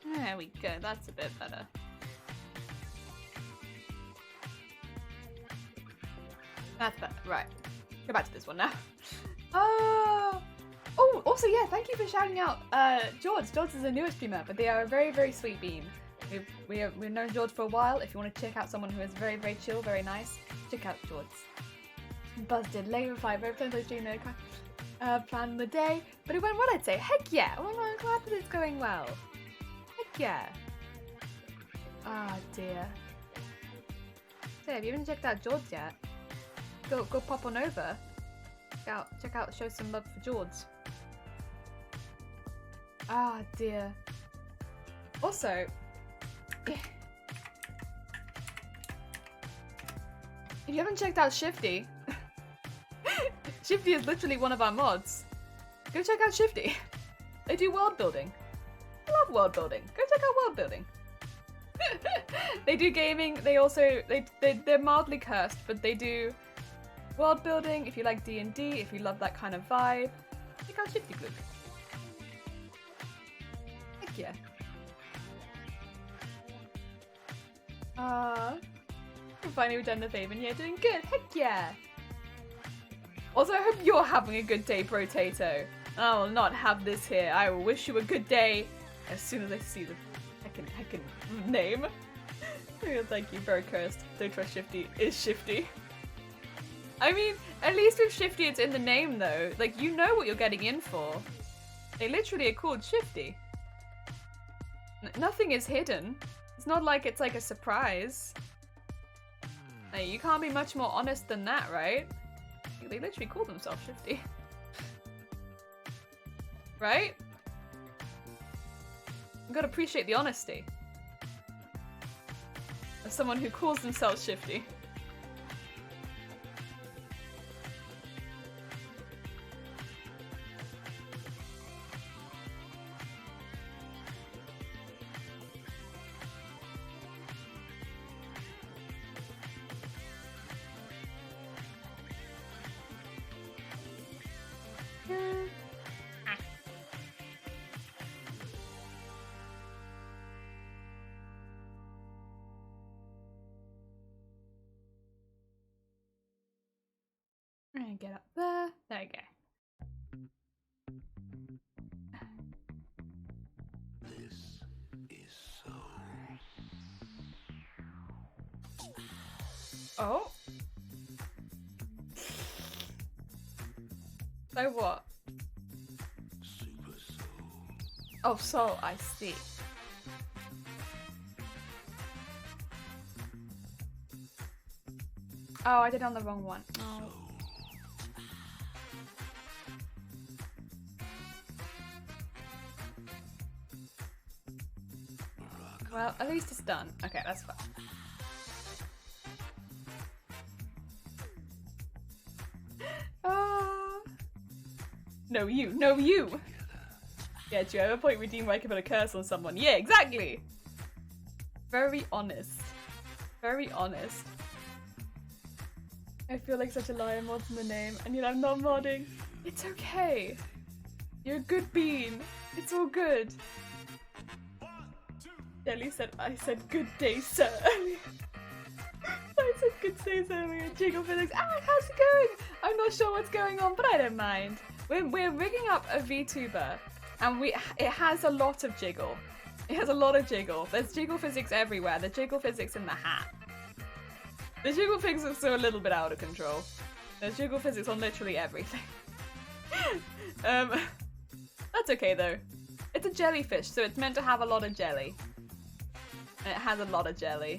There we go, that's a bit better. That's better, right. Go back to this one now. Oh, also, yeah, thank you for shouting out George. George is the newest streamer, but they are a very, very sweet bean. We've known George for a while. If you want to check out someone who is very, very chill, very nice, check out George. Buzzed late reply, very plenty of stream plan the day, but it went well, I'd say. Heck yeah! Well, I'm glad that it's going well. Heck yeah. Ah, dear. So, have you even checked out George yet? Go pop on over. Check out, show some love for George. Ah, dear. Also, if you haven't checked out Shifty, Shifty is literally one of our mods. Go check out Shifty. They do world building. I love world building. Go check out world building. They do gaming. They also they're mildly cursed, but they do world building. If you like D&D, if you love that kind of vibe, check out Shifty Group. Heck yeah. Finally we've done the favor and you're doing good. Heck yeah. Also, I hope you're having a good day, Brotato. I will not have this here. I will wish you a good day as soon as I see the heckin' name. Thank you, Bro Cursed. Don't trust Shifty. Is Shifty. I mean, at least with Shifty it's in the name though. Like, you know what you're getting in for. They literally are called Shifty. Nothing is hidden. It's not like it's like a surprise. Like, you can't be much more honest than that, right? They literally call themselves Shifty. Right? You gotta appreciate the honesty of someone who calls themselves Shifty. And get up there. There you go. This is so. Oh. So what? Super soul. Oh, so I see. Oh, I did it on the wrong one. Oh. Well, at least it's done. Okay, that's fine. No, you. No, you. Yeah, do you ever point redeem where I can put a curse on someone? Yeah, exactly. Very honest. Very honest. I feel like such a liar modding the name, and yet I'm not modding. It's okay. You're a good bean. It's all good. Jelly said, I said good day, sir. I said good day, sir. We're at Jiggle Physics. Ah, how's it going? I'm not sure what's going on, but I don't mind. We're rigging up a VTuber, and it has a lot of jiggle. It has a lot of jiggle. There's jiggle physics everywhere. There's jiggle physics in the hat. The jiggle physics are a little bit out of control. There's jiggle physics on literally everything. That's okay though. It's a jellyfish, so it's meant to have a lot of jelly. And it has a lot of jelly.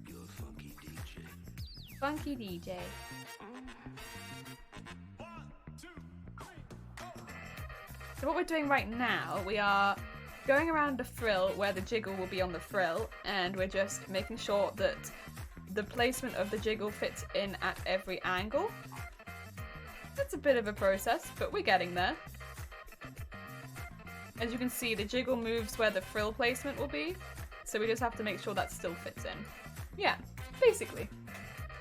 You're a funky DJ. Funky DJ. So what we're doing right now, we are going around the frill where the jiggle will be on the frill, and we're just making sure that the placement of the jiggle fits in at every angle. It's a bit of a process, but we're getting there. As you can see, the jiggle moves where the frill placement will be, so we just have to make sure that still fits in. Yeah, basically.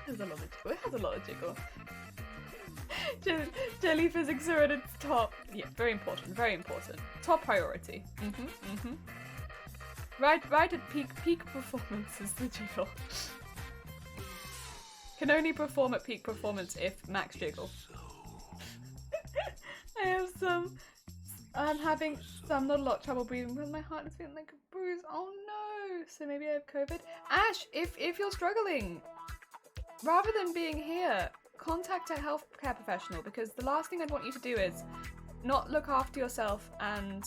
There's a lot of jiggle. It has a lot of jiggle. Jelly physics are at its top. Yeah, very important, very important. Top priority. Right at peak performance is the jiggle. Can only perform at peak performance if max jiggle. I'm having some, not a lot, trouble breathing because my heart is feeling like a bruise. Oh no! So maybe I have COVID. Ash, if you're struggling, rather than being here, contact a healthcare professional, because the last thing I'd want you to do is not look after yourself and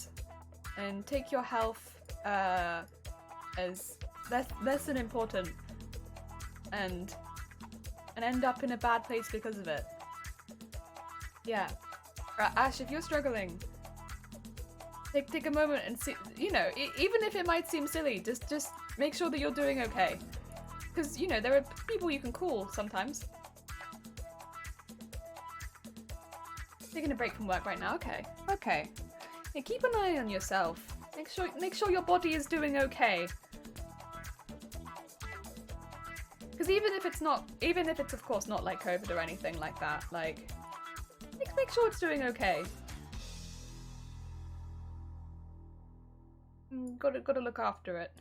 take your health as less than important and end up in a bad place because of it. Yeah. Ash, if you're struggling, take a moment and see, you know, even if it might seem silly, just make sure that you're doing okay. Because, you know, there are people you can call sometimes. Taking a break from work right now, okay. Okay. Yeah, keep an eye on yourself. Make sure your body is doing okay. Because even if it's of course not like COVID or anything like that, like, make sure it's doing okay. Gotta look after it.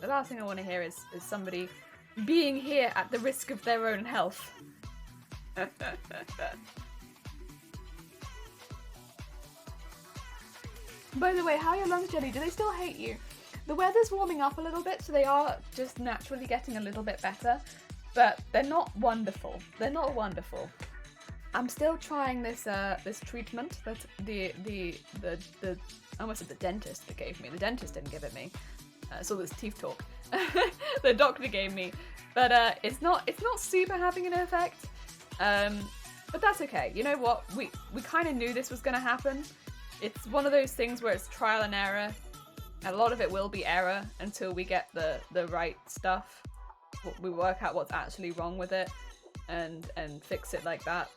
The last thing I want to hear is somebody being here at the risk of their own health. By the way, how are your lungs, Jelly? Do they still hate you? The weather's warming up a little bit, so they are just naturally getting a little bit better, but they're not wonderful. They're not wonderful. I'm still trying this this treatment that the I almost said the dentist that gave me. The dentist didn't give it me. So this teeth talk. The doctor gave me, but it's not super having an effect. But that's okay. You know what? We kind of knew this was going to happen. It's one of those things where it's trial and error. A lot of it will be error until we get the right stuff. We work out what's actually wrong with it and fix it like that.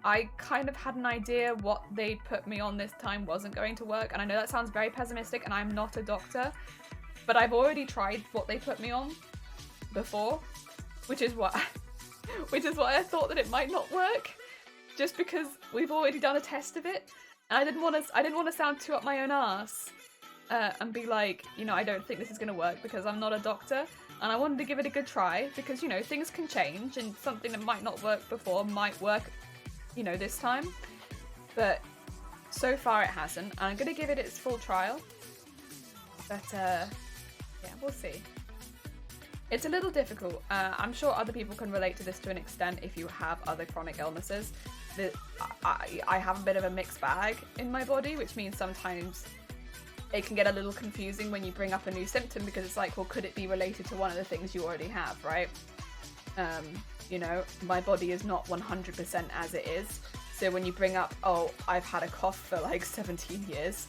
I kind of had an idea what they put me on this time wasn't going to work, and I know that sounds very pessimistic, and I'm not a doctor, but I've already tried what they put me on before, which is why I thought that it might not work. just because we've already done a test of it, and I didn't want to sound too up my own ass, and be like, you know, I don't think this is gonna work because I'm not a doctor, and I wanted to give it a good try because, you know, things can change, and something that might not work before might work, you know, this time. But so far it hasn't, and I'm gonna give it its full trial. But yeah, we'll see. It's a little difficult. I'm sure other people can relate to this to an extent if you have other chronic illnesses. I have a bit of a mixed bag in my body, which means sometimes it can get a little confusing when you bring up a new symptom because it's like, well, could it be related to one of the things you already have, right? You know, my body is not 100% as it is. So when you bring up, oh, I've had a cough for like 17 years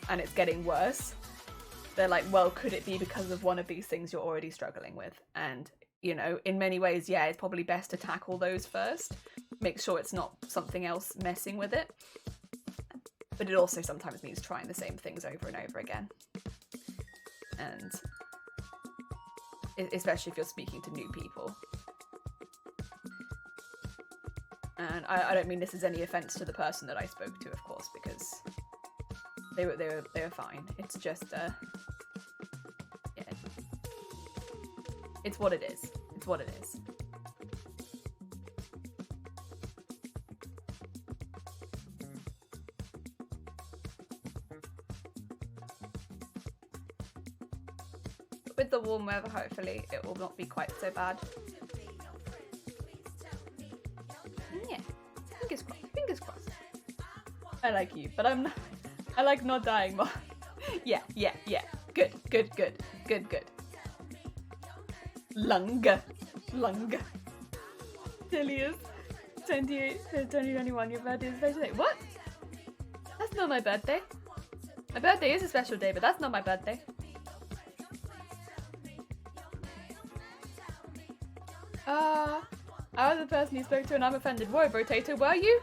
and it's getting worse, they're like, well, could it be because of one of these things you're already struggling with? And, you know, in many ways, yeah, it's probably best to tackle those first. Make sure it's not something else messing with it. But it also sometimes means trying the same things over and over again. And especially if you're speaking to new people. And I don't mean this as any offense to the person that I spoke to, of course, because they were fine. It's just yeah, it's what it is. It's what it is. With the warm weather, hopefully it will not be quite so bad. Yeah, fingers crossed, fingers crossed. I like you, but I'm not, I like not dying more. Yeah. Good. Lunga. Delius. 2021, your birthday is a special day. What? That's not my birthday. My birthday is a special day, but that's not my birthday. I was the person you spoke to and I'm offended. Whoa, Brotato, were you?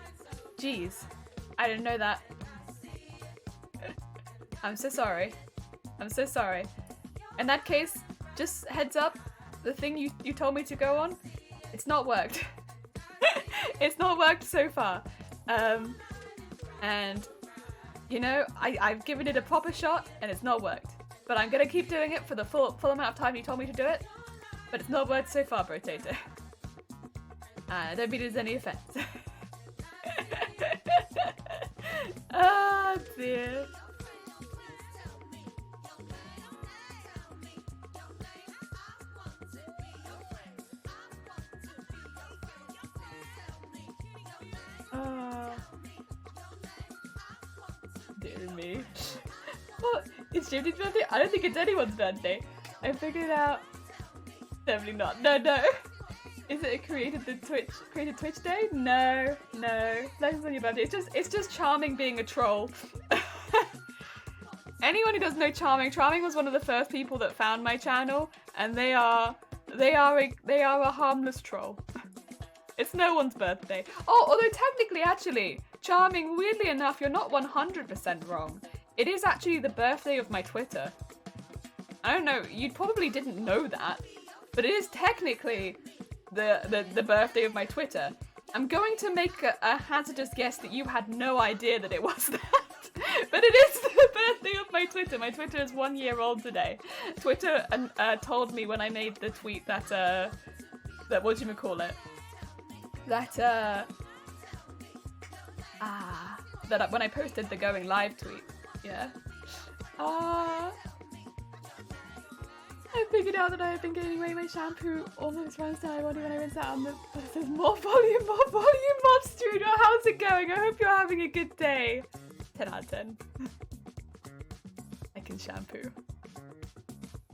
Jeez. I didn't know that. I'm so sorry. I'm so sorry. In that case, just heads up, the thing you told me to go on, it's not worked. It's not worked so far. And, you know, I've given it a proper shot and it's not worked. But I'm gonna keep doing it for the full amount of time you told me to do it. But it's not worked so far, Brotato. I don't mean there's any offense. Oh dear. Dear me. What? It's Judy's birthday? I don't think it's anyone's birthday. I figured out. Definitely not. No. Is it a created Twitch day? No. Blessings on your birthday. It's just Charming being a troll. Anyone who doesn't know Charming was one of the first people that found my channel, and they are a harmless troll. It's no one's birthday. Oh, although technically, actually, Charming, weirdly enough, you're not 100% wrong. It is actually the birthday of my Twitter. I don't know, you probably didn't know that, but it is technically the birthday of my Twitter. I'm going to make a hazardous guess that you had no idea that it was that. But it is the birthday of my Twitter. My Twitter is 1 year old today. Twitter told me when I made the tweet that whatchamacallit? That when I posted the going live tweet. Yeah. I figured out that I have been giving away my shampoo almost once now. I wonder when I rinse out on the... But it says more volume, Mob Studio. How's it going? I hope you're having a good day. 10 out of 10. I can shampoo.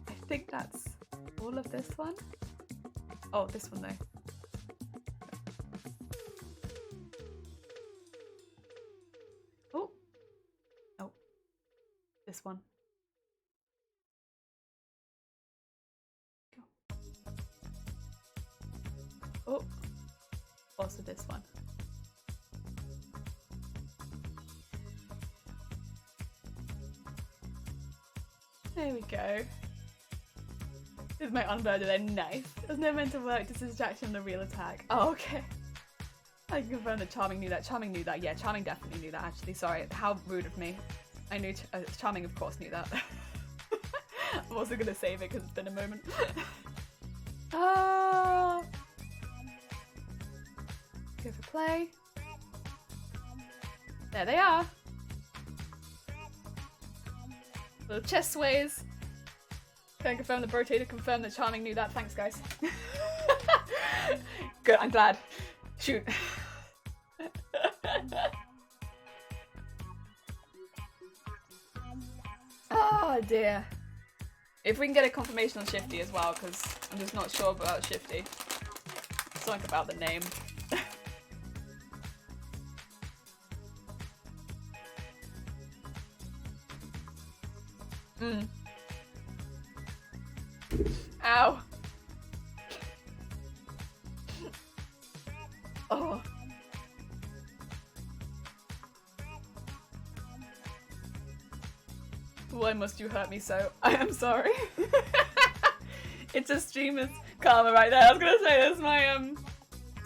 I think that's all of this one. Oh, this one though. Oh, this one. Oh, also this one. There we go. This is my unburned and nice. It was never meant to work, just a distraction on the real attack. Oh, okay. I can confirm that Charming knew that. Charming knew that. Yeah, Charming definitely knew that, actually. Sorry, how rude of me. I knew Charming, of course, knew that. I'm also gonna save it because it's been a moment. Ah. Go for play. There they are. Little chest sways. Can confirm the rotator, confirm that Charming knew that. Thanks, guys. Good, I'm glad. Shoot. Oh dear. If we can get a confirmation on Shifty as well, because I'm just not sure about Shifty. Something about the name. Ow. Oh. Why must you hurt me so? I am sorry. It's a streamer's karma right there. I was gonna say this.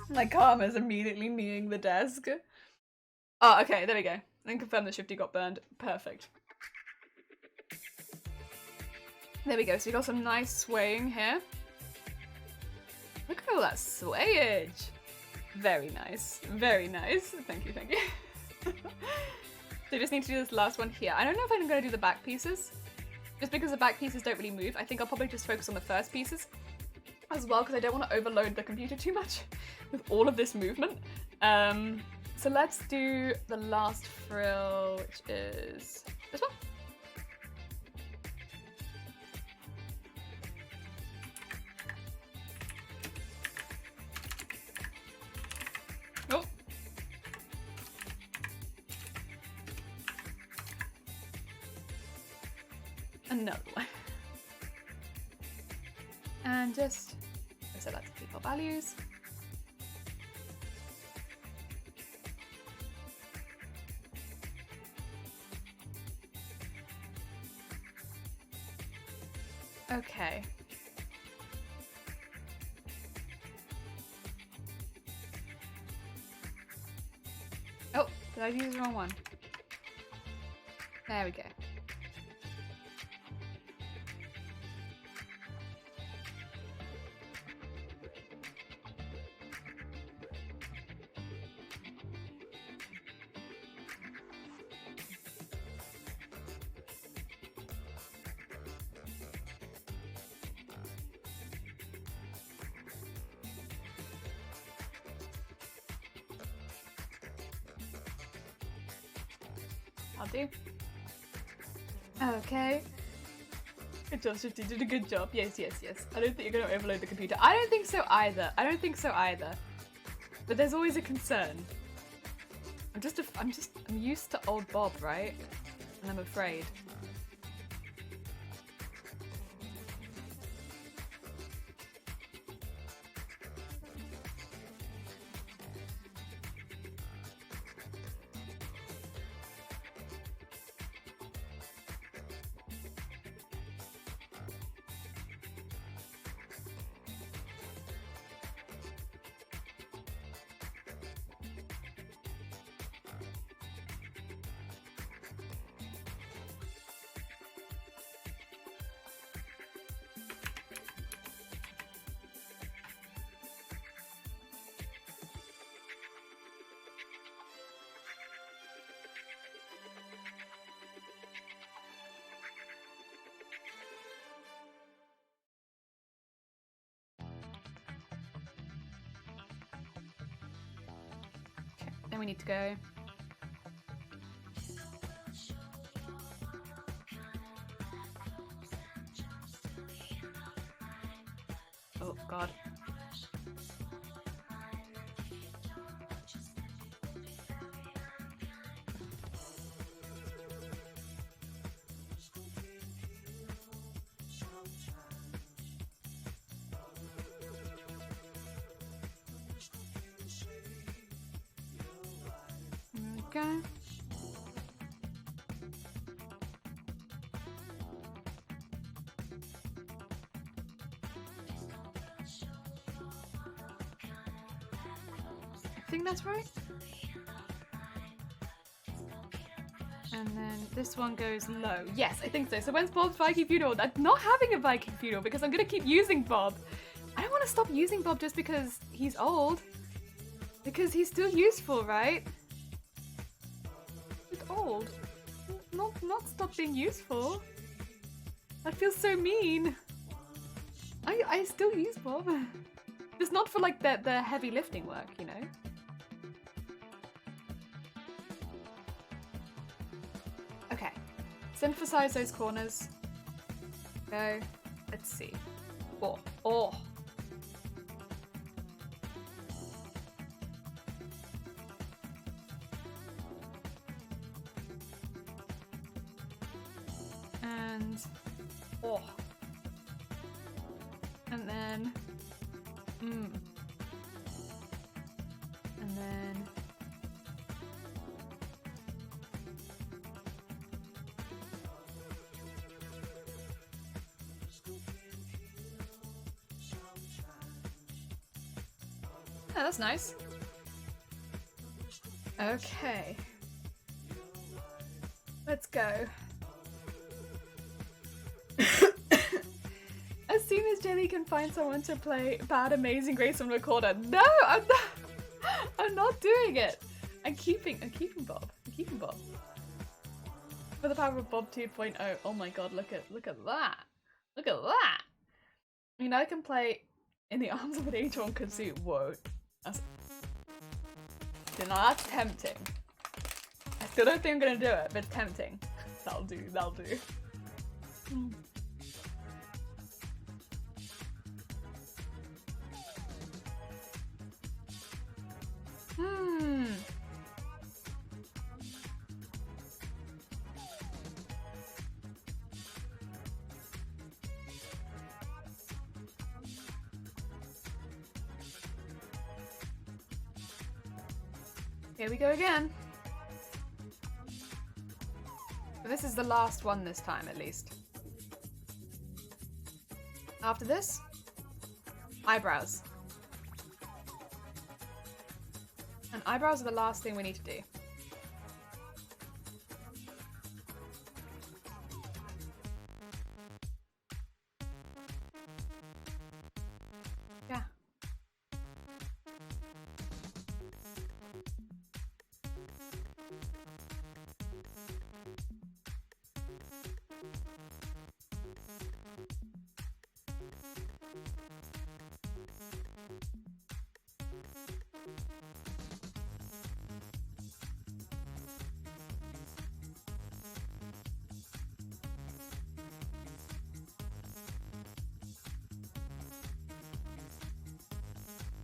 My karma is immediately kneeing the desk. Oh, okay, there we go. Then confirm that Shifty got burned. Perfect. There we go. So we got some nice swaying here. Look at all that swayage. Very nice. Very nice. Thank you, thank you. So we just need to do this last one here. I don't know if I'm going to do the back pieces. Just because the back pieces don't really move. I think I'll probably just focus on the first pieces as well, because I don't want to overload the computer too much with all of this movement. So let's do the last frill, which is this one. Oh. Another one. And just set that to default values. Okay. Oh, did I use the wrong one? There we go. I'll do. Okay. Good job, Shifty. Did a good job. Yes, yes, yes. I don't think you're going to overload the computer. I don't think so either. I don't think so either. But there's always a concern. I'm used to old Bob, right? And I'm afraid. Then we need to go. Oh God. Okay. I think that's right. And then this one goes low. Yes, I think so. So when's Bob's Viking funeral? I'm not having a Viking funeral because I'm gonna keep using Bob. I don't want to stop using Bob just because he's old. Because he's still useful, right? He's old. Not stop being useful. That feels so mean. I still use Bob. Just not for like the heavy lifting work, you know? Okay. Synthesize those corners. Go. Let's see. Oh. Oh. And oh, and then and then yeah, that's nice. Okay, let's go. As soon as Jenny can find someone to play Bad Amazing Grace on recorder. No, I'm not doing it. I'm keeping Bob. I'm keeping Bob. For the power of Bob 2.0. Oh my god, look at that. Look at that. I mean, I can play In the Arms of an Angel on kazoo. Whoa. That's tempting. I still don't think I'm gonna do it, but it's tempting. That'll do. Here we go again. This is the last one this time, at least. After this, eyebrows. And eyebrows are the last thing we need to do. Yeah.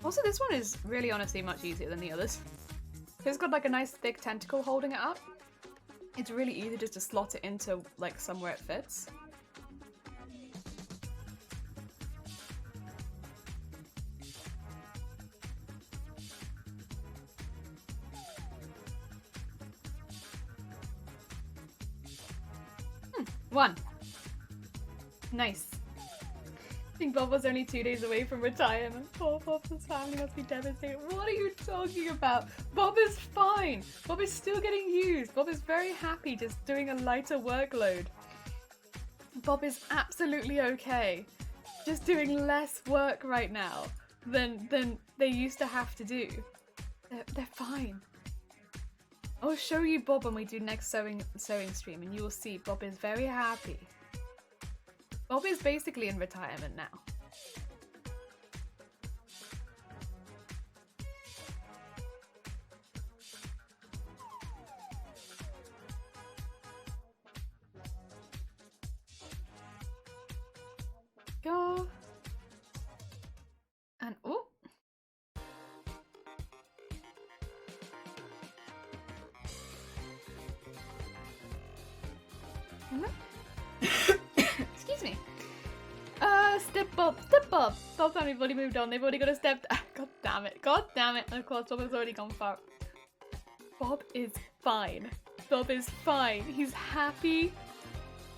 Also, this one is really honestly much easier than the others. It's got like a nice thick tentacle holding it up. It's really easy just to slot it into like somewhere it fits. One. Nice. I think Bob was only 2 days away from retirement. Poor Bob's family must be devastated. What are you talking about? Bob is fine. Bob is still getting used. Bob is very happy just doing a lighter workload. Bob is absolutely okay. Just doing less work right now than they used to have to do. They're fine. I'll show you Bob when we do next sewing stream and you will see Bob is very happy. Bob is basically in retirement now. Go. And oh. Excuse me. Step Bob. Bob family have already moved on. They've already got a step. God damn it. Of course, Bob has already gone far. Bob is fine. Bob is fine. He's happy.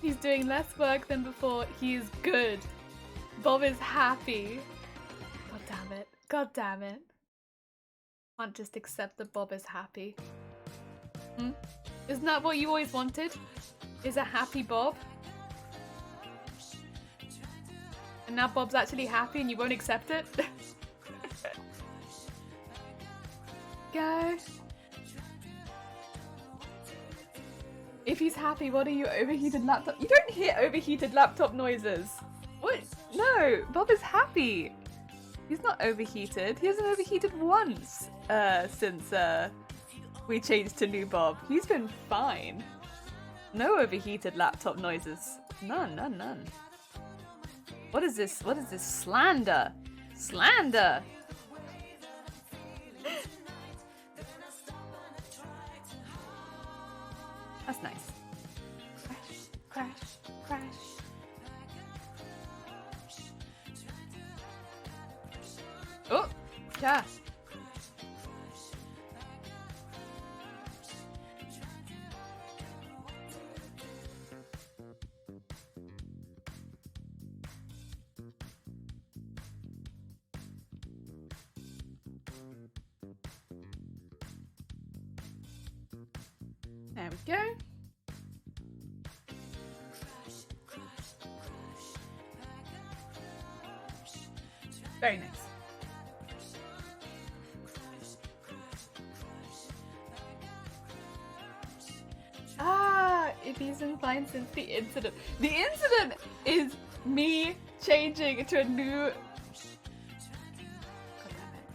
He's doing less work than before. He is good. Bob is happy. God damn it. Can't just accept that Bob is happy. Hmm? Isn't that what you always wanted? Is a happy Bob? And now Bob's actually happy and you won't accept it? Go. If he's happy, what are you, overheated laptop? You don't hear overheated laptop noises. What? No, Bob is happy. He's not overheated. He hasn't overheated once since we changed to new Bob. He's been fine. No overheated laptop noises. None, none, none. What is this? What is this? Slander! Slander! That's nice. Crash, crash, crash. Oh! Yeah. There we go. Very nice. Ah, if he's been fine since the incident. The incident is me changing to a new... God damn it.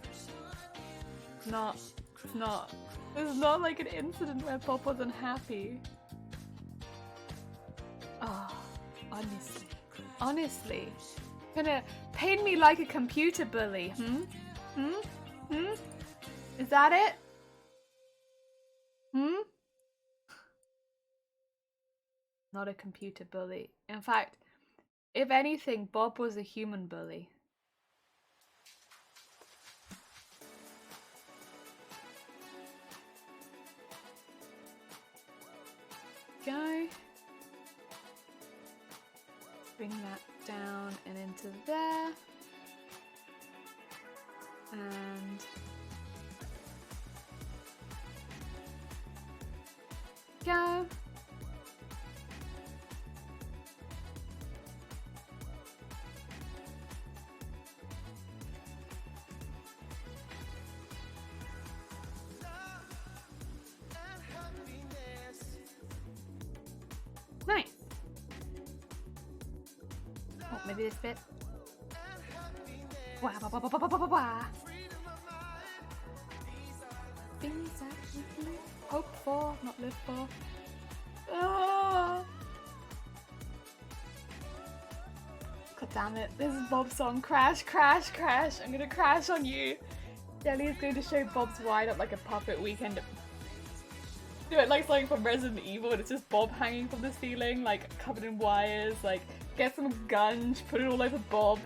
It's not. It's not. It's not like an incident where Bob wasn't happy. Oh, honestly. Honestly. Gonna paint me like a computer bully, hmm? Hmm? Hmm? Is that it? Hmm? Not a computer bully. In fact, if anything, Bob was a human bully. Go. Bring that down and into there. And go. Nice. Oh, maybe this bit. Wah, wah, wah, wah, wah, wah, wah, wah. Things that we hope for, not live for. Oh. God damn it. This is Bob's song. Crash, crash, crash. I'm gonna crash on you. Jelly is going to show Bob's wind up like a puppet weekend. Do it like something from Resident Evil and it's just Bob hanging from the ceiling, like covered in wires, like get some gunge, put it all over Bob.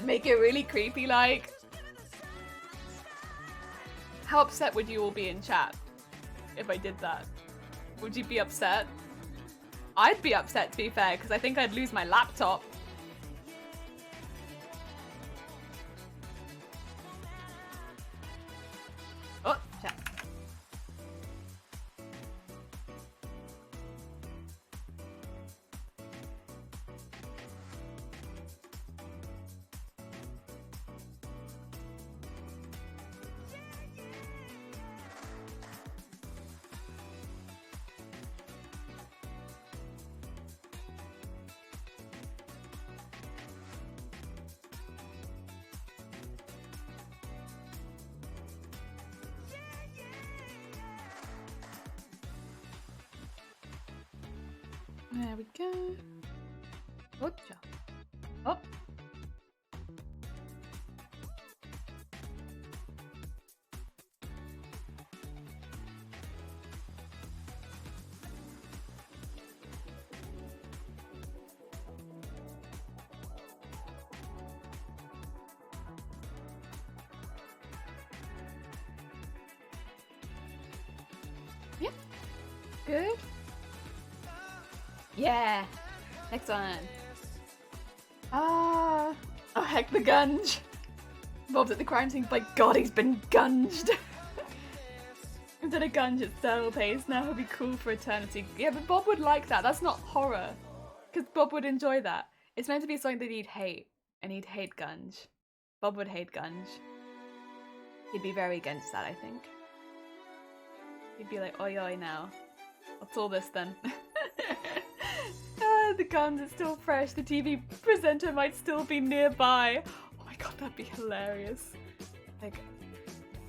Make it really creepy like. How upset would you all be in chat if I did that? Would you be upset? I'd be upset to be fair, because I think I'd lose my laptop. Oh, chat. There we go. Gotcha. Oh. Yep. Good. Yeah. Next one. heck the gunge. Bob's at the crime scene. By God, he's been gunged. Instead of gunge, it's thermal paste. Now he'll be cool for eternity. Yeah, but Bob would like that. That's not horror. Because Bob would enjoy that. It's meant to be something that he'd hate. And he'd hate gunge. Bob would hate gunge. He'd be very against that, I think. He'd be like, oi oi now. What's all this then? The guns are still fresh. The TV presenter might still be nearby. Oh my god, that'd be hilarious. Like,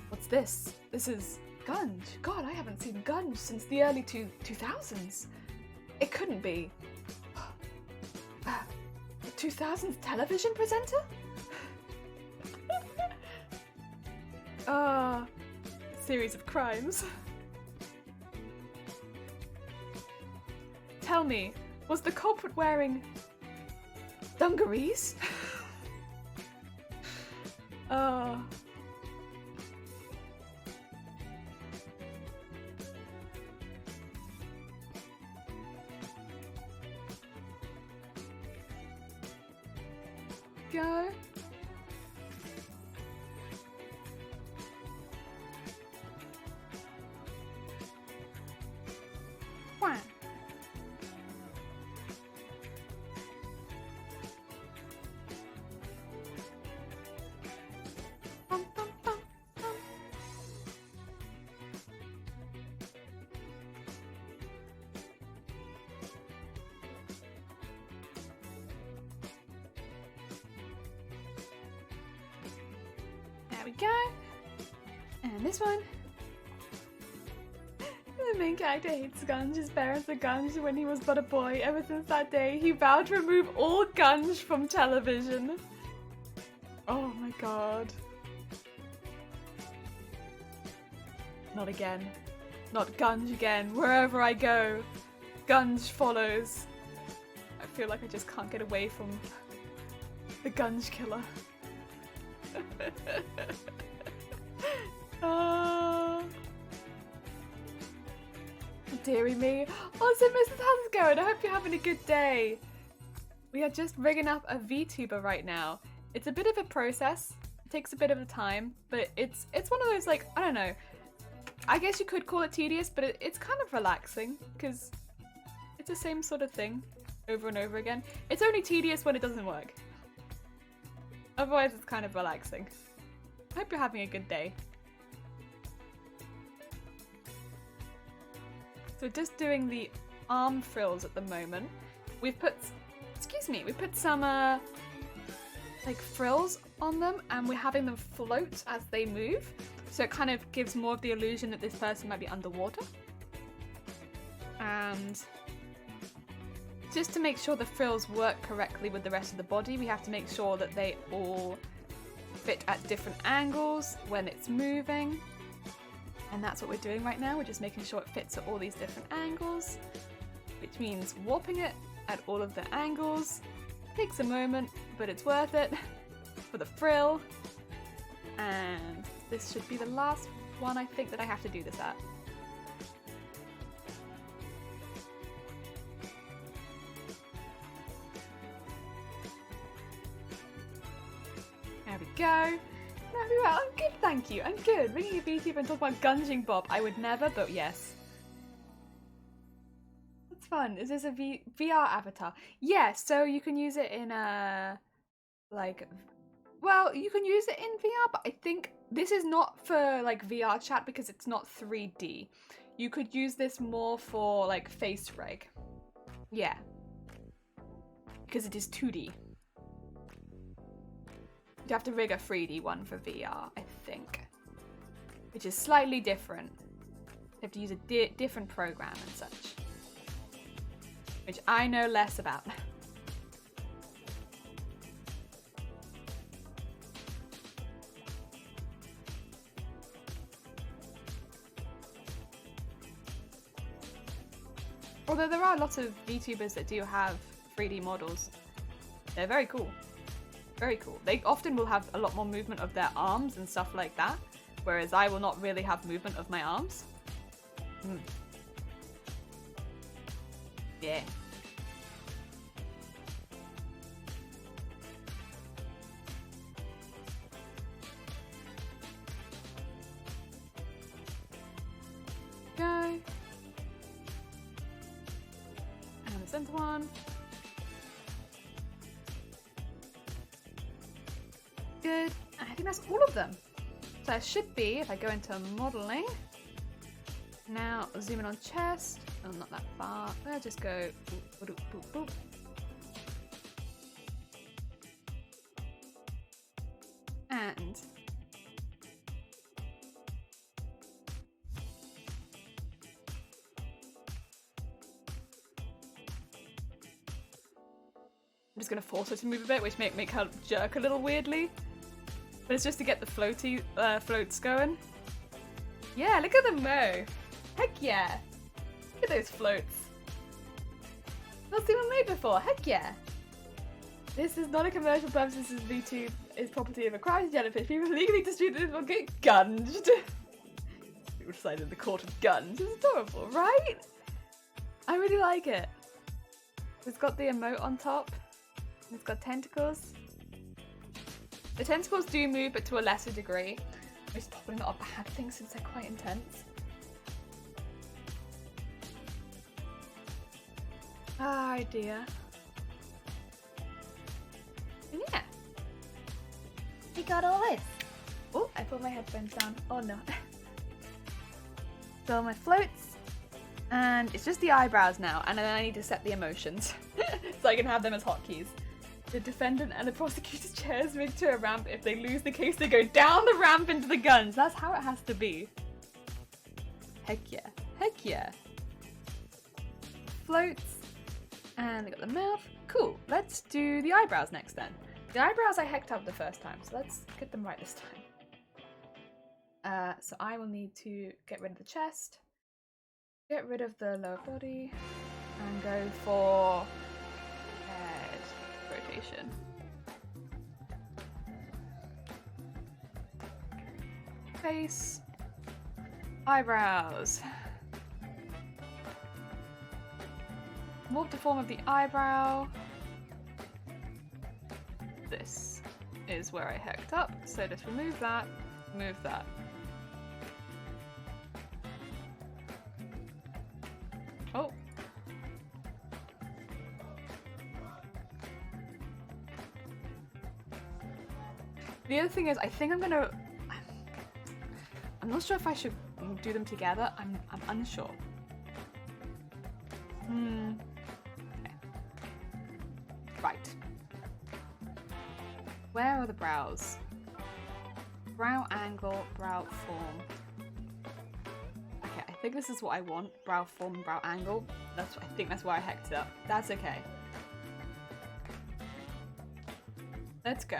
what's this? This is Gunge. God, I haven't seen Gunge since the early 2000s. It couldn't be. The 2000s television presenter? Series of crimes. Tell me, was the culprit wearing dungarees? Go. Wow. Bum, bum, bum, bum. There we go. And this one. The main character hates Gunge. His parents were Gunge when he was but a boy. Ever since that day, he vowed to remove all Gunge from television. Oh my god. Not again. Not Gunge again. Wherever I go, Gunge follows. I feel like I just can't get away from the Gunge killer. Dearie me. Oh, so Mrs. How's it going? I hope you're having a good day. We are just rigging up a VTuber right now. It's a bit of a process. It takes a bit of a time, but it's one of those, like, I don't know. I guess you could call it tedious, but it's kind of relaxing because it's the same sort of thing over and over again. It's only tedious when it doesn't work. Otherwise, it's kind of relaxing. I hope you're having a good day. So we're just doing the arm frills at the moment. We've put, we put some like frills on them and we're having them float as they move. So it kind of gives more of the illusion that this person might be underwater. And just to make sure the frills work correctly with the rest of the body, we have to make sure that they all fit at different angles when it's moving. And that's what we're doing right now. We're just making sure it fits at all these different angles, which means warping it at all of the angles. Takes a moment, but it's worth it for the frill. And this should be the last one I think that I have to do this at. There we go. No, I'm good, thank you. I'm good. Ringing a VTuber and talking about gunging Bob. I would never, but yes. That's fun. Is this a VR avatar? Yeah, so you can use it in a, like, well, you can use it in VR, but I think this is not for, like, VR chat because it's not 3D. You could use this more for, like, face reg. Yeah. Because it is 2D. You have to rig a 3D one for VR, I think. Which is slightly different. You have to use a different program and such. Which I know less about. Although there are lots of VTubers that do have 3D models. They're very cool. Very cool. They often will have a lot more movement of their arms and stuff like that, whereas I will not really have movement of my arms. Yeah. on. Good. I think that's all of them. So it should be, if I go into modeling, now zoom in on chest. Oh, not that far. I'll just go boop, boop, boop, boop. And I'm just gonna force her to move a bit, which make her jerk a little weirdly. But it's just to get the floats going. Yeah, look at them move. Heck yeah. Look at those floats. Not seen one made before. Heck yeah. This is not a commercial purpose. This is VTube. Is property of a crowded jellyfish. People legally distribute this will get gunged. People decided the court of guns. It's adorable, right? I really like it. It's got the emote on top. It's got tentacles. The tentacles do move, but to a lesser degree. Which is probably not a bad thing since they're quite intense. Ah, dear. And yeah. We got all this. Oh, I put my headphones down. Oh no. So my floats. And it's just the eyebrows now. And then I need to set the emotions. So I can have them as hotkeys. The defendant and the prosecutor's chair is rigged to a ramp. If they lose the case, they go down the ramp into the guns. That's how it has to be. Heck yeah. Heck yeah. Floats. And they got the mouth. Cool. Let's do the eyebrows next then. The eyebrows I hecked up the first time, so let's get them right this time. So I will need to get rid of the chest, get rid of the lower body, and go for head rotation. Face, eyebrows. Morph the form of the eyebrow. This is where I hecked up, so just remove that, move that. Oh. The other thing is, I think I'm not sure if I should do them together. I'm unsure. Okay. Right. Where are the brows? Brow angle, brow form. Okay, I think this is what I want. Brow form, brow angle. I think that's why I hecked it up. That's okay. Let's go.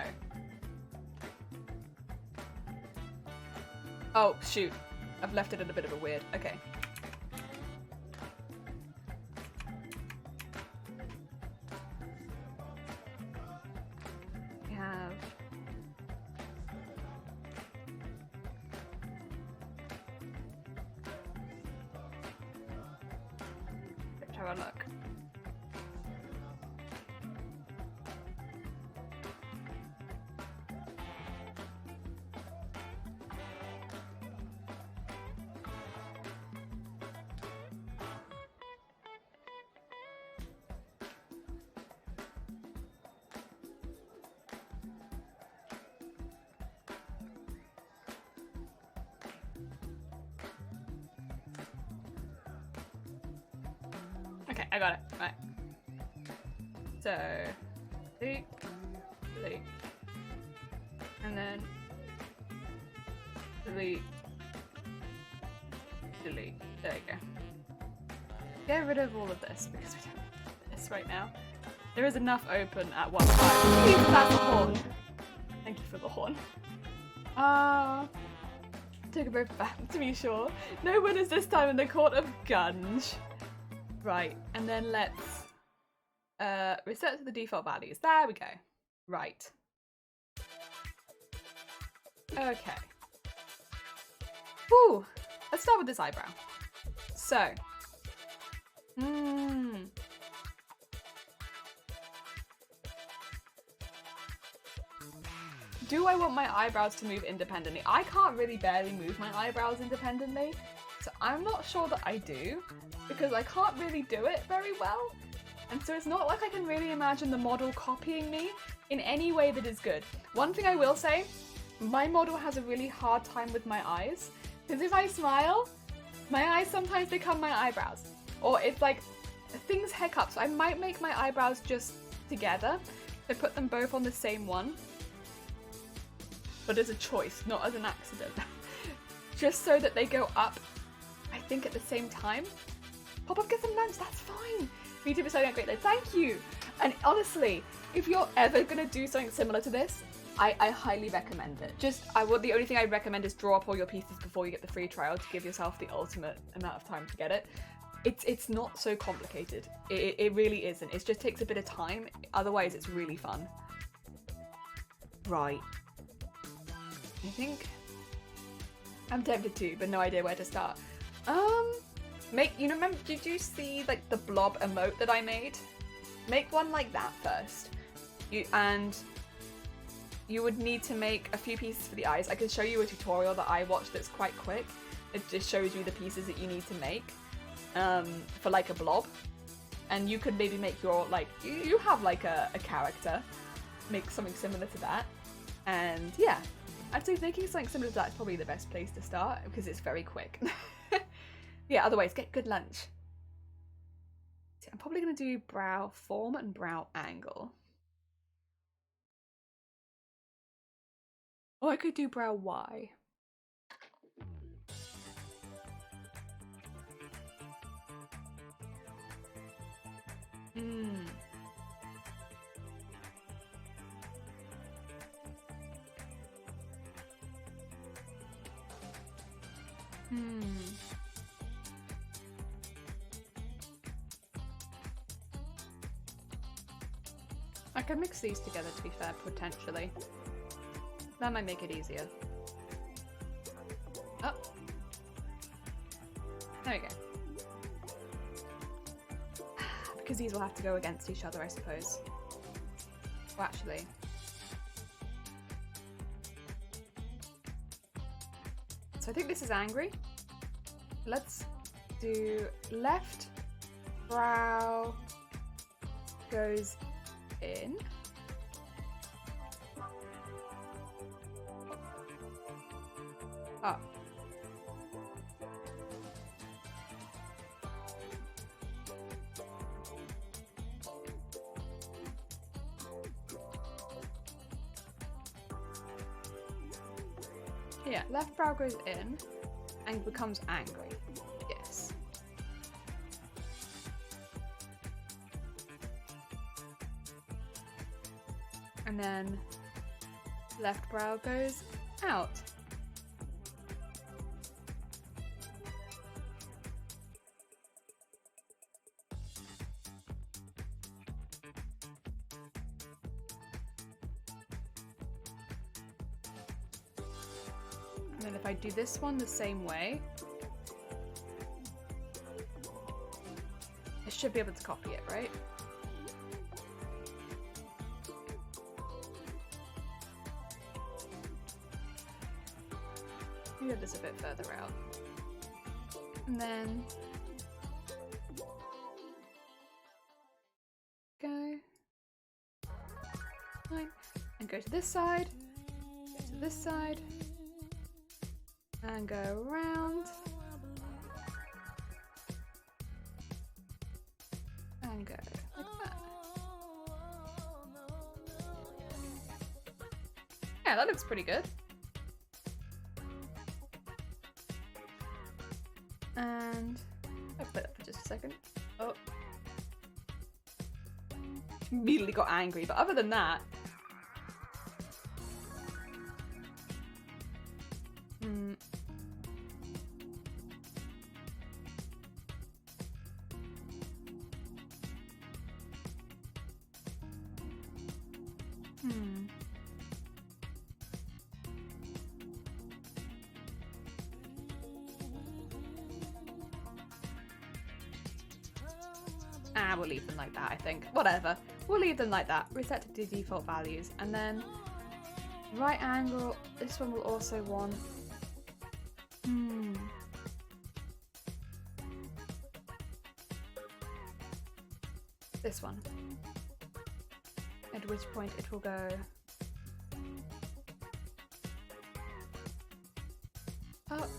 Oh, shoot. I've left it in a bit of a weird. Okay. Have a look. Okay, I got it. Right. So, delete, delete, and then delete, delete. There you go. Get rid of all of this because we don't need this right now. There is enough open at one time. Please, that's a horn. Thank you for the horn. Took a both back to be sure. No winners this time in the court of Gunge. Right, and then let's reset to the default values. There we go. Right. Okay. Whew. Let's start with this eyebrow. So. Do I want my eyebrows to move independently? I can't really barely move my eyebrows independently, so I'm not sure that I do, because I can't really do it very well. And so it's not like I can really imagine the model copying me in any way that is good. One thing I will say, my model has a really hard time with my eyes. Because if I smile, my eyes sometimes become my eyebrows. Or it's like, things heck up. So I might make my eyebrows just together. I put them both on the same one. But as a choice, not as an accident. Just so that they go up, I think, at the same time. Pop up, get some lunch, that's fine. Me too, so great. Thank you. And honestly, if you're ever gonna do something similar to this, I highly recommend it. The only thing I'd recommend is draw up all your pieces before you get the free trial to give yourself the ultimate amount of time to get it. It's not so complicated. It really isn't. It just takes a bit of time. Otherwise, it's really fun. Right. I think I'm tempted to, but no idea where to start. Remember, did you see like the blob emote that I made? Make one like that first. You would need to make a few pieces for the eyes. I can show you a tutorial that I watched that's quite quick. It just shows you the pieces that you need to make for like a blob. And you could maybe make your, like, you have like a character. Make something similar to that. And yeah, I'd say making something similar to that is probably the best place to start because it's very quick. Yeah, otherwise get good lunch. So I'm probably going to do brow form and brow angle. Or I could do brow Y. I could mix these together, to be fair, potentially. That might make it easier. Oh. There we go. Because these will have to go against each other, I suppose. Well, actually. So I think this is angry. Let's do left brow goes in. Up. Yeah, left brow goes in and becomes angry. Yes. And then left brow goes out. And then if I do this one the same way, I should be able to copy it, right? Move this a bit further out. And then go. Fine. And go to this side. Go to this side. And go around. And go like that. Yeah, that looks pretty good. And I'll put that for just a second. Oh. Immediately got angry, but other than that, we'll leave them like that, I think. Whatever. We'll leave them like that. Reset to the default values. And then right angle, this one will also want... this one. At which point it will go up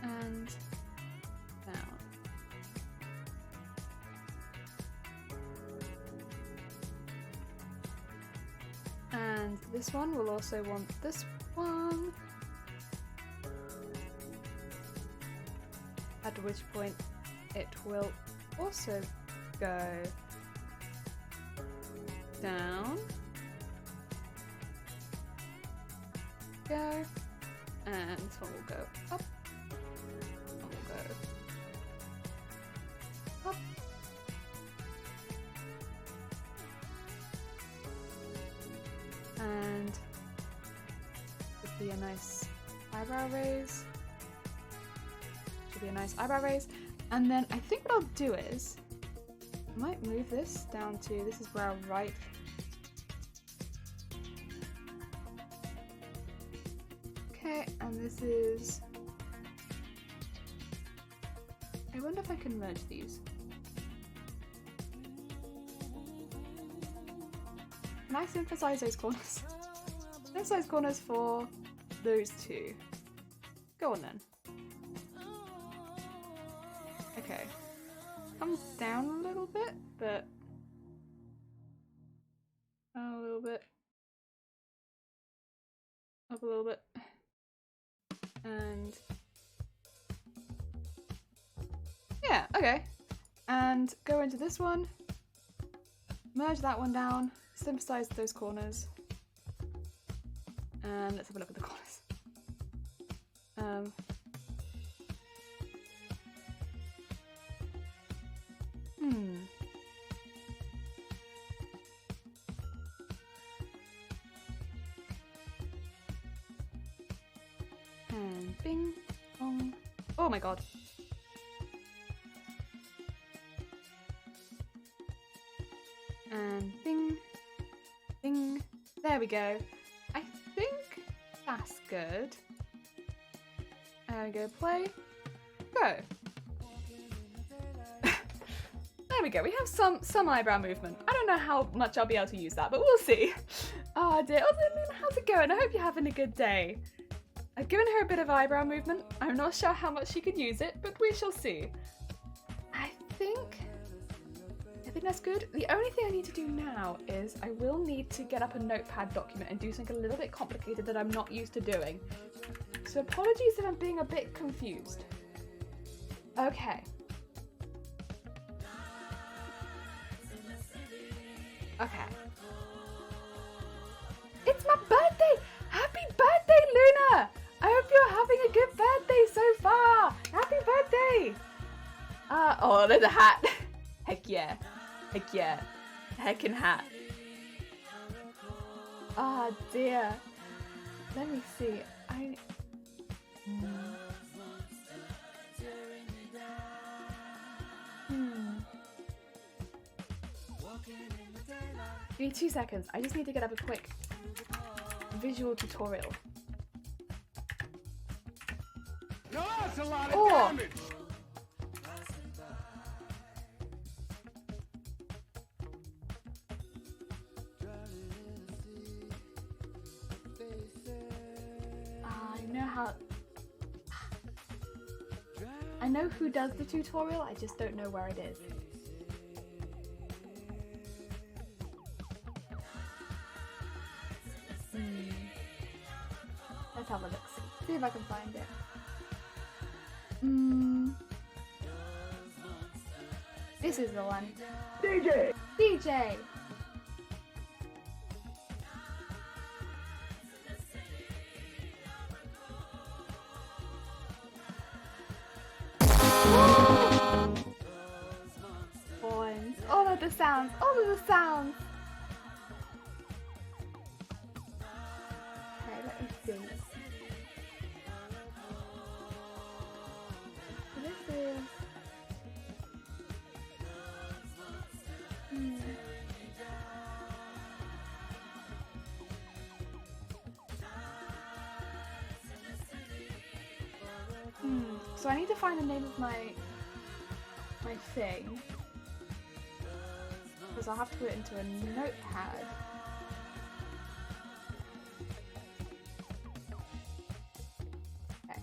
and down. And this one will also want this one. At which point it will also go down, go, and this one will go up, and will go up, and would be a nice eyebrow raise. Should be a nice eyebrow raise. And then I think what I'll do is I might move this down to, this is brow right. Okay, and this is, I wonder if I can merge these. Can I synthesize those corners? Synthesize corners for those two. Go on then. Okay. Comes down a little bit, but a little bit. Up a little bit. And yeah, okay. And go into this one. Merge that one down. Synthesize those corners. And let's have a look at the corners. And bing, bong. Oh my god. And bing, bing. There we go. I think that's good. And go play. Go. There we go. We have some eyebrow movement. I don't know how much I'll be able to use that, but we'll see. Oh dear. Oh, how's it going? I hope you're having a good day. I've given her a bit of eyebrow movement. I'm not sure how much she can use it, but we shall see. I think that's good. The only thing I need to do now is I will need to get up a notepad document and do something a little bit complicated that I'm not used to doing. So apologies if I'm being a bit confused. Okay. Okay. It's my birthday! Happy birthday, Luna! I hope you're having a good birthday so far! Happy birthday! Oh, there's a hat. Heck yeah. Heck yeah. Heckin' hat. Ah, dear. Let me see. Give me 2 seconds. I just need to get up a quick visual tutorial. No, that's a lot of damage. I know who does the tutorial, I just don't know where it is. Let's have a look, see if I can find it. This is the one. DJ! DJ! Points. All of the sounds, all of the sounds. Okay, let me see. This is... So I need to find the name of my thing. because I'll have to put it into a notepad. Okay.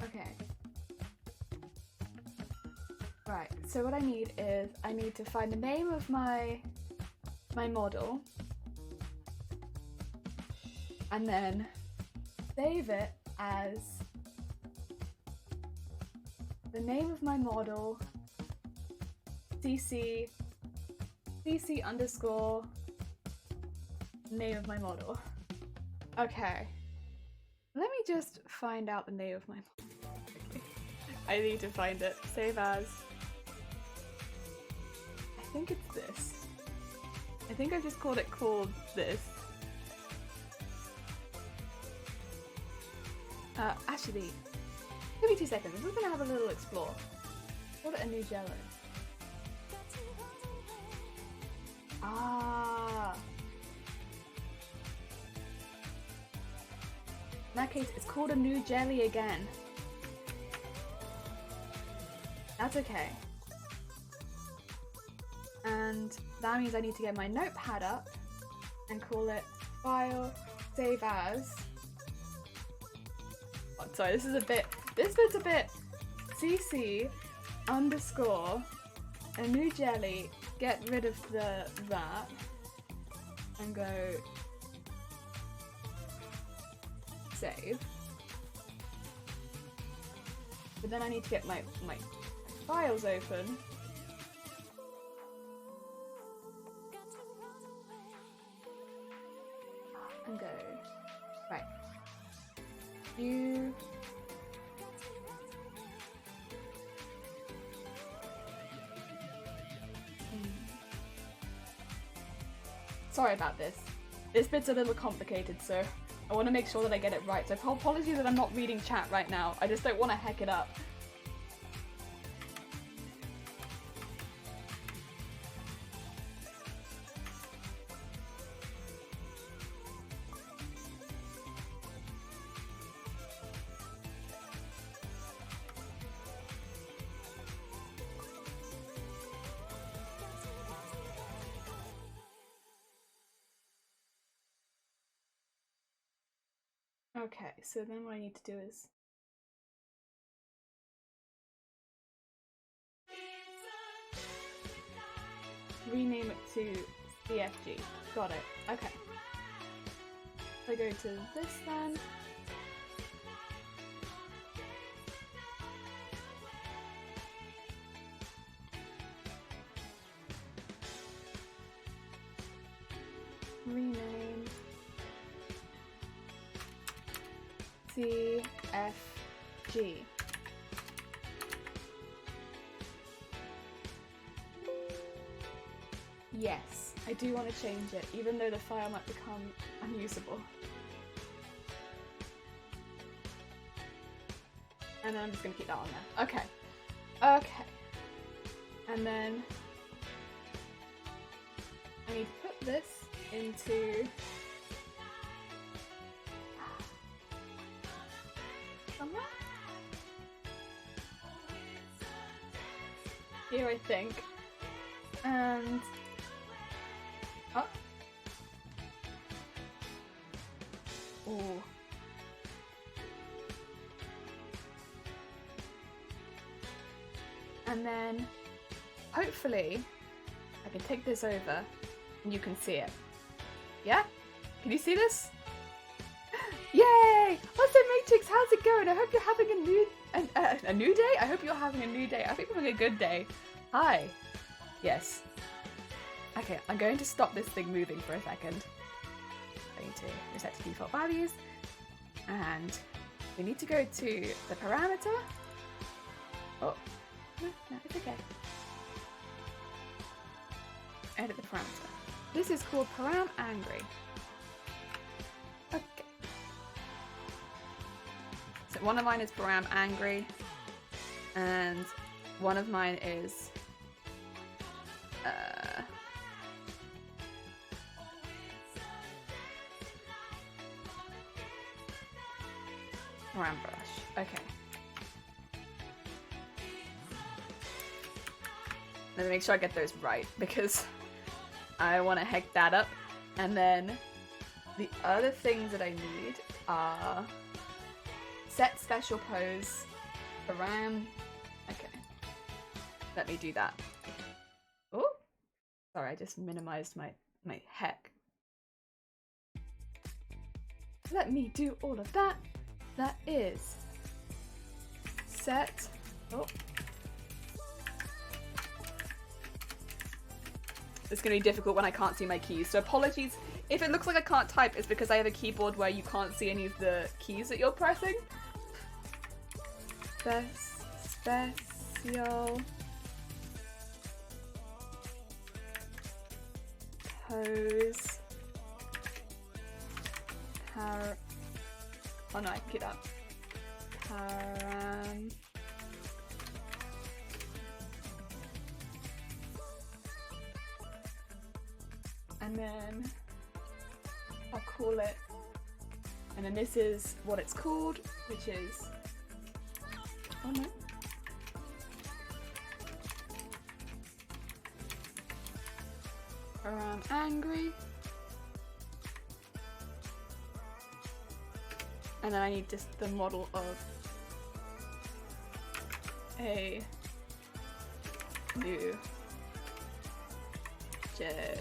Okay. Right, so what I need is I need to find the name of my model and then save it as the name of my model cc underscore name of my model. Okay, let me just find out the name of my model. Okay. I need to find it. Save as. I think it's this. I think I just called this. Actually, give me 2 seconds. We're gonna have a little explore. Call it a new jello. Ah. In that case, it's called a new jelly again. That's okay. And that means I need to get my notepad up and call it file save as. Oh, sorry, this bit's a bit cc underscore a new jelly, get rid of that and go save. But then I need to get my files open. And go. Right. You. Sorry about this. This bit's a little complicated, so I want to make sure that I get it right. So apologies that I'm not reading chat right now. I just don't want to heck it up. Okay, so then what I need to do is rename it to CFG. Got it. Okay. So I go to this then. Rename CFG. Yes, I do want to change it, even though the file might become unusable. And then I'm just going to keep that on there. Okay. Okay. And then I need to put this into somewhere? Here, I think. And oh. Ooh. And then hopefully I can take this over and you can see it. Yeah? Can you see this? Yay! What's up, Matrix? How's it going? I hope you're having a new day? I hope you're having a new day. I think you're having a good day. Hi. Yes. Okay, I'm going to stop this thing moving for a second. I need to reset to default values. And we need to go to the parameter. Oh. No, it's okay. Edit the parameter. This is called param angry. Okay. So one of mine is param angry, and one of mine is param brush. Okay. Let me make sure I get those right because I want to heck that up. And then the other things that I need are set special pose, param. Okay, let me do that. Oh, sorry, I just minimized my heck. Let me do all of that. That is set. Oh. It's going to be difficult when I can't see my keys, so apologies. If it looks like I can't type, it's because I have a keyboard where you can't see any of the keys that you're pressing. Special pose. Oh no, I can get up. Param. And then I'll call it, and then this is what it's called, which is, oh no. Around angry. And then I need just the model of a new jelly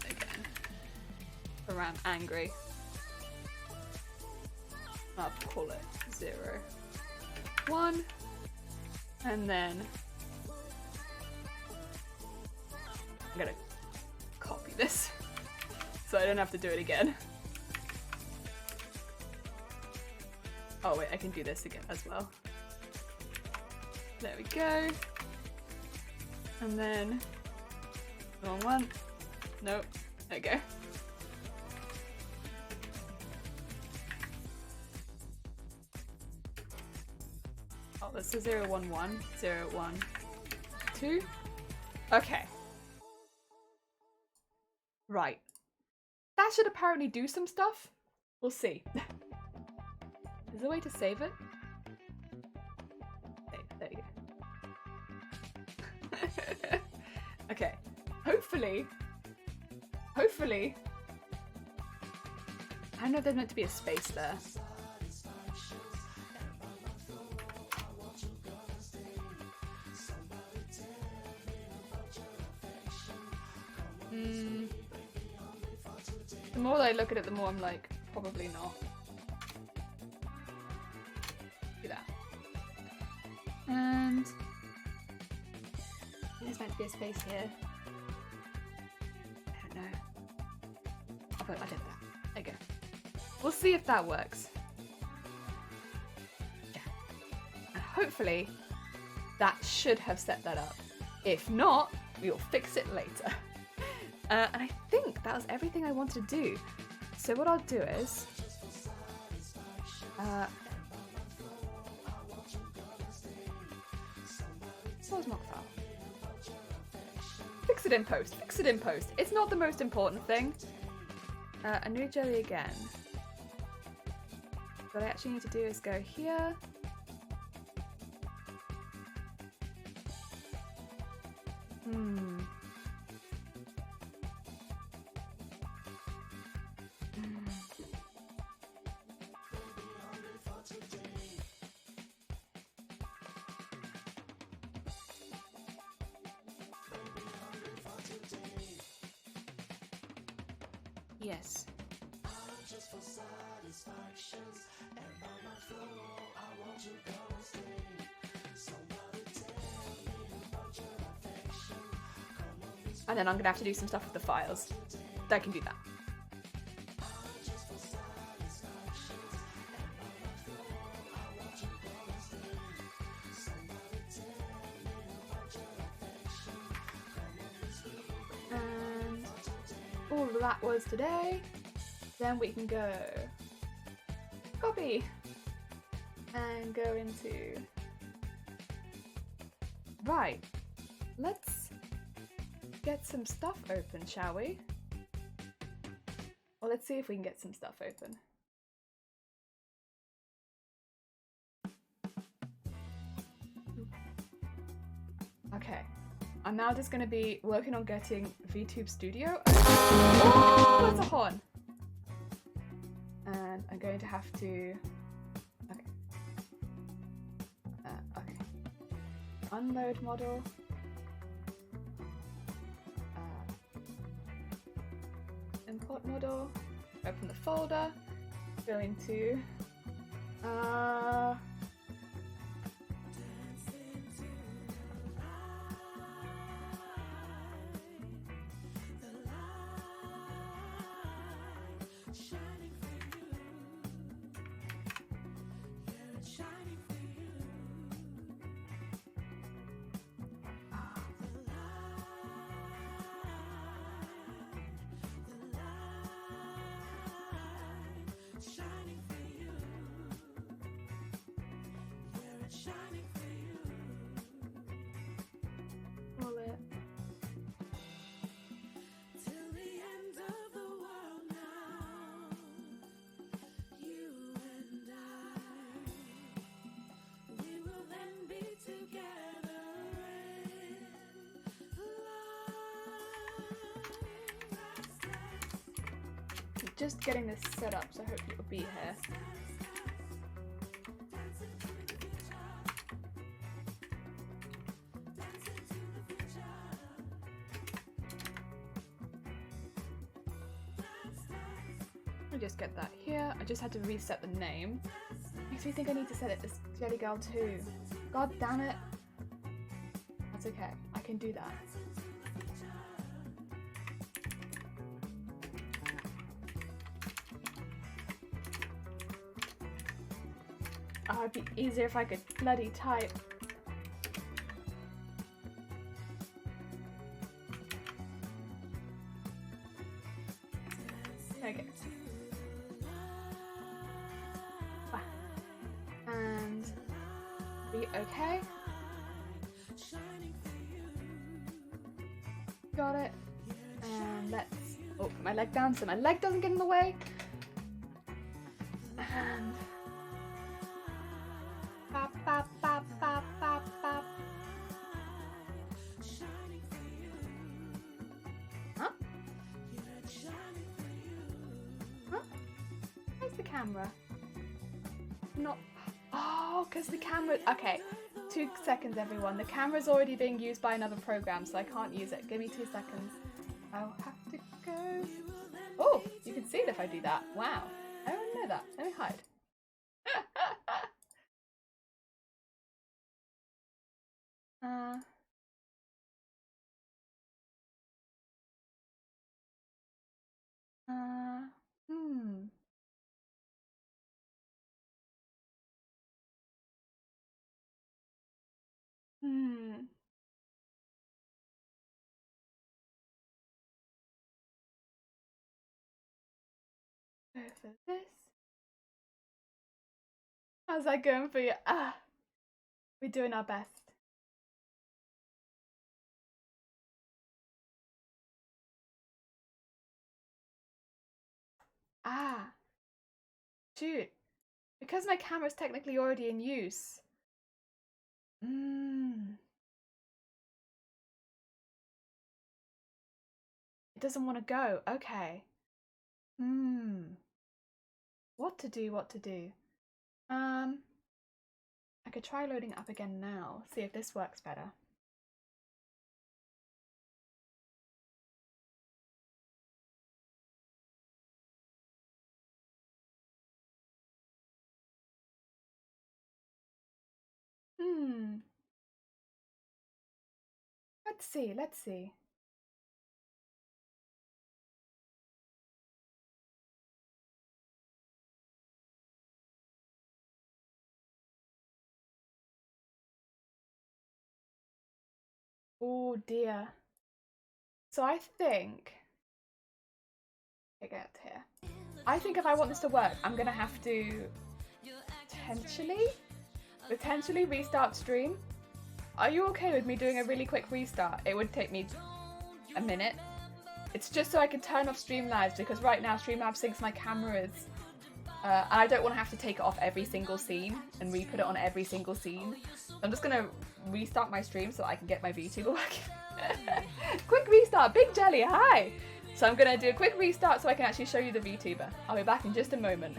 again. Around angry. I'll call it 0, 1. And then I'm gonna copy this so I don't have to do it again. Oh wait, I can do this again as well. There we go. And then wrong one. Nope. There we go. Oh, this is 0, 1, 1, 0, 1, 2. Okay. Right. That should apparently do some stuff. We'll see. Is there a way to save it? There you go. Okay. Hopefully. I don't know if there's meant to be a space there. The more that I look at it, the more I'm like, probably not. Do that. And there's meant to be a space here. I don't know. Oh, I did that. There you go. We'll see if that works. Yeah. And hopefully that should have set that up. If not, we'll fix it later. And I think that was everything I wanted to do. So what I'll do is where's mock file? Fix it in post. Fix it in post. It's not the most important thing. A new jelly again. What I actually need to do is go here. Yes. And then I'm gonna have to do some stuff with the files. I can do that. And all of that was today. Then we can go copy and go into right. Let's get some stuff open, shall we? Well, let's see if we can get some stuff open. Okay, I'm now just going to be working on getting VTube Studio. Oh, that's a horn. And I'm going to have to... Okay. Okay. Unload model. Import model. Open the folder. Go into... Just getting this set up, so hopefully it'll be here. I'll just get that here. I just had to reset the name. Makes me think I need to set it as Jelly Girl 2. God damn it. That's okay. I can do that. Oh, it'd be easier if I could bloody type. Okay. And be okay. Got it. And let's... Oh, put my leg down so my leg doesn't get in the way. And... Bop, bop, bop, bop, bop, bop. Huh? Huh? Where's the camera? Not... Oh, because the camera... Okay, 2 seconds everyone. The camera's already being used by another program, so I can't use it. Give me 2 seconds. I'll have to go... Oh, you can see it if I do that. Wow. I don't know that. Let me hide. Hmm. Go for this. How's that going for you? Ah, we're doing our best. Ah, shoot. Because my camera's technically already in use. It doesn't want to go. Okay. What to do, what to do? I could try loading it up again now. See if this works better. Let's see, let's see. Oh dear. So I think... Get here. I think if I want this to work, I'm gonna have to potentially restart stream. Are you okay with me doing a really quick restart? It would take me a minute. It's just so I can turn off Streamlabs, because right now Streamlabs syncs my cameras. And I don't want to have to take it off every single scene and re-put it on every single scene. So I'm just gonna restart my stream so I can get my VTuber working. Quick restart, Big Jelly, hi! So I'm gonna do a quick restart so I can actually show you the VTuber. I'll be back in just a moment.